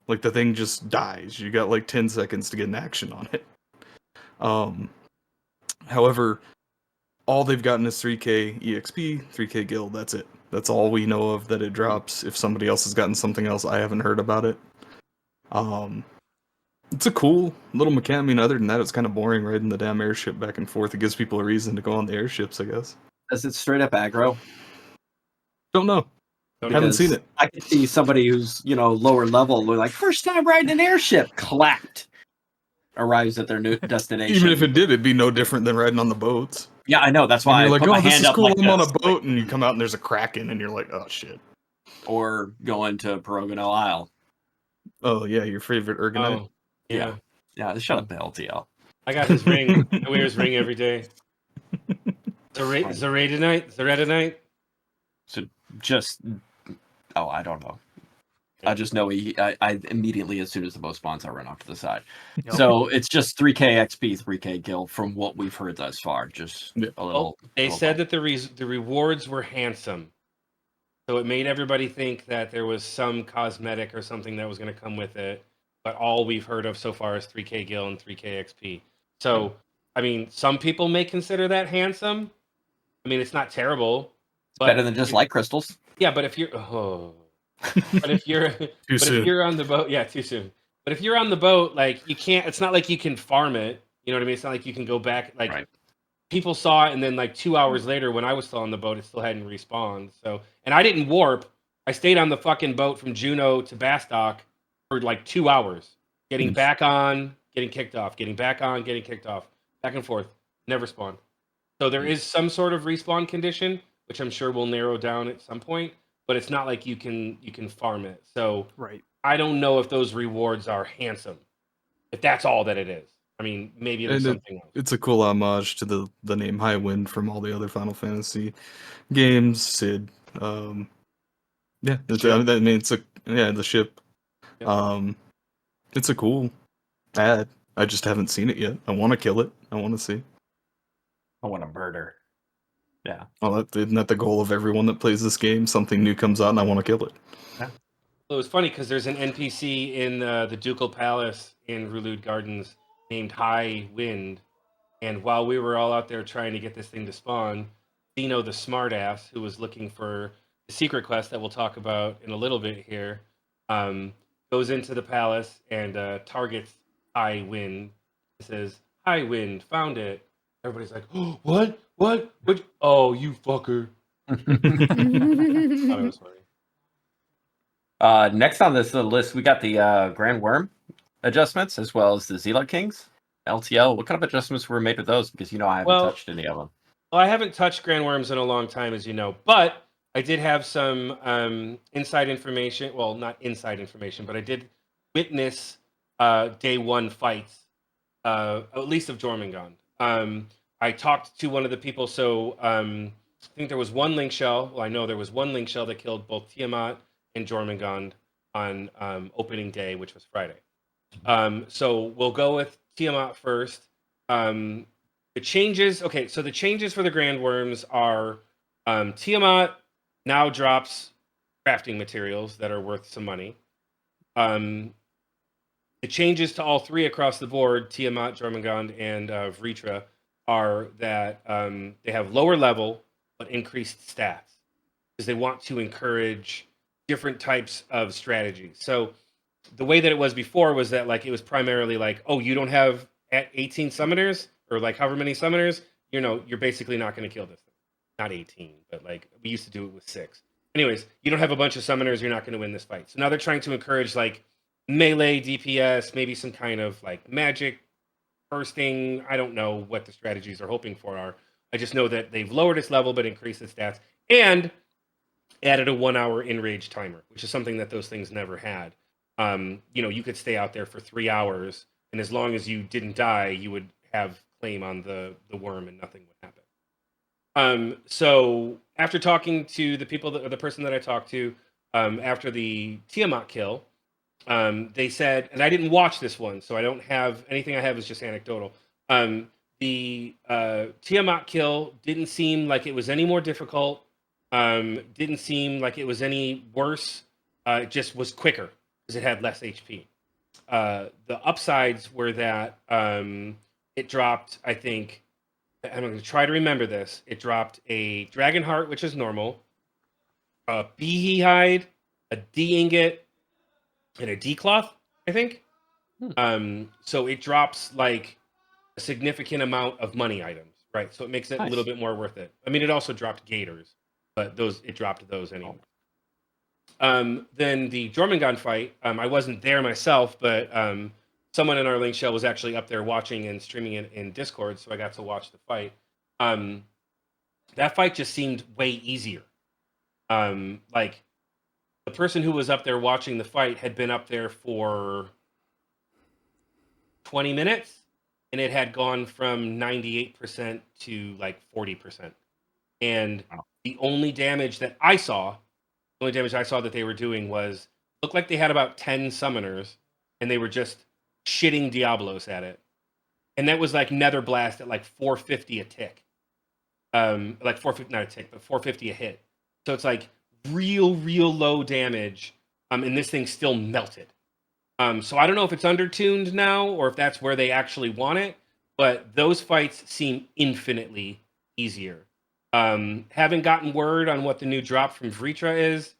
Like the thing just dies. You got like 10 seconds to get an action on it. However, all they've gotten is 3k EXP, 3k guild. That's it. That's all we know of that it drops. If somebody else has gotten something else, I haven't heard about it. It's a cool little mechanic. I mean, other than that, it's kind of boring riding the damn airship back and forth. It gives people a reason to go on the airships, I guess. Is it straight up aggro? Don't know. Haven't seen it. I could see somebody who's, lower level, like, first time riding an airship, clapped, arrives at their new destination. Even if it did, it'd be no different than riding on the boats. Yeah, I know. That's why you're I like, put my this hand is up cool. like I'm on a this. boat, and you come out and there's a kraken, and you're like, oh shit. Or going to Perogano Isle. Oh yeah, your favorite Ergonite. Oh, yeah. Yeah, shut up, LTL. I got his ring. I wear his ring every day. Zeradonite? So just, I don't know. I just know I immediately, as soon as the boat spawns, I run off to the side. Yep. So it's just 3k XP, 3k guild from what we've heard thus far. Just a little. They said that the rewards were handsome. So it made everybody think that there was some cosmetic or something that was going to come with it. But all we've heard of so far is 3k gil and 3k XP. So, I mean, some people may consider that handsome. I mean, it's not terrible. But better than just light crystals. Yeah, but if you're... but if you're... If you're on the boat... Yeah, too soon. But if you're on the boat, like, you can't... It's not like you can farm it. You know what I mean? It's not like you can go back... Like, right. People saw it, and then, like, 2 hours later, when I was still on the boat, it still hadn't respawned. So... And I didn't warp. I stayed on the fucking boat from Juneau to Bastock for like 2 hours, getting back on, getting kicked off, getting back on, getting kicked off, back and forth, never spawned. So there is some sort of respawn condition, which I'm sure will narrow down at some point, but it's not like you can farm it. So right. I don't know if those rewards are handsome, if that's all that it is. I mean, maybe there's something else. It's a cool homage to the name Highwind from all the other Final Fantasy games, Sid. Yeah, the ship. Yep. It's a cool ad. I just haven't seen it yet. I want to kill it. I want to see. I want to murder. Yeah. Well, isn't that the goal of everyone that plays this game? Something new comes out and I want to kill it. Yeah. Well, it was funny because there's an NPC in the Ducal Palace in Rulude Gardens named High Wind, and while we were all out there trying to get this thing to spawn, Dino the smartass, who was looking for the secret quest that we'll talk about in a little bit here, goes into the palace and targets High Wind. He says, "High Wind, found it." Everybody's like, "Oh, what? What? Oh, you fucker!" I thought it was funny. Next on this list, we got the Grand Worm adjustments as well as the Zealot Kings. LTL, what kind of adjustments were made with those? Because I haven't touched any of them. Well, I haven't touched Grand Worms in a long time, as you know, but I did have some inside information. Well, not inside information, but I did witness day one fights, at least of Jormungand. I talked to one of the people, so I think there was one link shell. Well, I know there was one link shell that killed both Tiamat and Jormungand on opening day, which was Friday. So we'll go with Tiamat first. The changes, okay, so the changes for the Grand Worms are Tiamat now drops crafting materials that are worth some money. The changes to all three across the board, Tiamat, Jormungand, and Vritra, are that they have lower level but increased stats because they want to encourage different types of strategies. So the way that it was before was that like it was primarily like, oh, you don't have 18 summoners or like however many summoners, you're basically not going to kill this thing. Not 18, but like we used to do it with 6. Anyways, you don't have a bunch of summoners, you're not going to win this fight. So now they're trying to encourage like melee DPS, maybe some kind of like magic bursting. I don't know what the strategies they're hoping for are. I just know that they've lowered its level but increased its stats and added a 1 hour in-rage timer, which is something that those things never had. You could stay out there for 3 hours, and as long as you didn't die, you would have claim on the worm and nothing would happen. So after talking to the person that I talked to after the Tiamat kill, they said, and I didn't watch this one, so I don't have anything I have is just anecdotal. The Tiamat kill didn't seem like it was any more difficult Didn't seem like it was any worse. It just was quicker because it had less HP. The upsides were that it dropped, I think, I'm going to try to remember this. It dropped a Dragon Heart, which is normal, a Behe Hide, a D Ingot, and a D Cloth, I think. So it drops like a significant amount of money items, right? So it makes it a little bit more worth it. I mean, it also dropped Gators, but it dropped those anyway. Then the Jormungand fight, I wasn't there myself, but someone in our link shell was actually up there watching and streaming it in Discord, so I got to watch the fight. That fight just seemed way easier. Like the person who was up there watching the fight had been up there for 20 minutes, and it had gone from 98% to like 40%. And the only damage I saw that they were doing was looked like they had about 10 summoners, and they were just shitting Diablos at it. And that was like Nether Blast at like 450 a tick. Like 450, not a tick, but 450 a hit. So it's like real low damage. And this thing still melted. So I don't know if it's undertuned now or if that's where they actually want it, but those fights seem infinitely easier. Haven't gotten word on what the new drop from Vritra is.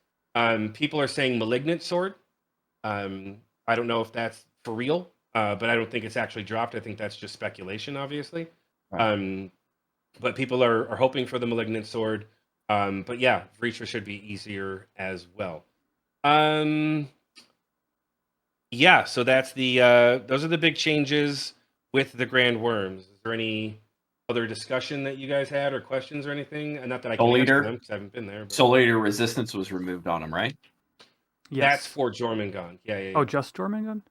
People are saying Malignant Sword. I don't know if that's for real, but I don't think it's actually dropped. I think that's just speculation, obviously. Right. But people are hoping for the Malignant Sword. But yeah, Vritra should be easier as well. Yeah, so that's those are the big changes with the Grand Worms. Is there any other discussion that you guys had or questions or anything? And not that I can answer them because I haven't been there. But... Soul Eater resistance was removed on them, right? Yes. That's for Jormungand. Yeah. Oh, just Jormungand?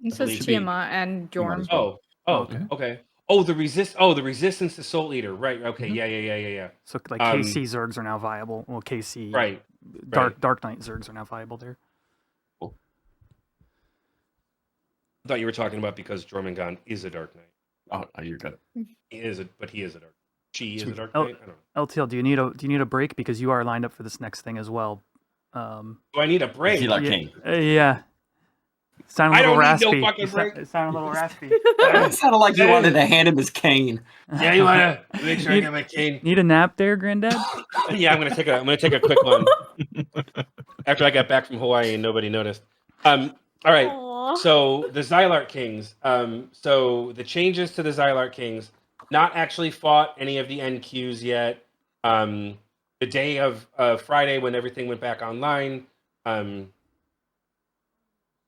It says Tiamat and Jorm. Okay. Oh, the resistance to Soul Eater. Right. Okay. Mm-hmm. Yeah. So like KC Zergs are now viable. Well, KC right. Dark Knight Zergs are now viable there. Cool. I thought you were talking about because Jormungand is a Dark Knight. Oh, you're good. He is a Dark. She is a Dark Knight. I don't know. LTL, do you need a break because you are lined up for this next thing as well? Do I need a break? King. Yeah. Sound a little raspy. Need no fucking break. It sounded a little raspy. It sounded like you wanted to hand him his cane. Yeah, you want to make sure I get my cane. Need a nap there, Granddad? Yeah, I'm gonna take a quick one. After I got back from Hawaii and nobody noticed. All right. Aww. So the Xylark Kings. So the changes to the Xylark Kings. Not actually fought any of the NQs yet. The day of Friday when everything went back online.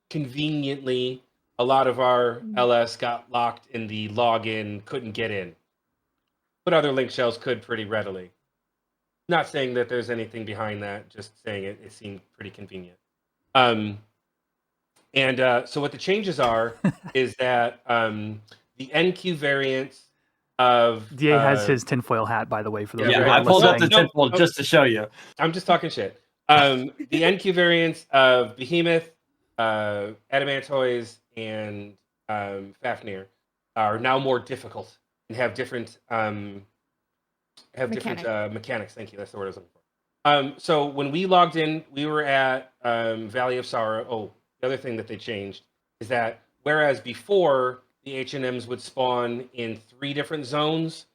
Conveniently, a lot of our LS got locked in the login, couldn't get in. But other link shells could pretty readily. Not saying that there's anything behind that, just saying it seemed pretty convenient. So what the changes are is that the NQ variants of... DA has his tinfoil hat, by the way, for those. Yeah, I pulled up the tinfoil just to show you. I'm just talking shit. The NQ variants of Behemoth, Adamantoise, and Fafnir are now more difficult and have different mechanics. Thank you. That's the word I was looking for. So when we logged in, we were at Valley of Sorrow. Oh, the other thing that they changed is that whereas before the HENMs would spawn in 3 different zones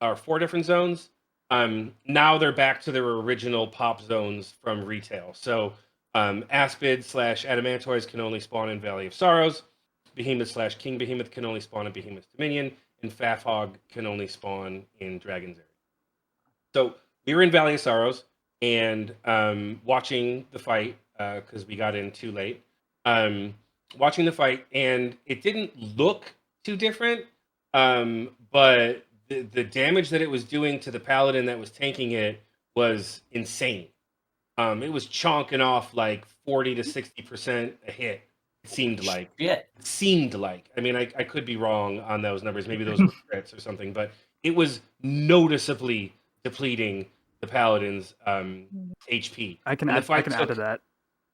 or 4 different zones, now they're back to their original pop zones from retail. So Aspid / Adamantoise can only spawn in Valley of Sorrows. Behemoth / King Behemoth can only spawn in Behemoth's Dominion. And Fafhog can only spawn in Dragon's Area. So we were in Valley of Sorrows and watching the fight because we got in too late. Watching the fight, and it didn't look too different, but the damage that it was doing to the paladin that was tanking it was insane. It was chonking off like 40 to 60% a hit. It seemed like. Yeah. It seemed like. I mean, I could be wrong on those numbers. Maybe those were crits or something, but it was noticeably depleting the paladin's HP. I can add to that.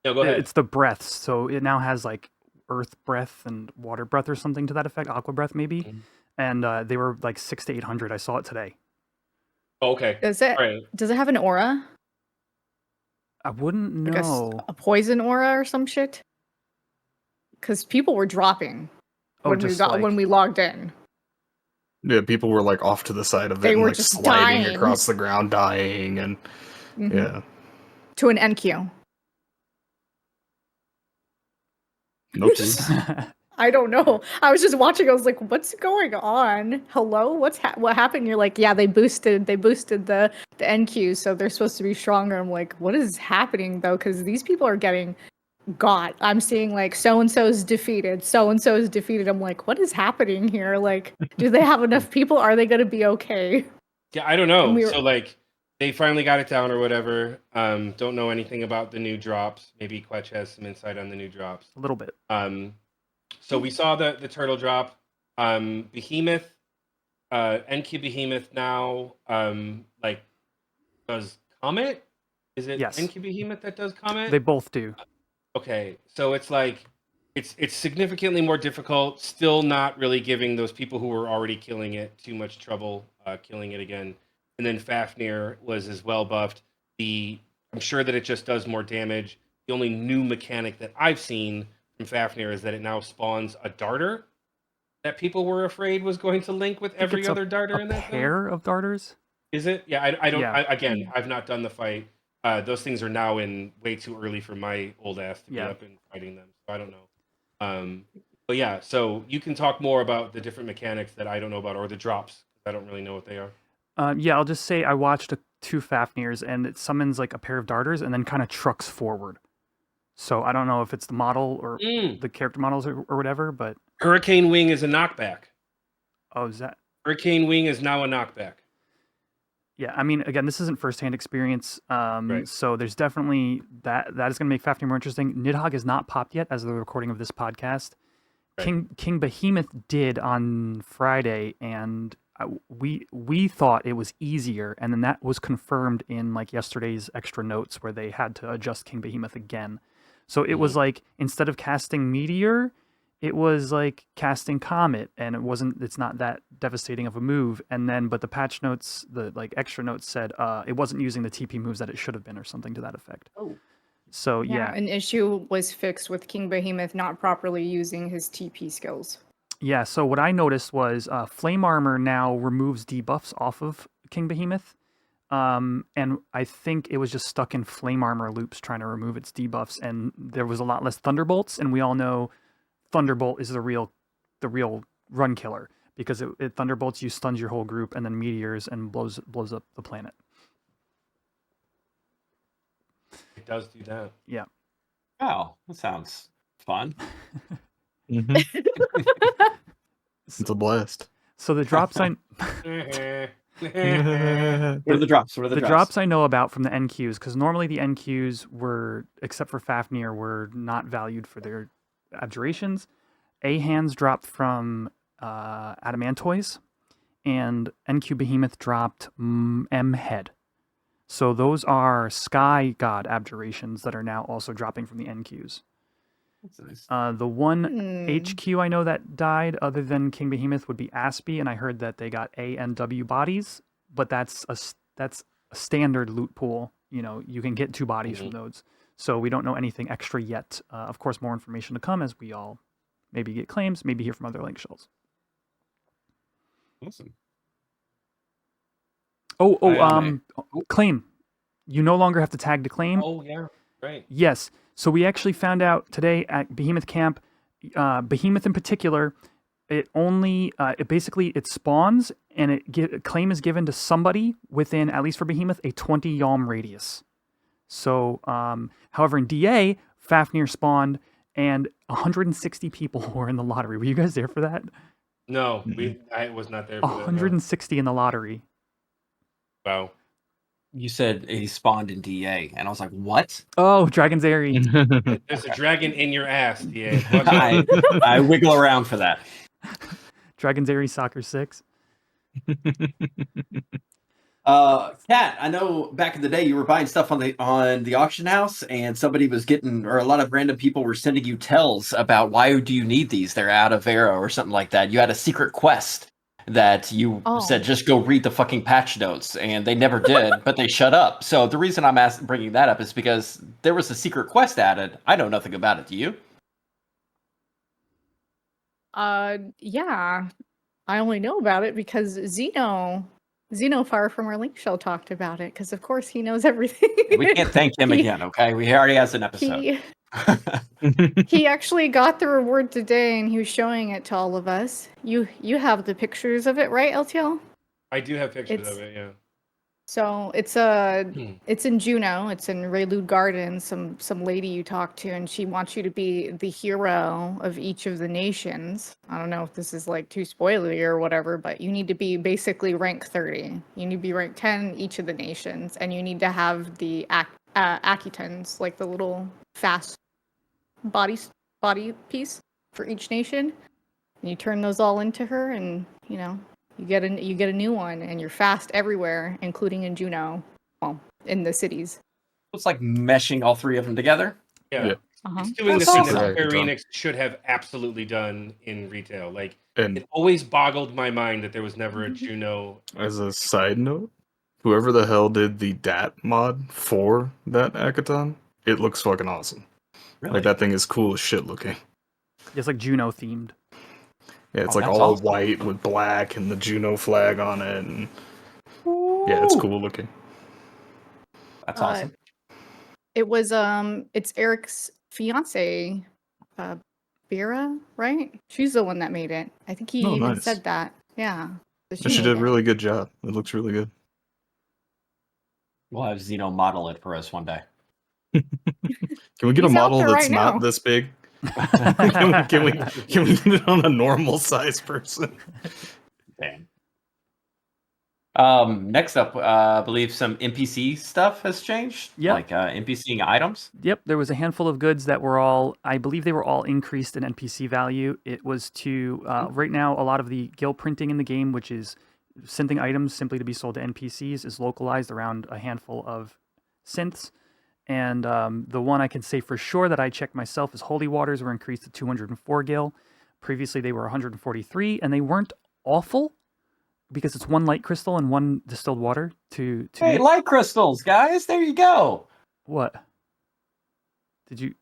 No, go ahead. It's the breaths. So it now has like earth breath and water breath or something to that effect. Aqua breath, maybe. Mm-hmm. And they were like 600 to 800. I saw it today. Oh, okay. Does it have an aura? I wouldn't Like know. a poison aura or some shit. Because people were dropping Oh, when just when we logged in. Yeah, people were like off to the side of it They and were like just sliding dying. across the ground, dying, and Mhm. yeah. To an NQ. No clues. I don't know. I was just watching. I was like, "What's going on? Hello, what happened?" You're like, "Yeah, they boosted the NQ, so they're supposed to be stronger." I'm like, "What is happening though?" Because these people are getting got. I'm seeing like so and so's defeated, so and so's defeated. I'm like, "What is happening here? Like, do they have enough people? Are they going to be okay?" Yeah, I don't And know. we were- So like they finally got it down or whatever. Don't know anything about the new drops. Maybe Quetch has some insight on the new drops. A little bit. So we saw the turtle drop. Behemoth, NQ Behemoth now like does Comet? Is it Yes. NQ Behemoth that does Comet? They both do. Okay, so it's like it's significantly more difficult. Still not really giving those people who were already killing it too much trouble killing it again. And then Fafnir was as well buffed. I'm sure that it just does more damage. The only new mechanic that I've seen from Fafnir is that it now spawns a darter that people were afraid was going to link with I think every it's other darter a in that thing. pair of darters. Is it? Yeah, I don't. Yeah. Again, I've not done the fight. Those things are now in way too early for my old ass to be Yeah. up and fighting them. So I don't know. But yeah, so you can talk more about the different mechanics that I don't know about, or the drops. I don't really know what they are. Yeah, I'll just say I watched two Fafnirs, and it summons like a pair of darters, and then kind of trucks forward. So I don't know if it's the model or the character models or whatever, but Hurricane Wing is a knockback. oh, is that? Hurricane Wing is now a knockback. Yeah, I mean, again, this isn't firsthand experience, Right. so there's definitely that is going to make Fafnir more interesting. Nidhogg has not popped yet as of the recording of this podcast. Right. King Behemoth did on Friday, and we thought it was easier, and then that was confirmed in like yesterday's extra notes where they had to adjust King Behemoth again. So it was like instead of casting Meteor, it was like casting Comet, and it's not that devastating of a move. And then but the patch notes, the like extra notes said it wasn't using the TP moves that it should have been, or something to that effect. Oh. So yeah. An issue was fixed with King Behemoth not properly using his TP skills. Yeah, so what I noticed was Flame Armor now removes debuffs off of King Behemoth. And I think it was just stuck in Flame Armor loops trying to remove its debuffs, and there was a lot less Thunderbolts, and we all know Thunderbolt is the real run killer, because it Thunderbolts you, stuns your whole group, and then Meteors and blows up the planet. It does do that. Yeah. Oh, that sounds fun. Mhm. It's a blast. So the drops What are the drops? What are the the drops? drops I know about from the NQs, because normally the NQs were, except for Fafnir, were not valued for their abjurations. A-hands dropped from Adamantoise, and NQ Behemoth dropped M-head. So those are Sky God abjurations that are now also dropping from the NQs. That's nice. The one HQ I know that died other than King Behemoth would be Aspie, and I heard that they got A and W bodies, but that's a standard loot pool. You know, you can get 2 bodies from those. So we don't know anything extra yet. Of course, more information to come as we all maybe get claims, maybe hear from other link shells. Awesome. Claim. You no longer have to tag to claim. Oh yeah, right. Yes. So we actually found out today at Behemoth Camp, Behemoth in particular, it only it spawns and a claim is given to somebody within, at least for Behemoth, a 20 yalm radius. So, however, in DA, Fafnir spawned and 160 people were in the lottery. Were you guys there for that? No, I was not there for that. no. 160 in the lottery. Wow. You said he spawned in DA, and I was like, what? Oh, Dragon's Airy. There's a dragon in your ass, DA. I wiggle around for that. Dragon's Airy Soccer 6. Kat, I know back in the day you were buying stuff on the auction house, and somebody was getting, or a lot of random people were sending you tells about why do you need these? They're out of arrow or something like that. You had a secret quest. that you said Oh. just go read the fucking patch notes, and they never did, but they shut up. So the reason I'm bringing that up is because there was a secret quest added. I know nothing about it. Do you? Yeah. I only know about it because Zeno Far from our link show talked about it, because of course he knows everything. We can't thank him He- again, okay? We already has an episode. He actually got the reward today, and he was showing it to all of us. You have the pictures of it, right, LTL? I do have pictures It's- of it. Yeah. So it's in Juneau. It's in Raylude Gardens. Some lady you talk to, and she wants you to be the hero of each of the nations. I don't know if this is like too spoilery or whatever, but you need to be basically rank 30. You need to be rank 10 in each of the nations, and you need to have the Akitons, like the little fast body piece for each nation. And you turn those all into her, and you get a new one, and you're fast everywhere, including in Juneau. Well, in the cities. It's like meshing all three of them together. Yeah. Yeah. It's doing That's the thing awesome. that Square Hackathon. Enix should have absolutely done in retail. Like, And it always boggled my mind that there was never a Juno. as a side note, whoever the hell did the DAT mod for that hackathon, it looks fucking awesome. Really? Like that thing is cool as shit looking. It's like Juno themed. Yeah, it's Oh, like that's all awesome. white with black and the Juno flag on it, and yeah, it's cool looking. That's Uh, awesome. It was it's Eric's fiance, Vera, right? She's the one that made it. I think he Oh, even nice. said that. Yeah. So She made did a it. really good job. It looks really good. We'll have Zeno model it for us one day. Can we get a He's out model there that's right not now. this big? can we get it on a normal size person? Damn. Next up, I believe some NPC stuff has changed. Yep. Like NPCing items. Yep, there was a handful of goods that were all, I believe they were all increased in NPC value. It was to, right now, a lot of the guild printing in the game, which is sending items simply to be sold to NPCs, is localized around a handful of synths. And the one I can say for sure that I checked myself is Holy Waters were increased to 204 gil. Previously, they were 143, and they weren't awful because it's one light crystal and one distilled water to Hey, make. light crystals, guys! There you go. What? Did you?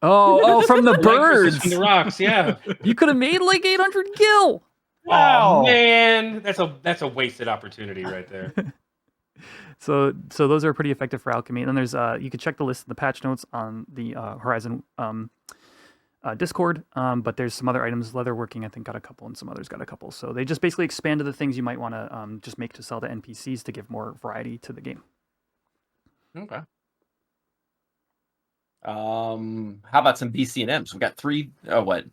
Oh, from the Like this is birds. from the rocks, yeah. You could have made like 800 gil. Wow. Oh man, that's a wasted opportunity right there. So those are pretty effective for alchemy. And then there's you can check the list of the patch notes on the Horizon Discord. But there's some other items. Leatherworking, I think, got a couple, and some others got a couple. So they just basically expanded the things you might want to just make to sell to NPCs to give more variety to the game. Okay. How about some BC&Ms? We got three.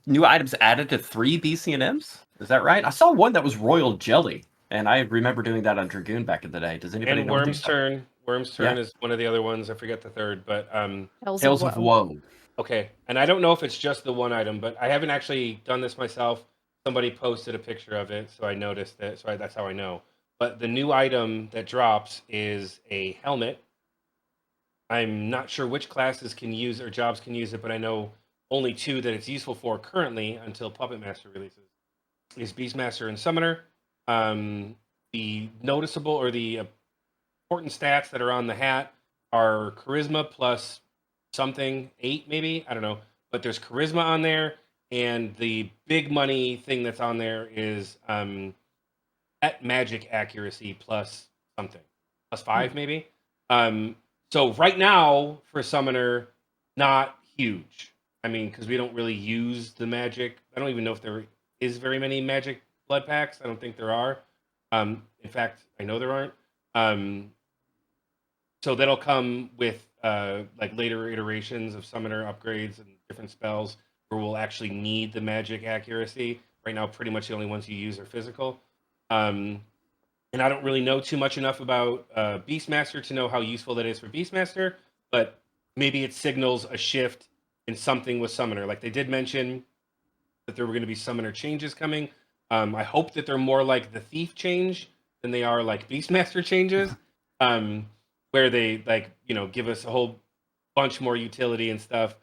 New items added to 3 BC&Ms? Is that right? I saw one that was royal jelly, and I remember doing that on Dragoon back in the day. Does anybody And know? Worm's Turn. Worm's Turn Yeah. is one of the other ones. I forget the third, but Tales of Woe. okay. And I don't know if it's just the one item, but I haven't actually done this myself. Somebody posted a picture of it, so I noticed it. So that's how I know. But the new item that drops is a helmet. I'm not sure which classes can use or jobs can use it, but I know only 2 that it's useful for currently until Puppet Master releases. Is Beastmaster and Summoner. The noticeable or the important stats that are on the hat are Charisma plus something, 8 maybe, I don't know. But there's Charisma on there, and the big money thing that's on there is at magic accuracy plus something, plus 5 maybe. So right now for Summoner, not huge. I mean, because we don't really use the magic. I don't even know if there is very many magic blood packs. I don't think there are. In fact, I know there aren't. So that'll come with like later iterations of Summoner upgrades and different spells where we'll actually need the magic accuracy. Right now, pretty much the only ones you use are physical. And I don't really know too much enough about Beastmaster to know how useful that is for Beastmaster, but maybe it signals a shift in something with Summoner. Like they did mention that there were going to be Summoner changes coming. I hope that they're more like the Thief change than they are like Beastmaster changes, where they give us a whole bunch more utility and stuff.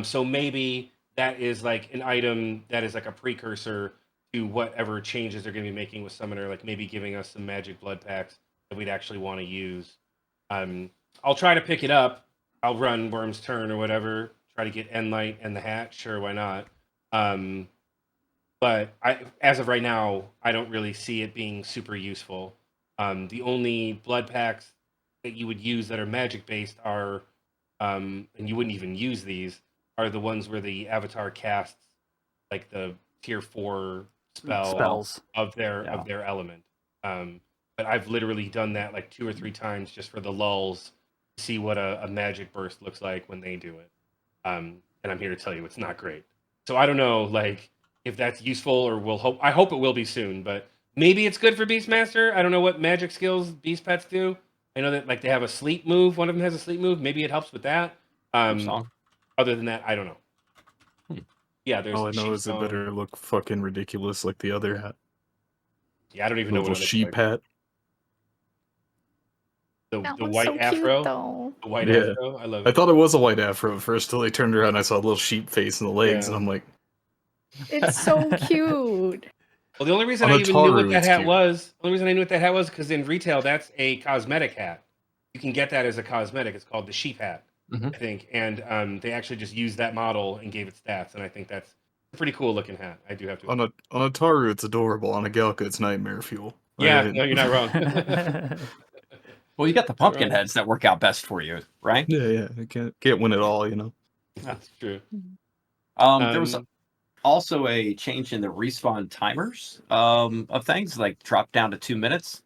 So maybe that is like an item that is like a precursor to whatever changes they're going to be making with Summoner, like maybe giving us some magic blood packs that we'd actually want to use. I'll try to pick it up. I'll run Worm's Turn or whatever, try to get Endlight and the hat. Sure, why not? But as of right now, I don't really see it being super useful. The only blood packs that you would use that are magic based are, and you wouldn't even use these, are the ones where the avatar casts like the tier 4 Spells. of their element. But I've literally done that like 2 or 3 times just for the lulls to see what a magic burst looks like when they do it. And I'm here to tell you it's not great. So I don't know like if that's useful or I hope it will be soon, but maybe it's good for Beastmaster. I don't know what magic skills Beast Pets do. I know that like they have a sleep move. One of them has a sleep move. Maybe it helps with that. Other than that, I don't know. Yeah, there's All I know is it better look fucking ridiculous like the other hat. Yeah, I don't even know what it Little looks sheep like. hat. The That white one's so afro. cute, though. The white Yeah. afro. I love I it. thought it was a white afro at first till they turned around and I saw a little sheep face in the legs, Yeah. and I'm like, It's so cute. Well, the only reason On I a even knew what Taru, that it's hat cute. was, because in retail that's a cosmetic hat. You can get that as a cosmetic. It's called the sheep hat, Mhm. I think, and they actually just used that model and gave it stats, and I think that's a pretty cool looking hat. I do have to. on a Taru, it's adorable. On a Galka, it's nightmare fuel. Yeah, Right? no, you're not wrong. Well, you got the pumpkin heads that work out best for you, right? Yeah. I can't win it all, you know. That's true. There was also a change in the respawn timers of things, like dropped down to 2 minutes.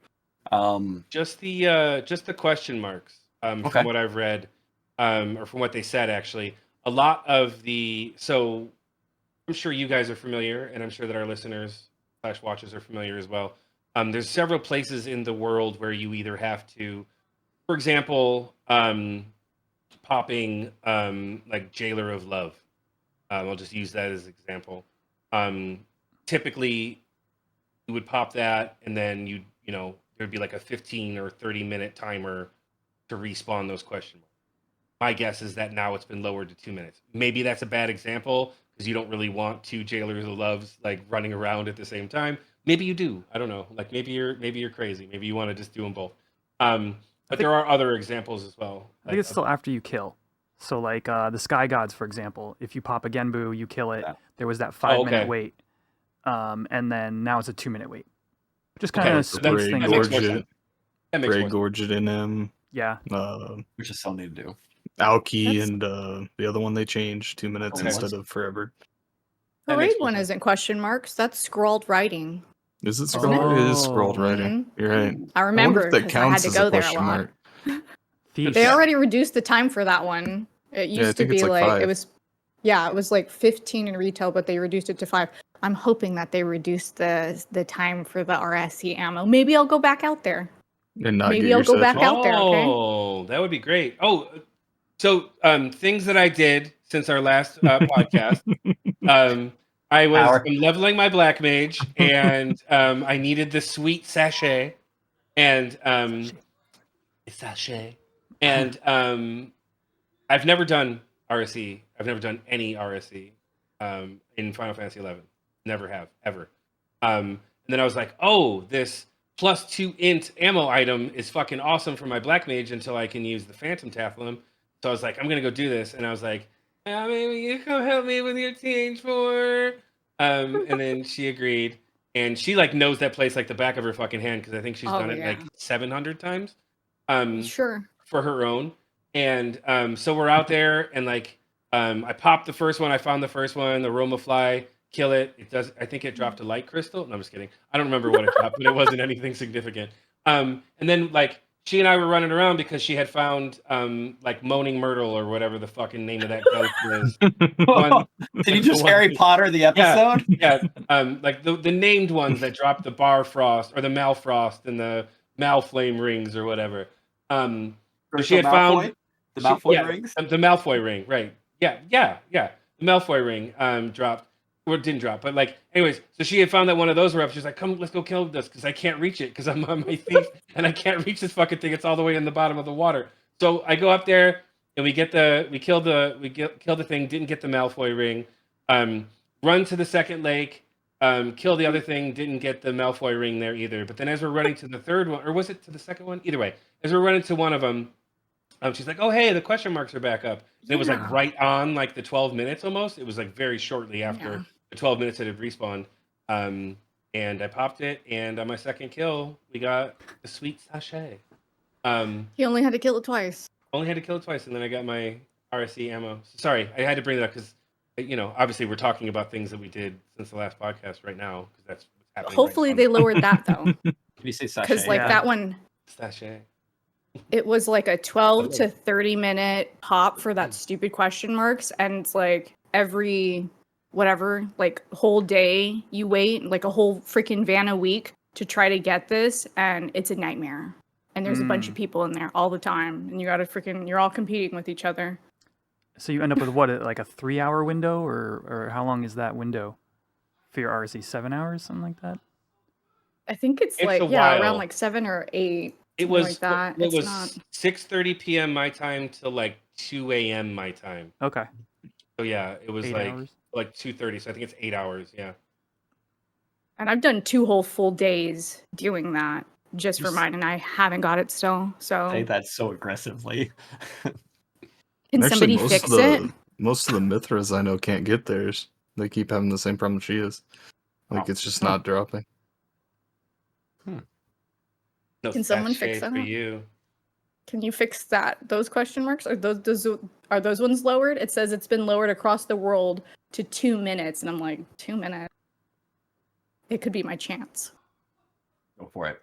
Just the question marks Okay. from what I've read, or from what they said actually. A lot of so I'm sure you guys are familiar, and I'm sure that our listeners / watchers are familiar as well. There's several places in the world where you either have to, for example, popping like Jailer of Love. I'll just use that as an example. Typically, you would pop that, and then there'd be like a 15 or 30-minute timer to respawn those question marks. My guess is that now it's been lowered to 2 minutes. Maybe that's a bad example because you don't really want 2 Jailers of Loves like running around at the same time. Maybe you do. I don't know. Like maybe you're crazy. Maybe you want to just do them both. But there are other examples as well. I think it's still after you kill. So like the Sky Gods, for example, if you pop a Genbu, you kill it. Yeah. There was that 5-minute okay. wait, and then now it's a 2-minute wait. Just kind of Okay, speeds Bray things that makes up. more Gorget, sense. That makes Bray more sense. Gorget in him. Yeah, Which is still need to do. Alki That's- and the other one they changed 2 minutes Okay. instead of forever. The That makes raid more one sense. isn't question marks. That's scrawled writing. Is it scrolled? It is Oh. scrolled writing. You're right. I I wonder remember if that because I had counts to as go a there a question lot. mark. Thieves. They already reduced the time for that one. It Yeah, I used to think it's be like like 5. it was, yeah, it was like 15 in retail, but they reduced it to 5. I'm hoping that they reduced the time for the RSC ammo. Maybe I'll go back out there. And not Maybe get I'll your go back satchel. out there, okay? Oh, that would be great. Oh, so things that I did since our last podcast. I was Howard. leveling my black mage, and I needed the sweet sachet, and sachet, and I've never done RSE. I've never done any RSE in Final Fantasy 11. Never have ever. And then I was like, oh, this +2 int ammo item is fucking awesome for my black mage until I can use the Phantom Tathlum. So I was like, I'm gonna go do this, and I was like, maybe you come help me with your TH4. And then she agreed, and she like knows that place like the back of her fucking hand because I think she's Oh, done it yeah. like 700 times. Sure. For her own. And so we're out there, and like I popped the first one. I found the first one, the Roma Fly. Kill it. It does. I think it dropped a light crystal. No, I'm just kidding. I don't remember what it dropped, but it wasn't anything significant. And then like she and I were running around because she had found like Moaning Myrtle or whatever the fucking name of that ghost is. One- Did you the just one- Harry Potter the episode? Yeah, like the named ones that drop the Barfrost or the Malfrost and the Malflame rings or whatever. So she had found the Malfoy rings. the Malfoy ring, right? Yeah. The Malfoy ring dropped, or didn't drop, but like, anyways. So she had found that one of those were up. She's like, "Come, let's go kill this," because I can't reach it because I'm on my thief and I can't reach this fucking thing. It's all the way in the bottom of the water. So I go up there and we kill the thing. Didn't get the Malfoy ring. Run to the second lake. Kill the other thing, didn't get the Malfoy ring there either. But then as we're running to the third one, or was it to the second one? Either way, as we're running to one of them, she's like, "Oh, hey, the question marks are back up." And it was like right on like the 12 minutes almost. It was like very shortly after the 12 minutes that had respawned. And I popped it, and on my second kill, we got the sweet sachet. He only had to kill it twice. Only had to kill it twice, and then I got my RSE ammo. Sorry, I had to bring that up because, obviously we're talking about things that we did since the last podcast right now, because that's what's happening. Hopefully they lowered that though. Did you say sachet? Because like that one, Sachet. it was like a 12 to 30 minute pop for that stupid question marks, and it's like every whatever, like whole day you wait, like a whole freaking van a week to try to get this, and it's a nightmare. And there's a bunch of people in there all the time, and you're all competing with each other. So you end up with what, like a 3-hour window, or how long is that window for your RSE? 7 hours, something like that? I think it's like around like 7 or 8. It was like that. It was 6:30 p.m. my time to like 2 a.m. my time. Okay. So yeah, it was 8 hours? like 2:30. So I think it's 8 hours. Yeah. And I've done 2 whole full days doing that just for mine, and I haven't got it still. So Say that so aggressively. Can somebody fix it? Most of the Mithras I know can't get theirs. They keep having the same problem she is. Like it's just not dropping. No Can someone fix that? for you? Can you fix that? Those question marks? Are those ones lowered? It says it's been lowered across the world to 2 minutes, and I'm like, 2 minutes? It could be my chance. Go for it.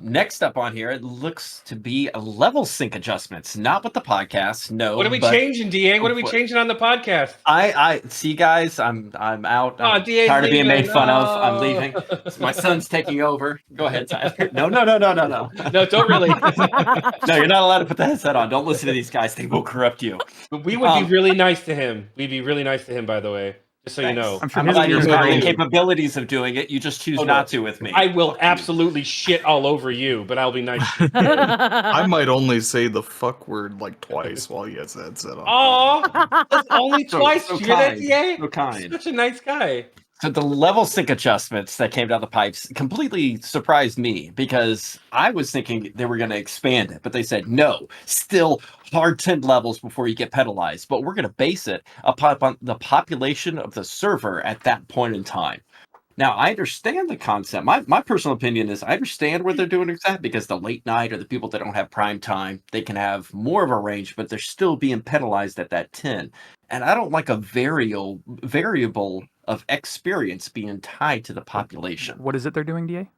Next up on here, it looks to be a level sync adjustments, not with the podcast. No. What are we changing, DA? What are we changing on the podcast? I see, guys. I'm out. I'm DA's tired of being made fun of. Oh. I'm leaving. My son's taking over. Go ahead, Tyler. No. No, don't really. No, you're not allowed to put the headset on. Don't listen to these guys. They will corrupt you. But we would be really nice to him. We'd be really nice to him, by the way. Just so you know. I'm sure I'm his glad you ears have are the ringing. capabilities of doing it. You just choose not to with me. I will absolutely shit all over you, but I'll be nice to you. I might only say the fuck word like twice while he has that headset on. Aw, that's only twice. So Did you hear that, kind. DA? So kind. Such a nice guy. So the level sync adjustments that came down the pipes completely surprised me, because I was thinking they were going to expand it, but they said no, still hard 10 levels before you get penalized, but we're going to base it upon the population of the server at that point in time. Now, I understand the concept. My personal opinion is I understand where they're doing that, because the late night or the people that don't have prime time, they can have more of a range, but they're still being penalized at that 10. And I don't like a variable of experience being tied to the population. What is it they're doing, DA?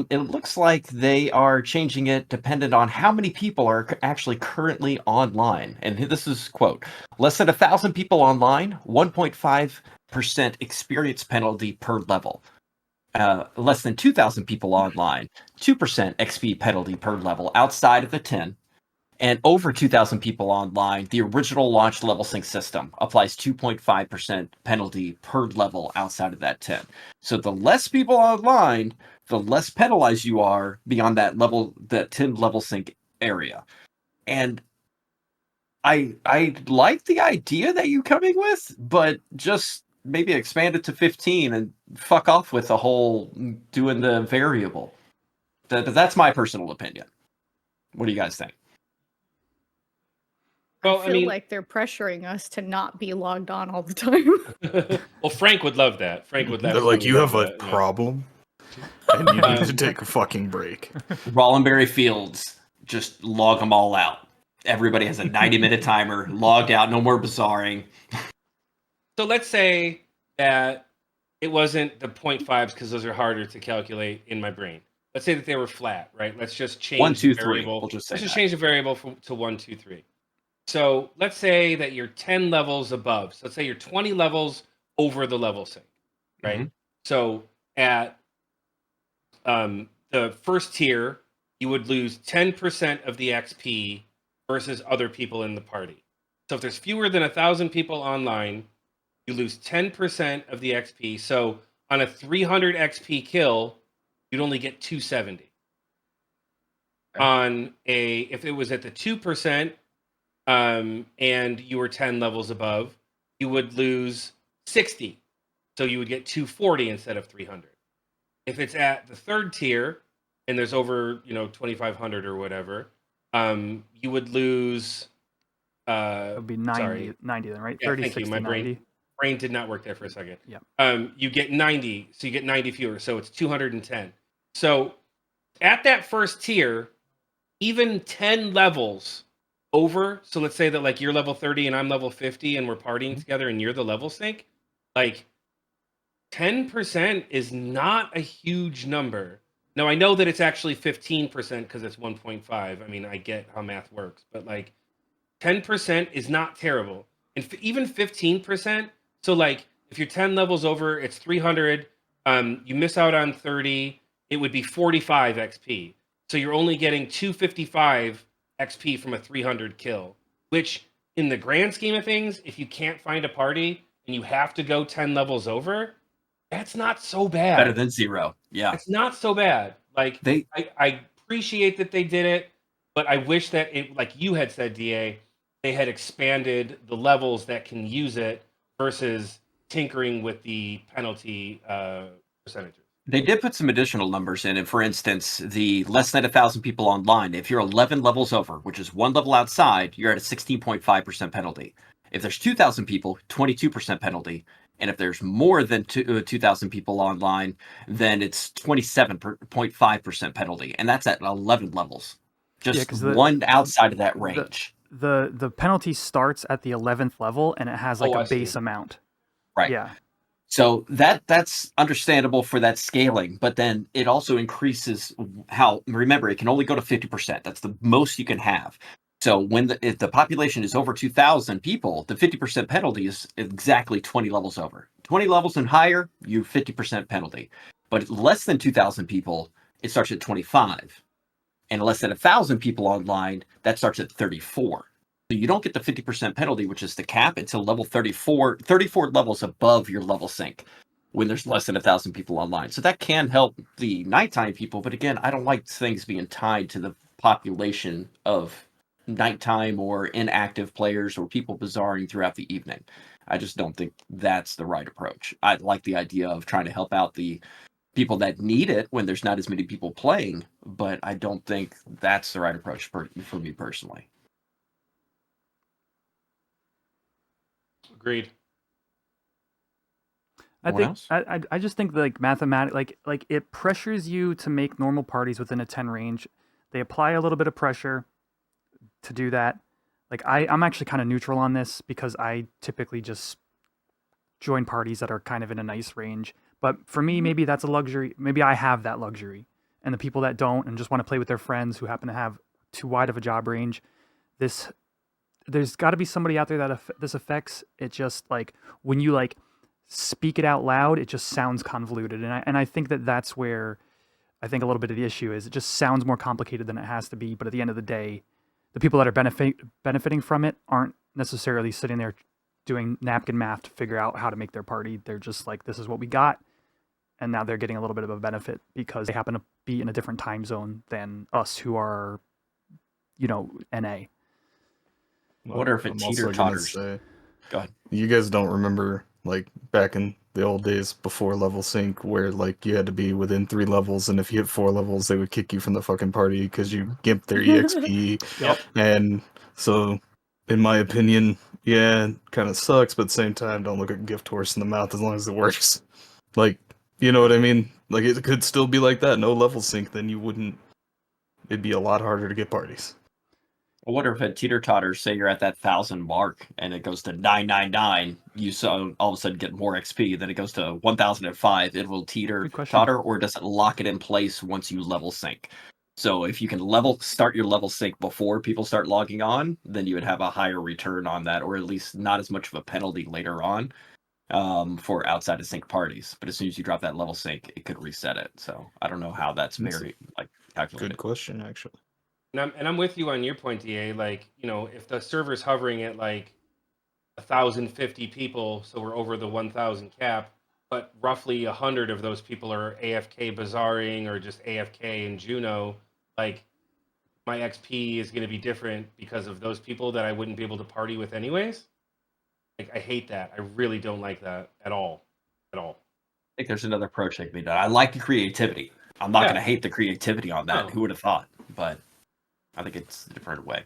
It looks like they are changing it dependent on how many people are actually currently online. And this is, quote, less than 1,000 people online, 1.5% experience penalty per level. Less than 2,000 people online, 2% XP penalty per level outside of the 10. And over 2,000 people online, the original launch level sync system applies 2.5% penalty per level outside of that 10. So the less people online, the less penalized you are beyond that 10 level sync area. And I like the idea that you're coming with, but just maybe expand it to 15 and fuck off with the whole doing the variable. That's my personal opinion. What do you guys think? Well, I feel like they're pressuring us to not be logged on all the time. Well, Frank would love that. Frank would love. They're like, you have a that, yeah. problem, and you need to take a fucking break. Rollenberry Fields, just log them all out. Everybody has a 90-minute timer, logged out, no more bizarring. So let's say that it wasn't the 0.5s, because those are harder to calculate in my brain. Let's say that they were flat, right? Let's just change 1, 2, the 3. variable. We'll just say Let's just that. change the variable to 1, 2, 3. So let's say that you're 10 levels above. So let's say you're 20 levels over the level sync, right? Mhm. So at the first tier, you would lose 10% of the XP versus other people in the party. So if there's fewer than 1,000 people online, you lose 10% of the XP. So on a 300 XP kill, you'd only get 270. Okay. If it was at the 2%, and you were 10 levels above, you would lose 60. So you would get 240 instead of 300. If it's at the third tier and there's over, 2,500 or whatever, you would lose. It would be 90, Sorry. 90 then, right? Yeah, 30, thank you. 60, My 90. brain did not work there for a second. Yeah. You get 90, so you get 90 fewer, so it's 210. So at that first tier, even 10 levels over, so let's say that like you're level 30 and I'm level 50 and we're partying together and you're the level sync, like 10% is not a huge number. Now I know that it's actually 15% because it's 1.5. I mean, I get how math works, but like 10% is not terrible. And even 15%, so like if you're 10 levels over, it's 300. You miss out on 30, it would be 45 XP. So you're only getting 255 XP from a 300 kill, which in the grand scheme of things, if you can't find a party and you have to go 10 levels over, that's not so bad. Better than 0. Yeah. It's not so bad. Like They I appreciate that they did it, but I wish that it, like you had said, DA, they had expanded the levels that can use it versus tinkering with the penalty percentages. They did put some additional numbers in, and for instance, the less than 1,000 people online, if you're 11 levels over, which is 1 level outside, you're at a 16.5% penalty. If there's 2,000 people, 22% penalty. And if there's more than 2,000 people online, then it's 27.5% penalty. And that's at 11 levels. Just 'cause one outside of that range. The penalty starts at the 11th level and it has like I a base see. amount. Right. Yeah. So that's understandable for that scaling, but then it also increases how, remember, it can only go to 50%. That's the most you can have. So if the population is over 2,000 people, the 50% penalty is exactly 20 levels over. 20 levels and higher, you 50% penalty. But less than 2,000 people, it starts at 25. And less than 1,000 people online, that starts at 34. So you don't get the 50% penalty, which is the cap, until level 34 levels above your level sync when there's less than 1,000 people online. So that can help the nighttime people. But again, I don't like things being tied to the population of nighttime or inactive players or people bazaring throughout the evening. I just don't think that's the right approach. I like the idea of trying to help out the people that need it when there's not as many people playing, but I don't think that's the right approach for me personally. Agreed. I just think like like it pressures you to make normal parties within a 10 range. They apply a little bit of pressure to do that. Like I'm actually kind of neutral on this because I typically just join parties that are kind of in a nice range. But for me, maybe that's a luxury. Maybe I have that luxury. And the people that don't and just want to play with their friends who happen to have too wide of a job range, there's got to be somebody out there that this affects. It just like when you like speak it out loud, it just sounds convoluted. And I think that's where I think a little bit of the issue is. It just sounds more complicated than it has to be. But at the end of the day, the people that are benefiting from it aren't necessarily sitting there doing napkin math to figure out how to make their party. They're just like, this is what we got. And now they're getting a little bit of a benefit because they happen to be in a different time zone than us who are, NA. I wonder if it teeter-totters. Go ahead. You guys don't remember, like, back in the old days before level sync where, like, you had to be within 3 levels, and if you hit 4 levels, they would kick you from the fucking party because you gimped their EXP. Yep. And so, in my opinion, yeah, it kind of sucks, but at the same time, don't look a gift horse in the mouth as long as it works. Like, you know what I mean? Like, it could still be like that. No level sync, then it'd be a lot harder to get parties. I wonder if it teeter-totters, say you're at that 1,000 mark and it goes to 999, you all of a sudden get more XP, then it goes to 1,005, it will teeter-totter, or does it lock it in place once you level sync? So if you can start your level sync before people start logging on, then you would have a higher return on that, or at least not as much of a penalty later on for outside of sync parties. But as soon as you drop that level sync, it could reset it. So I don't know how that's very calculated. Good question, actually. And I'm with you on your point, DA. Like, if the server's hovering at like 1,050 people, so we're over the 1,000 cap, but roughly 100 of those people are AFK bazaring or just AFK in Juno, like my XP is going to be different because of those people that I wouldn't be able to party with anyways. Like, I hate that. I really don't like that at all. At all. I think there's another approach that can be done. I like the creativity. I'm not Yeah. going to hate the creativity on that. No. Who would have thought? But I think it's a different way.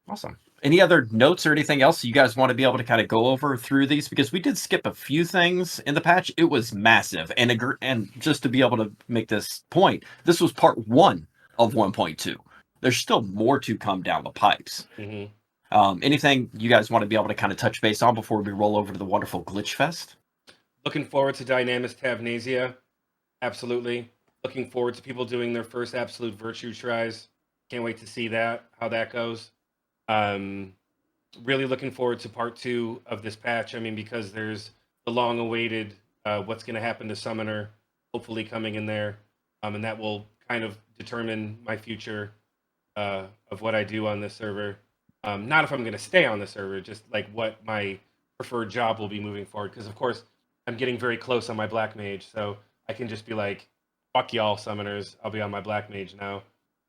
Awesome. Any other notes or anything else you guys want to be able to kind of go over through these? Because we did skip a few things in the patch. It was massive. And just to be able to make this point, this was part 1 of 1.2. There's still more to come down the pipes. Mm-hmm. Anything you guys want to be able to kind of touch base on before we roll over to the wonderful Glitch Fest? Looking forward to Dynamis Tavnasia. Absolutely. Looking forward to people doing their first Absolute Virtue tries. Can't wait to see that, how that goes. Really looking forward to part 2 of this patch. I mean, because there's the long-awaited what's going to happen to Summoner, hopefully coming in there. And that will kind of determine my future of what I do on this server. Not if I'm going to stay on the server, just like what my preferred job will be moving forward. Because, of course, I'm getting very close on my Black Mage, so I can just be like, fuck y'all, Summoners. I'll be on my Black Mage now.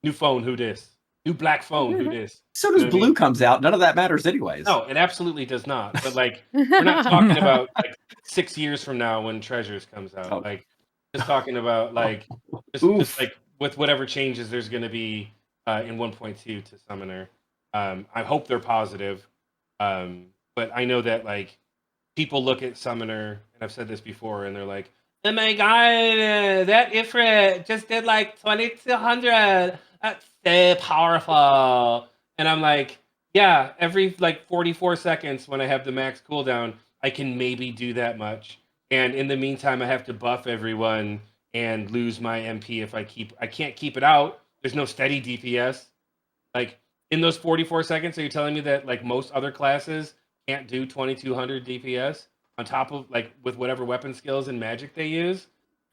New phone, who dis? New black phone, who dis? So does You know what I Blue mean? comes out. None of that matters anyways. No, it absolutely does not. But, like, we're not talking about, like, 6 years from now when Treasures comes out. Oh. Like, just talking about, like, just like, with whatever changes there's going to be in 1.2 to Summoner. I hope they're positive. But I know that, like, people look at Summoner, and I've said this before, and they're like, oh my god, that Ifrit just did like 2200. That's so powerful. And I'm like, yeah, every like 44 seconds when I have the max cooldown, I can maybe do that much. And in the meantime, I have to buff everyone and lose my MP if I can't keep it out. There's no steady DPS. Like, in those 44 seconds, are you telling me that like most other classes can't do 2200 DPS? On top of, like, with whatever weapon skills and magic they use.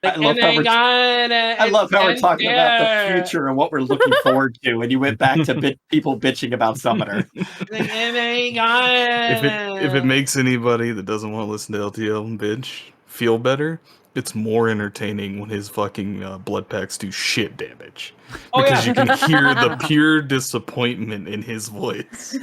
Like, I love how we're talking about the future and what we're looking forward to, and you went back to people bitching about Summoner. Like, oh my god. If it makes anybody that doesn't want to listen to LTL and bitch feel better, it's more entertaining when his fucking blood packs do shit damage. Oh, Because yeah. you can hear the pure disappointment in his voice.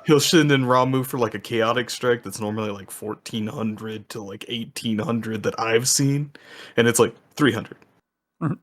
He'll send in raw move for like a chaotic strike that's normally like 1400 to like 1800 that I've seen, and it's like 300. And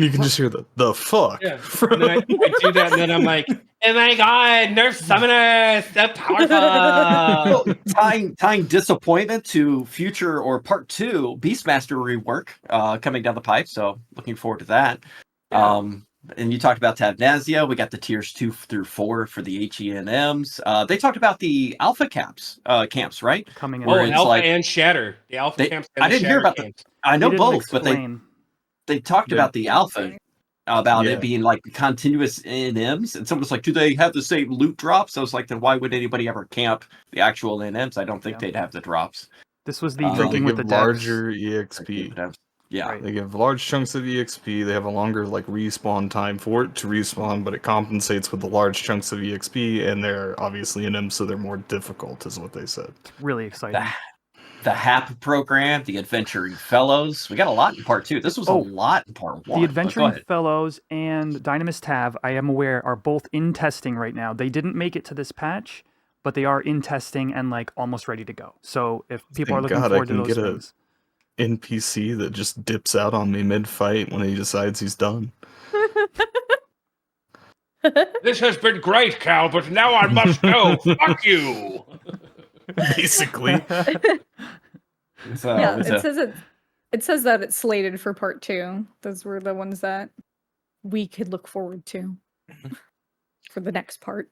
you can just hear the fuck. Yeah. And then I do that, and then I'm like, oh my god, Nerf Summoner, so powerful. Well, tying disappointment to future or part 2 Beastmaster rework coming down the pipe, so looking forward to that. Yeah. And you talked about Tavnasia. We got the tiers 2 through 4 for the HENMs. They talked about the alpha camps, right? Coming in. Oh, Where and it's Alpha like- and Shatter. The Alpha camps and I the didn't hear Shatter about camps. I know They didn't both, but explain. they talked Yeah. about the alpha, about Yeah. it being like continuous NMs, and someone was like, do they have the same loot drops? I was like, then why would anybody ever camp the actual NMs? I don't think Yeah. they'd have the drops. This was the But they drinking with the give devs. larger EXP. Yeah. Right. They give large chunks of EXP. They have a longer like respawn time for it to respawn, but it compensates with the large chunks of EXP, and they're obviously in them, so they're more difficult, is what they said. It's really exciting. The HAP program, the Adventuring Fellows. We got a lot in part 2. This was a lot in part 1. The but go Adventuring ahead. Fellows and Dynamis Tav, I am aware, are both in testing right now. They didn't make it to this patch, but they are in testing and like almost ready to go. So if people are Thank looking God I forward to can those get a- things, NPC that just dips out on me mid-fight when he decides he's done. This has been great, Cal, but now I must go. Fuck you. Basically. So, Yeah, it's it says that it's slated for part 2. Those were the ones that we could look forward to for the next part.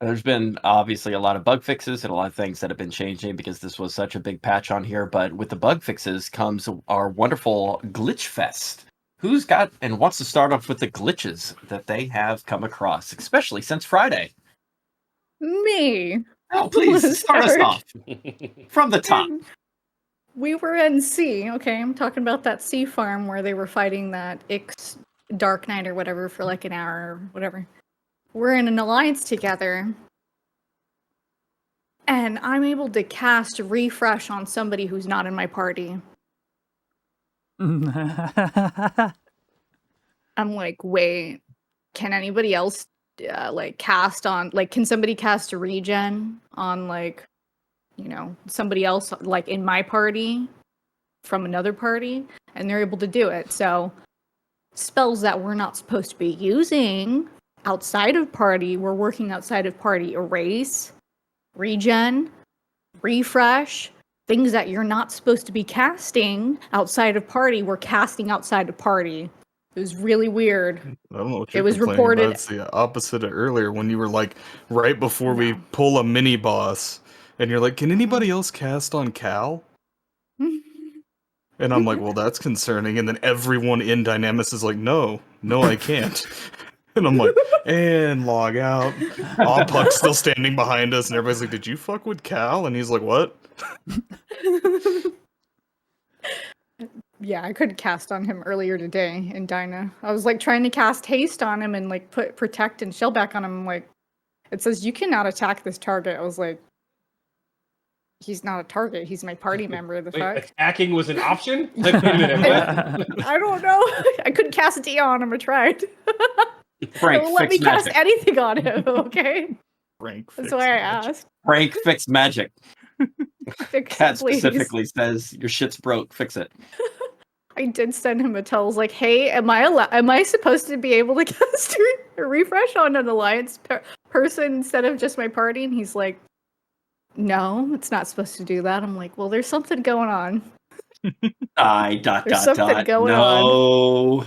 There's been obviously a lot of bug fixes and a lot of things that have been changing because this was such a big patch on here. But with the bug fixes comes our wonderful Glitch Fest. Who's got and wants to start off with the glitches that they have come across, especially since Friday? Me. Oh, please start us off from the top. We were in C. Okay, I'm talking about that C farm where they were fighting that Ix Dark Knight or whatever for like an hour or whatever. We're in an alliance together. And I'm able to cast refresh on somebody who's not in my party. I'm like, wait, can anybody else like cast on, like, can somebody cast a regen on, like, somebody else, like in my party from another party, and they're able to do it. So spells that we're not supposed to be using outside of party, we're working outside of party. Erase, regen, refresh, things that you're not supposed to be casting outside of party, we're casting outside of party. It was really weird. I don't know what It you're was complaining reported. about. It's the opposite of earlier when you were like, right before we No. pull a mini boss, and you're like, can anybody else cast on Cal? And I'm like, well, that's concerning. And then everyone in Dynamis is like, no, I can't. And I'm like, and log out. Puck's still standing behind us, and everybody's like, did you fuck with Cal? And he's like, what? Yeah, I couldn't cast on him earlier today in Dyna. I was like trying to cast haste on him and like put protect and shell back on him. I'm like, it says you cannot attack this target. I was like, he's not a target. He's my party member. The Wait, fuck? attacking was an option? Like, wait a minute, what? I don't know. I couldn't cast a D on him. I tried. Frank, Don't let me fix cast magic. anything on him. Okay, Frank, that's fix why I magic. asked. Frank, fix magic. Fix Cat it, please. specifically says your shit's broke. Fix it. I did send him a tell. I was like, "Hey, am I supposed to be able to cast a refresh on an alliance person instead of just my party?" And he's like, "No, it's not supposed to do that." I'm like, "Well, there's something going on." There's something going no.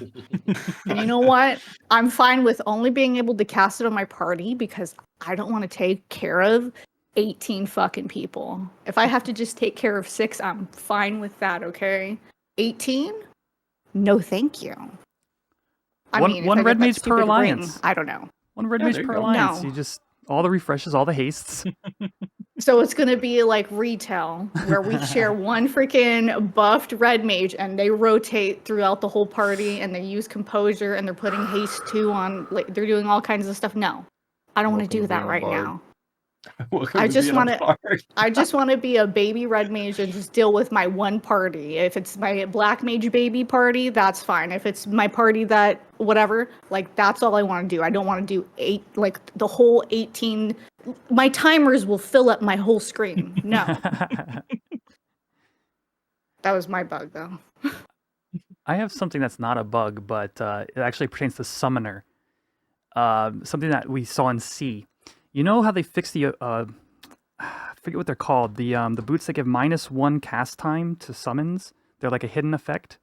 And you know what? I'm fine with only being able to cast it on my party because I don't want to take care of 18 fucking people. If I have to just take care of 6, I'm fine with that, okay? 18? No, thank you. I One mean, if one I red get that mage per stupid ring, alliance. I don't know. One red Yeah, mage there you per go. alliance. No. You just all the refreshes, all the hastes. So it's gonna be like retail, where we share one freaking buffed red mage, and they rotate throughout the whole party, and they use composure, and they're putting haste 2 on. Like they're doing all kinds of stuff. No, I don't want to Welcome do to that being a right bard. now. Welcome I to just being a wanna- bard. I just want to be a baby red mage and just deal with my one party. If it's my black mage baby party, that's fine. If it's my party that whatever, like that's all I want to do. I don't want to do 8, like the whole 18. My timers will fill up my whole screen. No, that was my bug though. I have something that's not a bug, but it actually pertains to Summoner. Something that we saw in C. You know how they fixed the I forget what they're called. The boots that give -1 cast time to summons. They're like a hidden effect.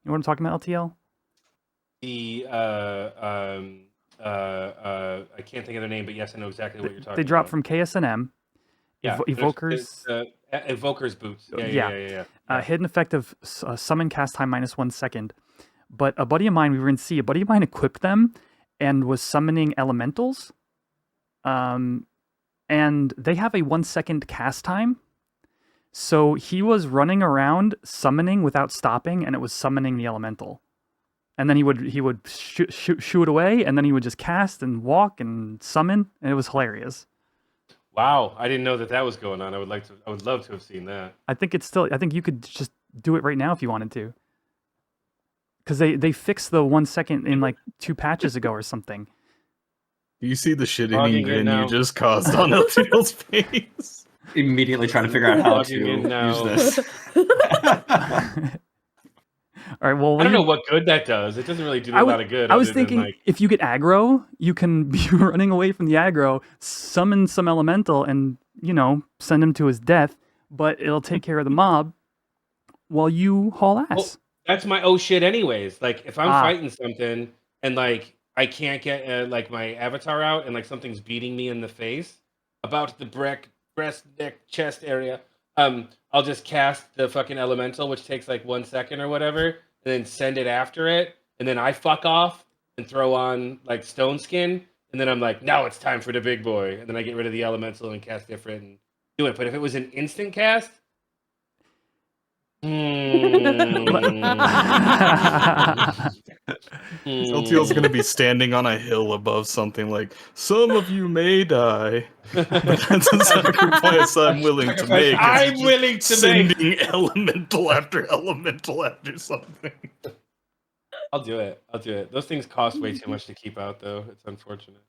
You know what I'm talking about, LTL? The I can't think of their name, but yes, I know exactly what you're talking about. They drop from KSNM. Yeah, Evokers. Evokers boots. Yeah. Yeah. Hidden effect of summon cast time -1 second. But a buddy of mine, we were in C. A buddy of mine equipped them and was summoning elementals. And they have a 1 second cast time. So he was running around summoning without stopping, and it was summoning the elemental. And then he would shoo it away, and then he would just cast and walk and summon, and it was hilarious. Wow, I didn't know that was going on. I would love to have seen that. I think you could just do it right now if you wanted to. Because they fixed the 1 second in like 2 patches ago or something. You see the Logging shit-eating in grin now. you just caused on LTL's face. Immediately trying to figure out how Logging in to now. use this. All right, well, I don't know what good that does. It doesn't really do a lot of good. I was other than, thinking like, if you get aggro, you can be running away from the aggro, summon some elemental, and send him to his death. But it'll take care of the mob while you haul ass. Well, that's my oh shit. Anyways, like if I'm fighting something and like I can't get like my avatar out and like something's beating me in the face about the breast, neck, chest area, I'll just cast the fucking elemental, which takes like 1 second or whatever, and then send it after it, and then I fuck off and throw on like stone skin, and then I'm like, now it's time for the big boy, and then I get rid of the elemental and cast different and do it. But if it was an instant cast, LTL's gonna be standing on a hill above something like, some of you may die. But that's a sacrifice I'm willing to make. I'm willing to make. Sending elemental after elemental after something. I'll do it. Those things cost way too much to keep out, though. It's unfortunate.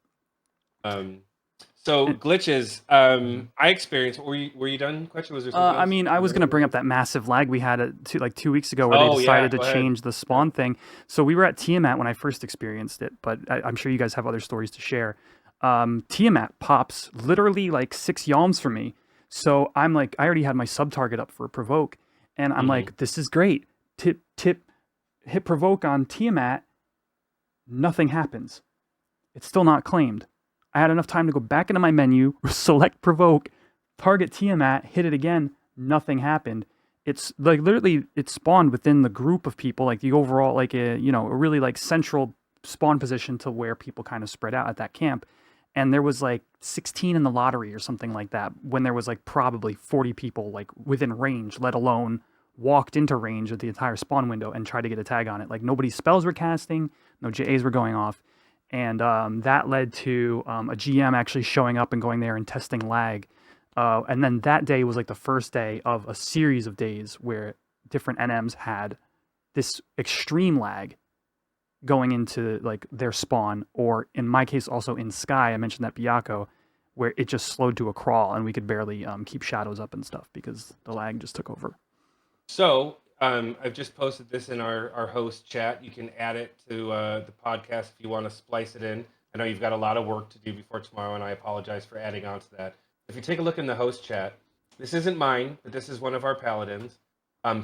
So glitches, I experienced. Were you done? Question? Was there something else? I mean, I was going to bring up that massive lag we had like 2 weeks ago where Oh, they yeah, decided to go ahead. change the spawn thing. So we were at Tiamat when I first experienced it, but I'm sure you guys have other stories to share. Tiamat pops literally like 6 yalms for me. So I'm like, I already had my sub target up for provoke, and I'm like, this is great. Tip, hit provoke on Tiamat. Nothing happens. It's still not claimed. I had enough time to go back into my menu, select provoke, target Tiamat, hit it again. Nothing happened. It's like literally it spawned within the group of people, like the overall, like a really like central spawn position to where people kind of spread out at that camp. And there was like 16 in the lottery or something like that when there was like probably 40 people like within range, let alone walked into range of the entire spawn window and tried to get a tag on it. Like nobody's spells were casting, no JAs were going off. And that led to a GM actually showing up and going there and testing lag. And then that day was like the first day of a series of days where different NMs had this extreme lag going into like their spawn, or in my case also in Sky, I mentioned that Byaku, where it just slowed to a crawl and we could barely keep shadows up and stuff because the lag just took over. So I've just posted this in our host chat. You can add it to the podcast if you want to splice it in. I know you've got a lot of work to do before tomorrow, and I apologize for adding on to that. If you take a look in the host chat, this isn't mine, but this is one of our paladins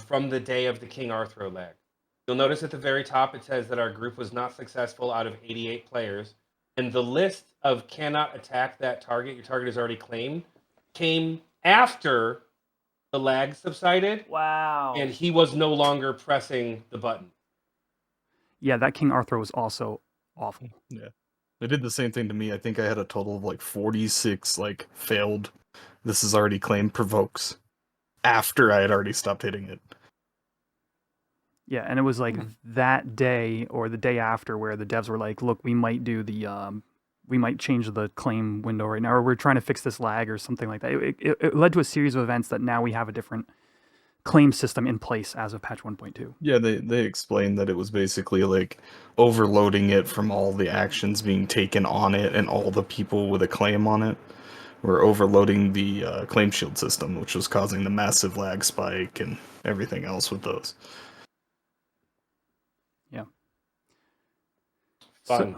from the day of the King Arthro lag. You'll notice at the very top it says that our group was not successful out of 88 players, and the list of cannot attack that target, your target is already claimed, came after the lag subsided. Wow. And he was no longer pressing the button. Yeah, that King Arthur was also awful. Yeah. They did the same thing to me. I think I had a total of like 46 like failed. This is already claimed provokes after I had already stopped hitting it. Yeah, and it was like that day or the day after where the devs were like, look, we might do the we might change the claim window right now, or we're trying to fix this lag or something like that. It led to a series of events that now we have a different claim system in place as of patch 1.2. Yeah, they explained that it was basically like overloading it from all the actions being taken on it and all the people with a claim on it. Were overloading the claim shield system, which was causing the massive lag spike and everything else with those. Yeah. Fun.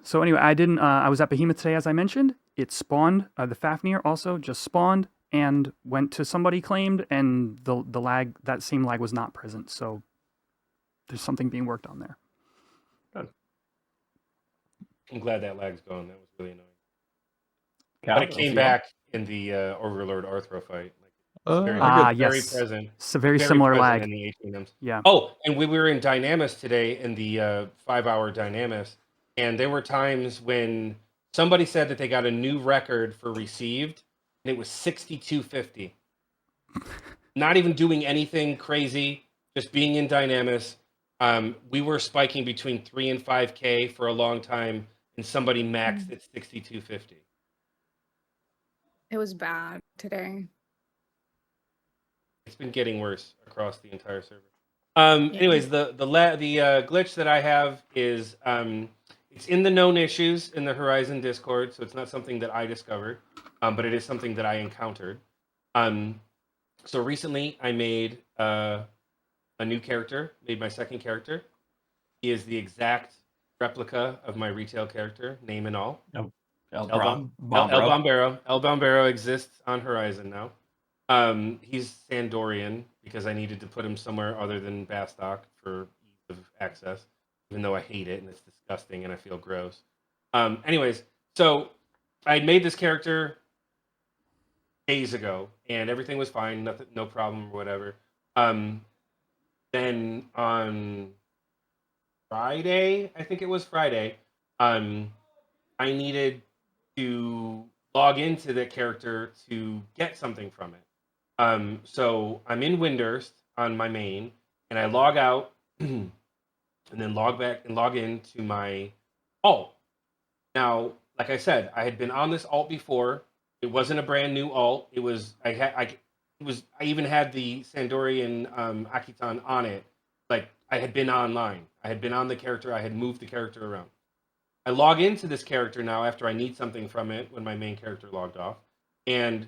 So anyway, I was at Behemoth today, as I mentioned. It spawned. The Fafnir also just spawned and went to somebody claimed, and the lag, that same lag was not present. So there's something being worked on there. Good. I'm glad that lag's gone. That was really annoying. Cal, but it came back in the Overlord Arthro fight. Very yes. present. It's a very similar lag. In the HENMs. Yeah. Oh, and we were in Dynamis today in the 5-hour Dynamis, and there were times when somebody said that they got a new record for received, and it was 6250. Not even doing anything crazy, just being in Dynamis. We were spiking between 3 and 5K for a long time, and somebody maxed at 6250. It was bad today. It's been getting worse across the entire server. Anyways, the glitch that I have is it's in the known issues in the Horizon Discord, so it's not something that I discovered, but it is something that I encountered. So recently I made a new character, made my second character. He is the exact replica of my retail character, name and all. El Bombero exists on Horizon now. He's Sandorian because I needed to put him somewhere other than Bastock for ease of access, even though I hate it and it's disgusting and I feel gross. Anyways, so I made this character days ago and everything was fine, nothing, no problem or whatever. Then on Friday, I think it was Friday, I needed to log into the character to get something from it. So I'm in Windurst on my main, and I log out, and then log back and log in to my alt. Now, like I said, I had been on this alt before. It wasn't a brand new alt. It was I even had the Sandorian Akitan on it. Like I had been online. I had been on the character. I had moved the character around. I log into this character now after I need something from it when my main character logged off, and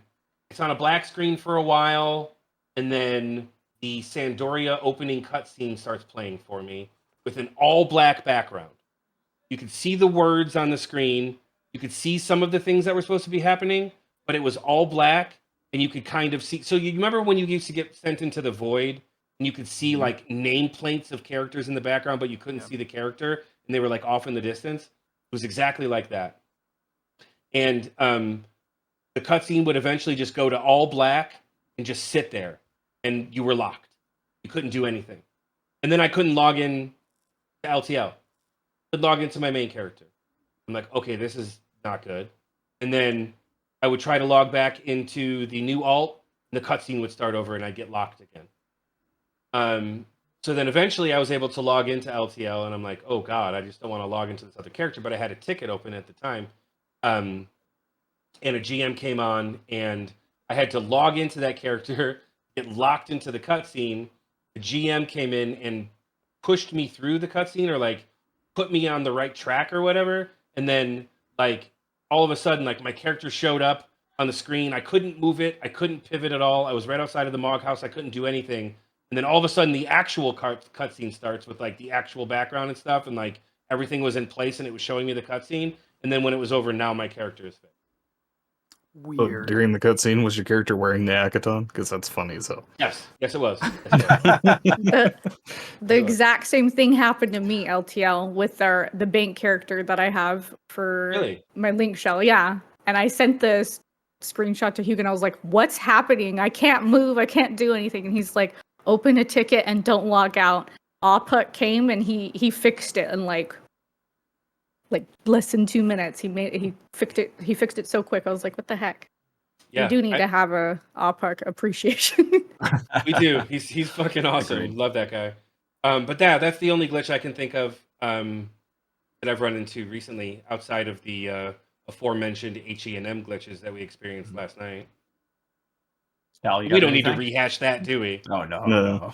it's on a black screen for a while, and then the Sandoria opening cutscene starts playing for me with an all black background. You could see the words on the screen. You could see some of the things that were supposed to be happening, but it was all black, and you could kind of see. So you remember when you used to get sent into the void, and you could see like nameplates of characters in the background, but you couldn't see the character, and they were like off in the distance? It was exactly like that. And the cutscene would eventually just go to all black and just sit there, and you were locked. You couldn't do anything. And then I couldn't log in to LTL. I could log into my main character. I'm like, okay, this is not good. And then I would try to log back into the new alt, and the cutscene would start over, and I'd get locked again. So then eventually I was able to log into LTL, and I'm like, oh God, I just don't want to log into this other character. But I had a ticket open at the time. And a GM came on, and I had to log into that character, get locked into the cutscene. The GM came in and pushed me through the cutscene, or like put me on the right track or whatever. And then like all of a sudden, like my character showed up on the screen. I couldn't move it. I couldn't pivot at all. I was right outside of the Mog house. I couldn't do anything. And then all of a sudden the actual cutscene starts with like the actual background and stuff. And like everything was in place, and it was showing me the cutscene. And then when it was over, now my character is fixed. So Weird. during the cutscene, was your character wearing the Akaton? Because that's funny as hell. Yes, it was. Yes, it was. The exact same thing happened to me, LTL, with the bank character that I have for Really? my link shell. Yeah. And I sent this screenshot to Hugo, and I was like, what's happening? I can't move. I can't do anything. And he's like, open a ticket and don't log out. Oput came, and he fixed it in like less than 2 minutes. He fixed it so quick. I was like, what the heck? Yeah, We do need to have a Oput appreciation. we do. He's fucking awesome. Agreed. Love that guy. But that's the only glitch I can think of that I've run into recently, outside of the aforementioned HENM glitches that we experienced last night. Sal, We don't need to rehash that, do we? Oh no. No.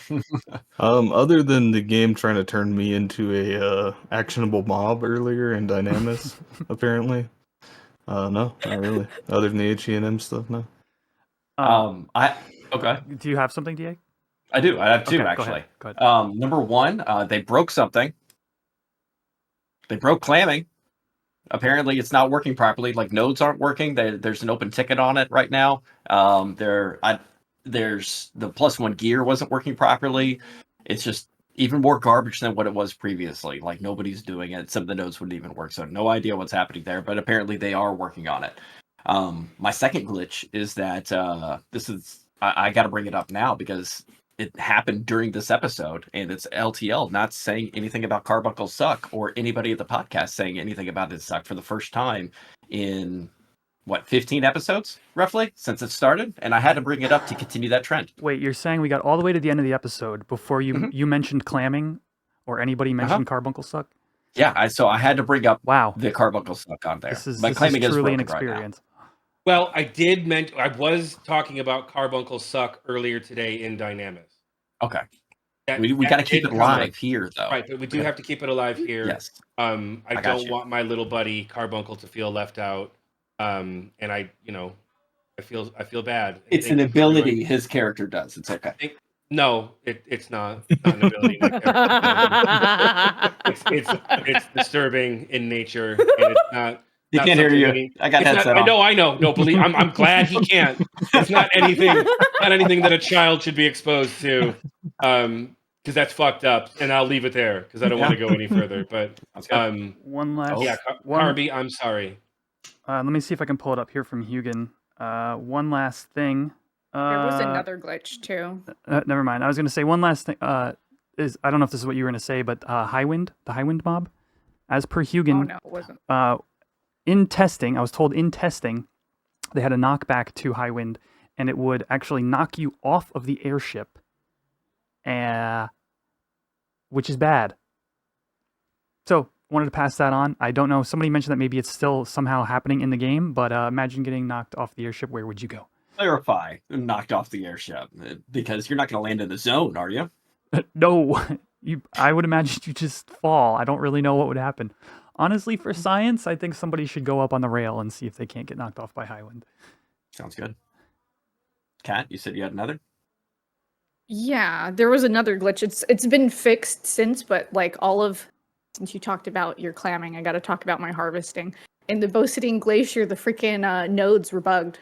Other than the game trying to turn me into a actionable mob earlier in Dynamis, apparently. No, not really. Other than the HENM stuff, no. Okay. Do you have something, DA? I do. I have two, Okay, go actually. ahead, go ahead. Number one, they broke something. They broke clamming. Apparently, it's not working properly. Like, nodes aren't working. There's an open ticket on it right now. There's the +1 gear wasn't working properly. It's just even more garbage than what it was previously. Like, nobody's doing it. Some of the nodes wouldn't even work. So no idea what's happening there. But apparently, they are working on it. My second glitch is that I got to bring it up now because it happened during this episode, and it's LTL not saying anything about Carbuncles Suck, or anybody at the podcast saying anything about it suck for the first time in 15 episodes roughly since it started, and I had to bring it up to continue that trend. Wait, you're saying we got all the way to the end of the episode before you mentioned clamming, or anybody mentioned Carbuncles Suck? Yeah, so I had to bring up Wow, the Carbuncles Suck on there. this is claiming is truly an broken right now. experience. Well, I was talking about Carbuncles Suck earlier today in Dynamis. Okay. That- We that got to keep did it come up. live here, though. Right, but we do have to keep it alive here. Yes. I got don't you. want my little buddy Carbuncle to feel left out. And I feel bad. It's an ability his character does. It's okay. No, it's not. It's not an ability. My character does. It's disturbing in nature, and it's not. He can't hear you. I got headset on. I know. No, believe. I'm glad he can't. It's not anything that a child should be exposed to, because that's fucked up. And I'll leave it there because I don't want to go any further. But One last. yeah, one- Carby, I'm sorry. Let me see if I can pull it up here from Hugin. One last thing. There was another glitch too. Never mind. I was going to say one last thing. I don't know if this is what you were going to say, but the High Wind mob, as per Hugin, Oh no, it wasn't. in testing, I was told in testing, they had a knockback to High Wind, and it would actually knock you off of the airship, which is bad. So, wanted to pass that on. I don't know. Somebody mentioned that maybe it's still somehow happening in the game, but imagine getting knocked off the airship. Where would you go? Clarify, knocked off the airship, because you're not going to land in the zone, are you? No, I would imagine you just fall. I don't really know what would happen. honestly, for science, I think somebody should go up on the rail and see if they can't get knocked off by high wind. Sounds good. Kat, you said you had another? Yeah, there was another glitch. It's been fixed since, but like since you talked about your clamming, I got to talk about my harvesting. In the Bositine Glacier, the freaking nodes were bugged.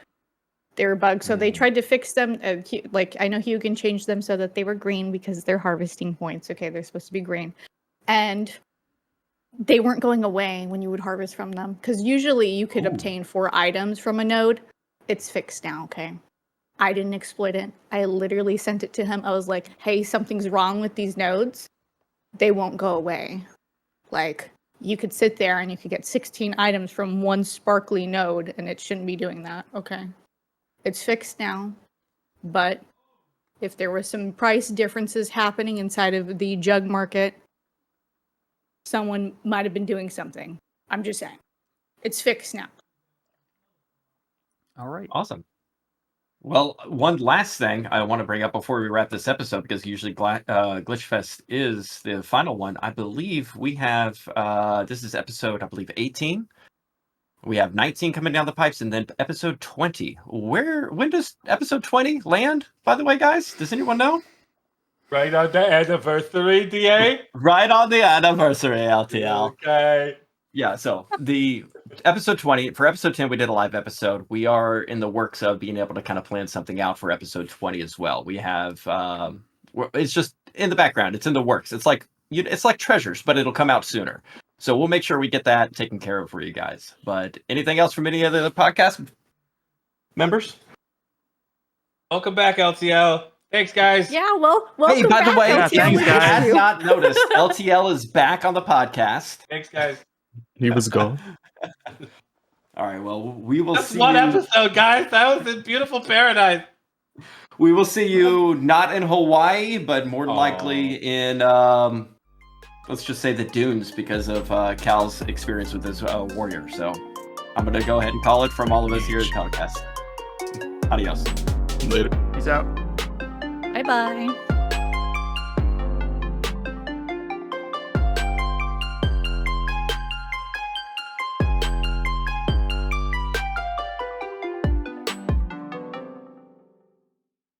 They were bugged, so they tried to fix them. Like I know Hugh can change them so that they were green because they're harvesting points. Okay, they're supposed to be green, and they weren't going away when you would harvest from them. Because usually you could obtain 4 items from a node. It's fixed now. Okay. I didn't exploit it. I literally sent it to him. I was like, hey, something's wrong with these nodes. They won't go away. Like, you could sit there and you could get 16 items from one sparkly node, and it shouldn't be doing that. Okay. It's fixed now. But if there were some price differences happening inside of the jug market, someone might have been doing something. I'm just saying. It's fixed now. All right. Awesome. Well, one last thing I want to bring up before we wrap this episode, because usually Glitch Fest is the final one. I believe we have, this is episode, 18. We have 19 coming down the pipes, and then episode 20. When does episode 20 land, by the way, guys? Does anyone know? Right on the anniversary, DA? Right on the anniversary, LTL. Okay. Yeah, so the episode 20, for episode 10, we did a live episode. We are in the works of being able to kind of plan something out for episode 20 as well. We have, it's just in the background. It's in the works. It's like Treasures, but it'll come out sooner. So we'll make sure we get that taken care of for you guys. But anything else from any of the podcast members? Welcome back, LTL. Thanks, guys. Yeah, well, welcome Hey, by the back, way, Yeah, if thanks, you guys. had not noticed, LTL is back on the podcast. Thanks, guys. He was gone. All right, well, we will That's see one you. episode, guys. That was in beautiful paradise. We will see you not in Hawaii, but more than likely in, let's just say the dunes because of Cal's experience with his warrior. So I'm going to go ahead and call it from all of us here at the podcast. Adios. Later. Peace out. Bye-bye.